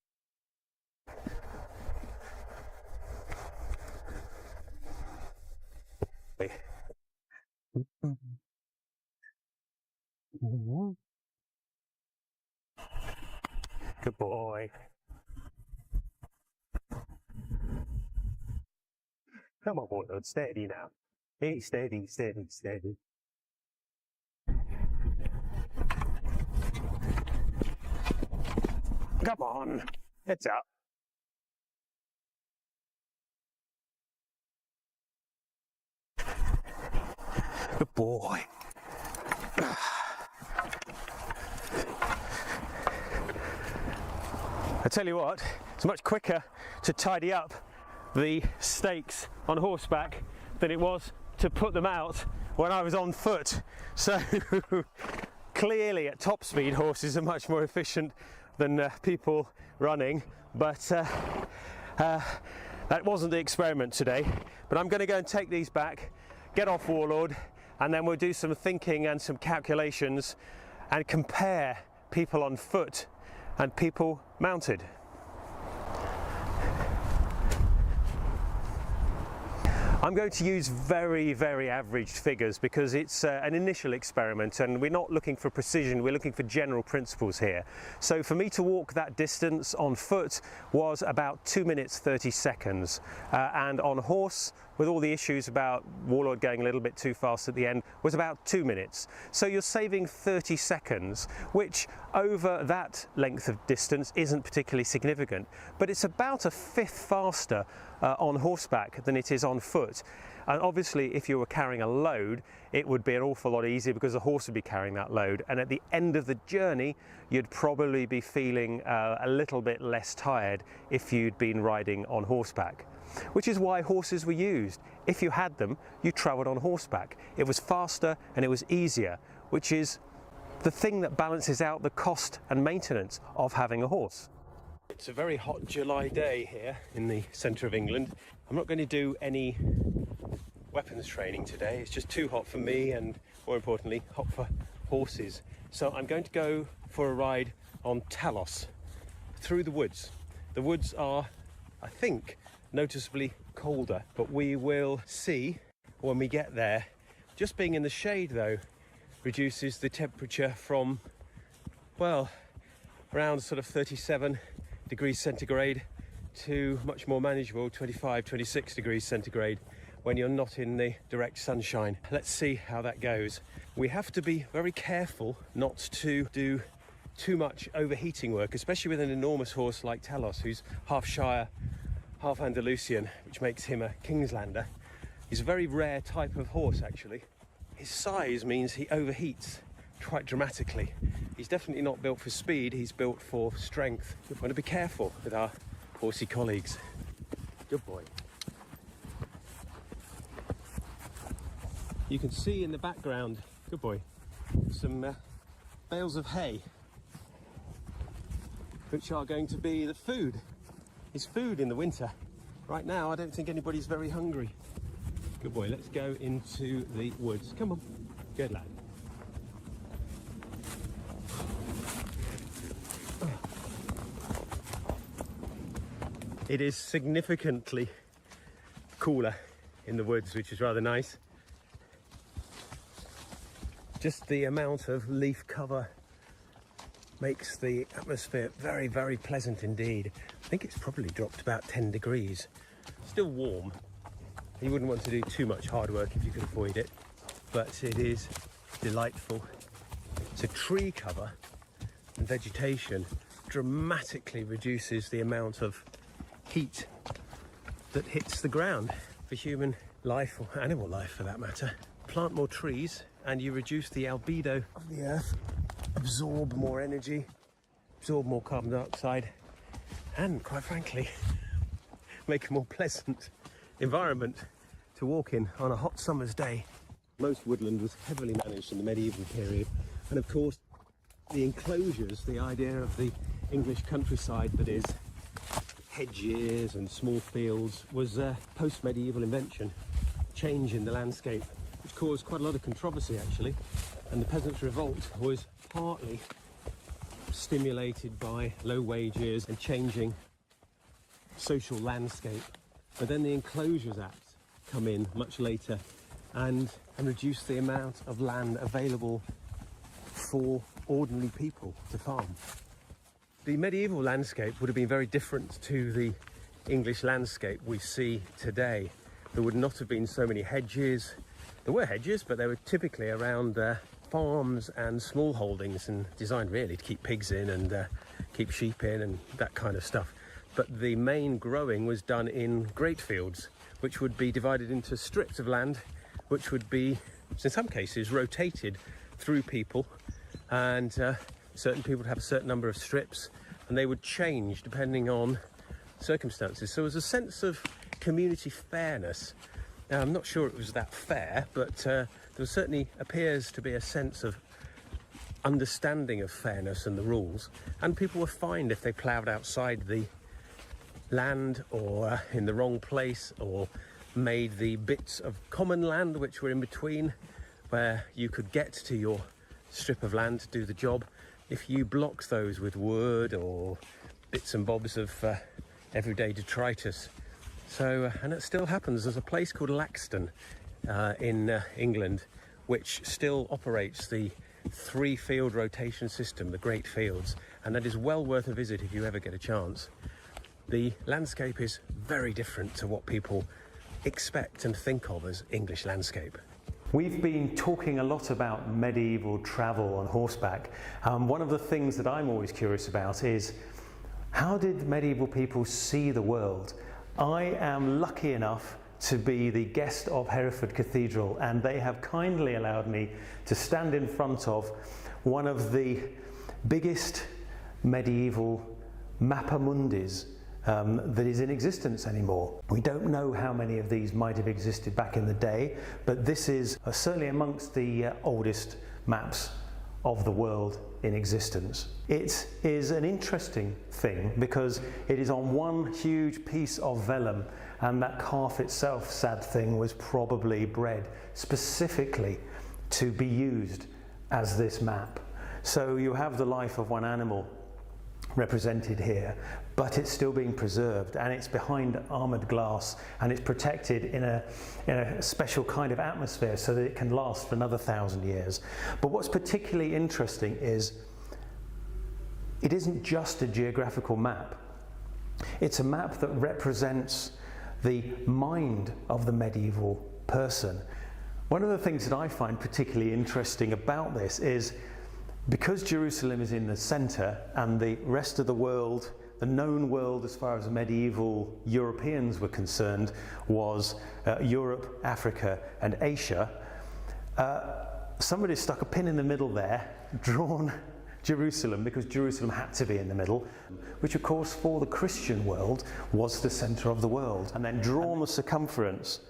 Good boy. Come on, boy, steady now. Hey, steady, steady, steady. Come on, heads up. Good boy. I tell you what, it's much quicker to tidy up the stakes on horseback than it was to put them out when I was on foot. So clearly at top speed horses are much more efficient than people running, but that wasn't the experiment today. But I'm going to go and take these back, get off Warlord, and then we'll do some thinking and some calculations and compare people on foot and people mounted. I'm going to use very, very averaged figures because it's an initial experiment and we're not looking for precision, we're looking for general principles here. So for me to walk that distance on foot was about 2 minutes 30 seconds and on horse, with all the issues about Warlord going a little bit too fast at the end, was about 2 minutes. So you're saving 30 seconds, which over that length of distance isn't particularly significant, but it's about a fifth faster on horseback than it is on foot. And obviously if you were carrying a load, it would be an awful lot easier because the horse would be carrying that load, and at the end of the journey you'd probably be feeling a little bit less tired if you'd been riding on horseback. Which is why horses were used. If you had them, you travelled on horseback. It was faster and it was easier, which is the thing that balances out the cost and maintenance of having a horse. It's a very hot July day here in the centre of England. I'm not going to do any weapons training today. It's just too hot for me and, more importantly, hot for horses. So I'm going to go for a ride on Talos through the woods. The woods are, I think, noticeably colder, but we will see when we get there. Just being in the shade though reduces the temperature from, well, around sort of 37 degrees centigrade to much more manageable 25, 26 degrees centigrade when you're not in the direct sunshine. Let's see how that goes. We have to be very careful not to do too much overheating work, especially with an enormous horse like Talos, who's half Shire, half Andalusian, which makes him a Kingslander. He's a very rare type of horse actually. His size means he overheats quite dramatically. He's definitely not built for speed, he's built for strength. We want to be careful with our horsey colleagues. Good boy. You can see in the background, good boy, some bales of hay, which are going to be the food. His food in the winter. Right now I don't think anybody's very hungry. Good boy, let's go into the woods. Come on, good lad. It is significantly cooler in the woods, which is rather nice. Just the amount of leaf cover makes the atmosphere very, very pleasant indeed. I think it's probably dropped about 10 degrees. Still warm. You wouldn't want to do too much hard work if you could avoid it, but it is delightful. So tree cover and vegetation dramatically reduces the amount of heat that hits the ground for human life, or animal life for that matter. Plant more trees and you reduce the albedo of the earth, absorb more energy, absorb more carbon dioxide, and quite frankly make a more pleasant environment to walk in on a hot summer's day. Most woodland was heavily managed in the medieval period, and of course the enclosures, the idea of the English countryside that is hedges and small fields, was a post-medieval invention, change in the landscape, which caused quite a lot of controversy actually, and the Peasants' Revolt was partly stimulated by low wages and changing social landscape. But then the Enclosures Act come in much later and reduce the amount of land available for ordinary people to farm. The medieval landscape would have been very different to the English landscape we see today. There would not have been so many hedges. There were hedges, but they were typically around farms and small holdings, and designed really to keep pigs in and keep sheep in and that kind of stuff. But the main growing was done in great fields, which would be divided into strips of land, which would be, in some cases, rotated through people, and certain people would have a certain number of strips, and they would change depending on circumstances. So there was a sense of community fairness. Now, I'm not sure it was that fair, but there there certainly appears to be a sense of understanding of fairness and the rules, and people were fined if they ploughed outside the land or in the wrong place, or made the bits of common land which were in between where you could get to your strip of land to do the job. If you blocked those with wood or bits and bobs of everyday detritus. So, and it still happens. There's a place called Laxton in England which still operates the 3-field rotation system, the Great Fields, and that is well worth a visit if you ever get a chance. The landscape is very different to what people expect and think of as English landscape. We've been talking a lot about medieval travel on horseback. One of the things that I'm always curious about is, how did medieval people see the world? I am lucky enough to be the guest of Hereford Cathedral, and they have kindly allowed me to stand in front of one of the biggest medieval mappa mundis that is in existence anymore. We don't know how many of these might have existed back in the day, but this is certainly amongst the oldest maps of the world in existence. It is an interesting thing because it is on one huge piece of vellum, and that calf itself, sad thing, was probably bred specifically to be used as this map. So you have the life of one animal represented here, but it's still being preserved, and it's behind armoured glass, and it's protected in a special kind of atmosphere so that it can last for another 1,000 years. But what's particularly interesting is it isn't just a geographical map. It's a map that represents the mind of the medieval person. One of the things that I find particularly interesting about this is, because Jerusalem is in the centre and the rest of the world, the known world as far as medieval Europeans were concerned, was Europe, Africa and Asia, somebody stuck a pin in the middle there, drawn Jerusalem, because Jerusalem had to be in the middle, which of course for the Christian world was the centre of the world, and then drawn the circumference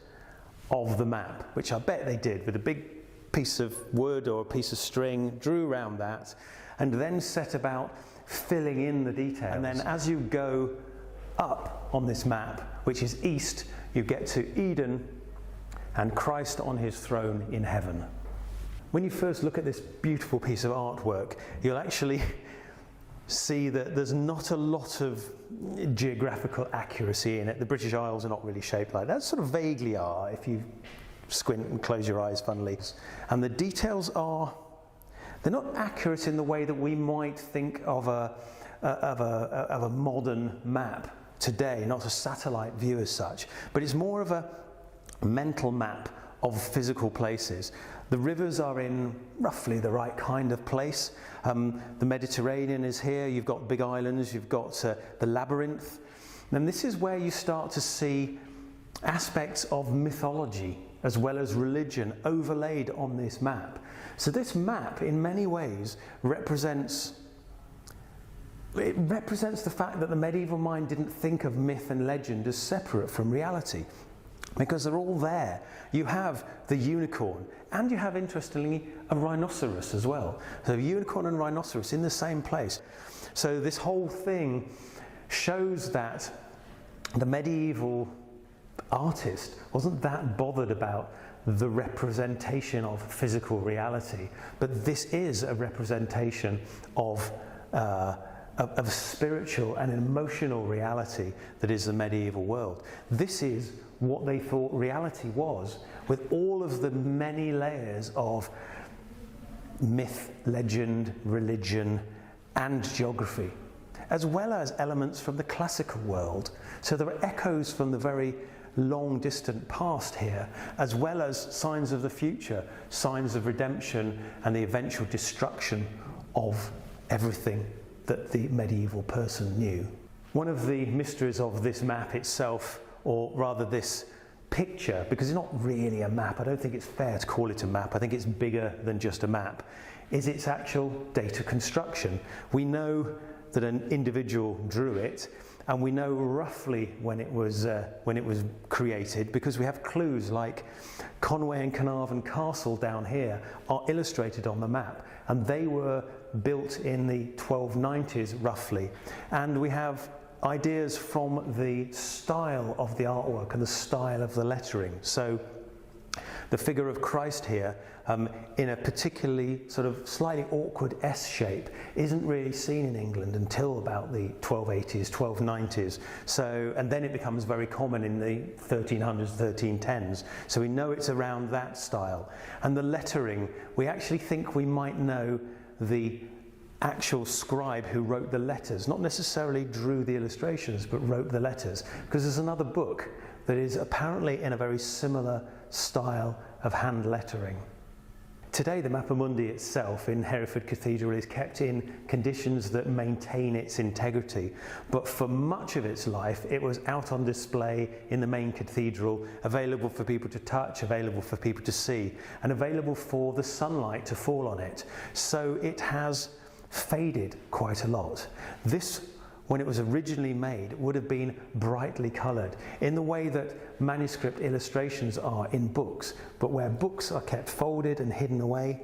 of the map, which I bet they did with a big piece of wood or a piece of string, drew around that, and then set about filling in the details. And then as you go up on this map, which is east, you get to Eden and Christ on his throne in heaven. When you first look at this beautiful piece of artwork, you'll actually see that there's not a lot of geographical accuracy in it. The British Isles are not really shaped like that. Sort of vaguely are if you squint and close your eyes funnily. And the details are, they're not accurate in the way that we might think of a modern map today, not a satellite view as such, but it's more of a mental map of physical places. The rivers are in roughly the right kind of place. The Mediterranean is here, you've got big islands, you've got the labyrinth. And this is where you start to see aspects of mythology as well as religion overlaid on this map. So this map in many ways represents the fact that the medieval mind didn't think of myth and legend as separate from reality, because they're all there. You have the unicorn, and you have, interestingly, a rhinoceros as well. So unicorn and rhinoceros in the same place. So this whole thing shows that the medieval artist wasn't that bothered about the representation of physical reality, but this is a representation of spiritual and emotional reality that is the medieval world. This is what they thought reality was, with all of the many layers of myth, legend, religion, and geography, as well as elements from the classical world. So there are echoes from the very long distant past here, as well as signs of the future, signs of redemption and the eventual destruction of everything that the medieval person knew. One of the mysteries of this map itself, or rather this picture, because it's not really a map, I don't think it's fair to call it a map, I think it's bigger than just a map, is its actual data construction. We know that an individual drew it, and we know roughly when it was created because we have clues like Conway and Carnarvon Castle down here are illustrated on the map, and they were built in the 1290s roughly, and we have ideas from the style of the artwork and the style of the lettering. So the figure of Christ here in a particularly sort of slightly awkward S shape isn't really seen in England until about the 1280s, 1290s. So, and then it becomes very common in the 1300s, 1310s. So we know it's around that style. And the lettering, we actually think we might know the actual scribe who wrote the letters, not necessarily drew the illustrations, but wrote the letters, because there's another book that is apparently in a very similar style of hand lettering. Today the Mappa Mundi itself in Hereford Cathedral is kept in conditions that maintain its integrity, but for much of its life it was out on display in the main cathedral, available for people to touch, available for people to see, and available for the sunlight to fall on it. So it has faded quite a lot. This, when it was originally made, would have been brightly coloured in the way that manuscript illustrations are in books, but where books are kept folded and hidden away,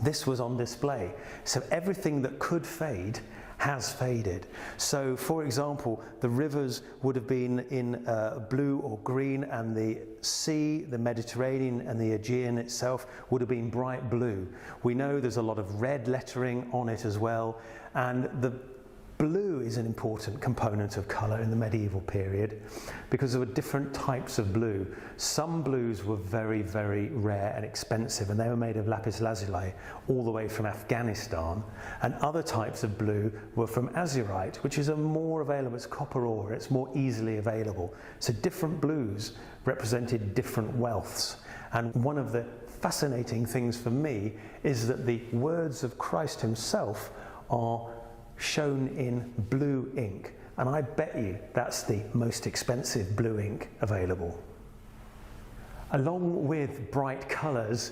this was on display. So everything that could fade has faded. So for example, the rivers would have been in blue or green, and the sea, the Mediterranean and the Aegean itself would have been bright blue. We know there's a lot of red lettering on it as well, and the blue is an important component of colour in the medieval period because there were different types of blue. Some blues were very, very rare and expensive, and they were made of lapis lazuli all the way from Afghanistan, and other types of blue were from azurite, which is a more available, it's copper ore, it's more easily available. So different blues represented different wealths, and one of the fascinating things for me is that the words of Christ himself are shown in blue ink, and I bet you that's the most expensive blue ink available. Along with bright colours,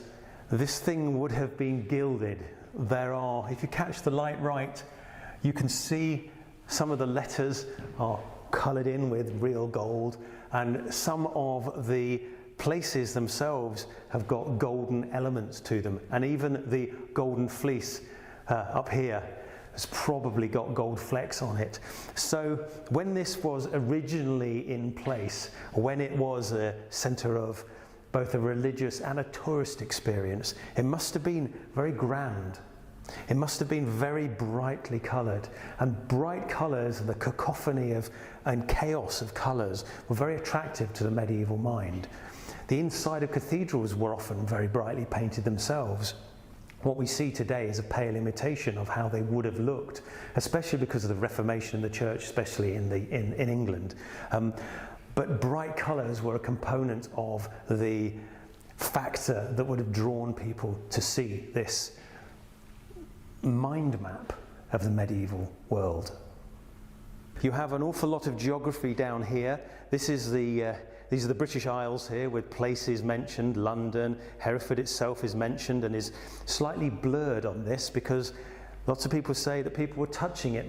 this thing would have been gilded. There are, if you catch the light right, you can see some of the letters are coloured in with real gold, and some of the places themselves have got golden elements to them, and even the golden fleece up here has probably got gold flecks on it. So when this was originally in place, when it was a centre of both a religious and a tourist experience, it must have been very grand. It must have been very brightly coloured, and bright colours and the cacophony of and chaos of colours were very attractive to the medieval mind. The inside of cathedrals were often very brightly painted themselves. What we see today is a pale imitation of how they would have looked, especially because of the Reformation in the church, especially in England. But bright colours were a component of the factor that would have drawn people to see this mind map of the medieval world. You have an awful lot of geography down here. This is these are the British Isles here, with places mentioned. London, Hereford itself is mentioned and is slightly blurred on this because lots of people say that people were touching it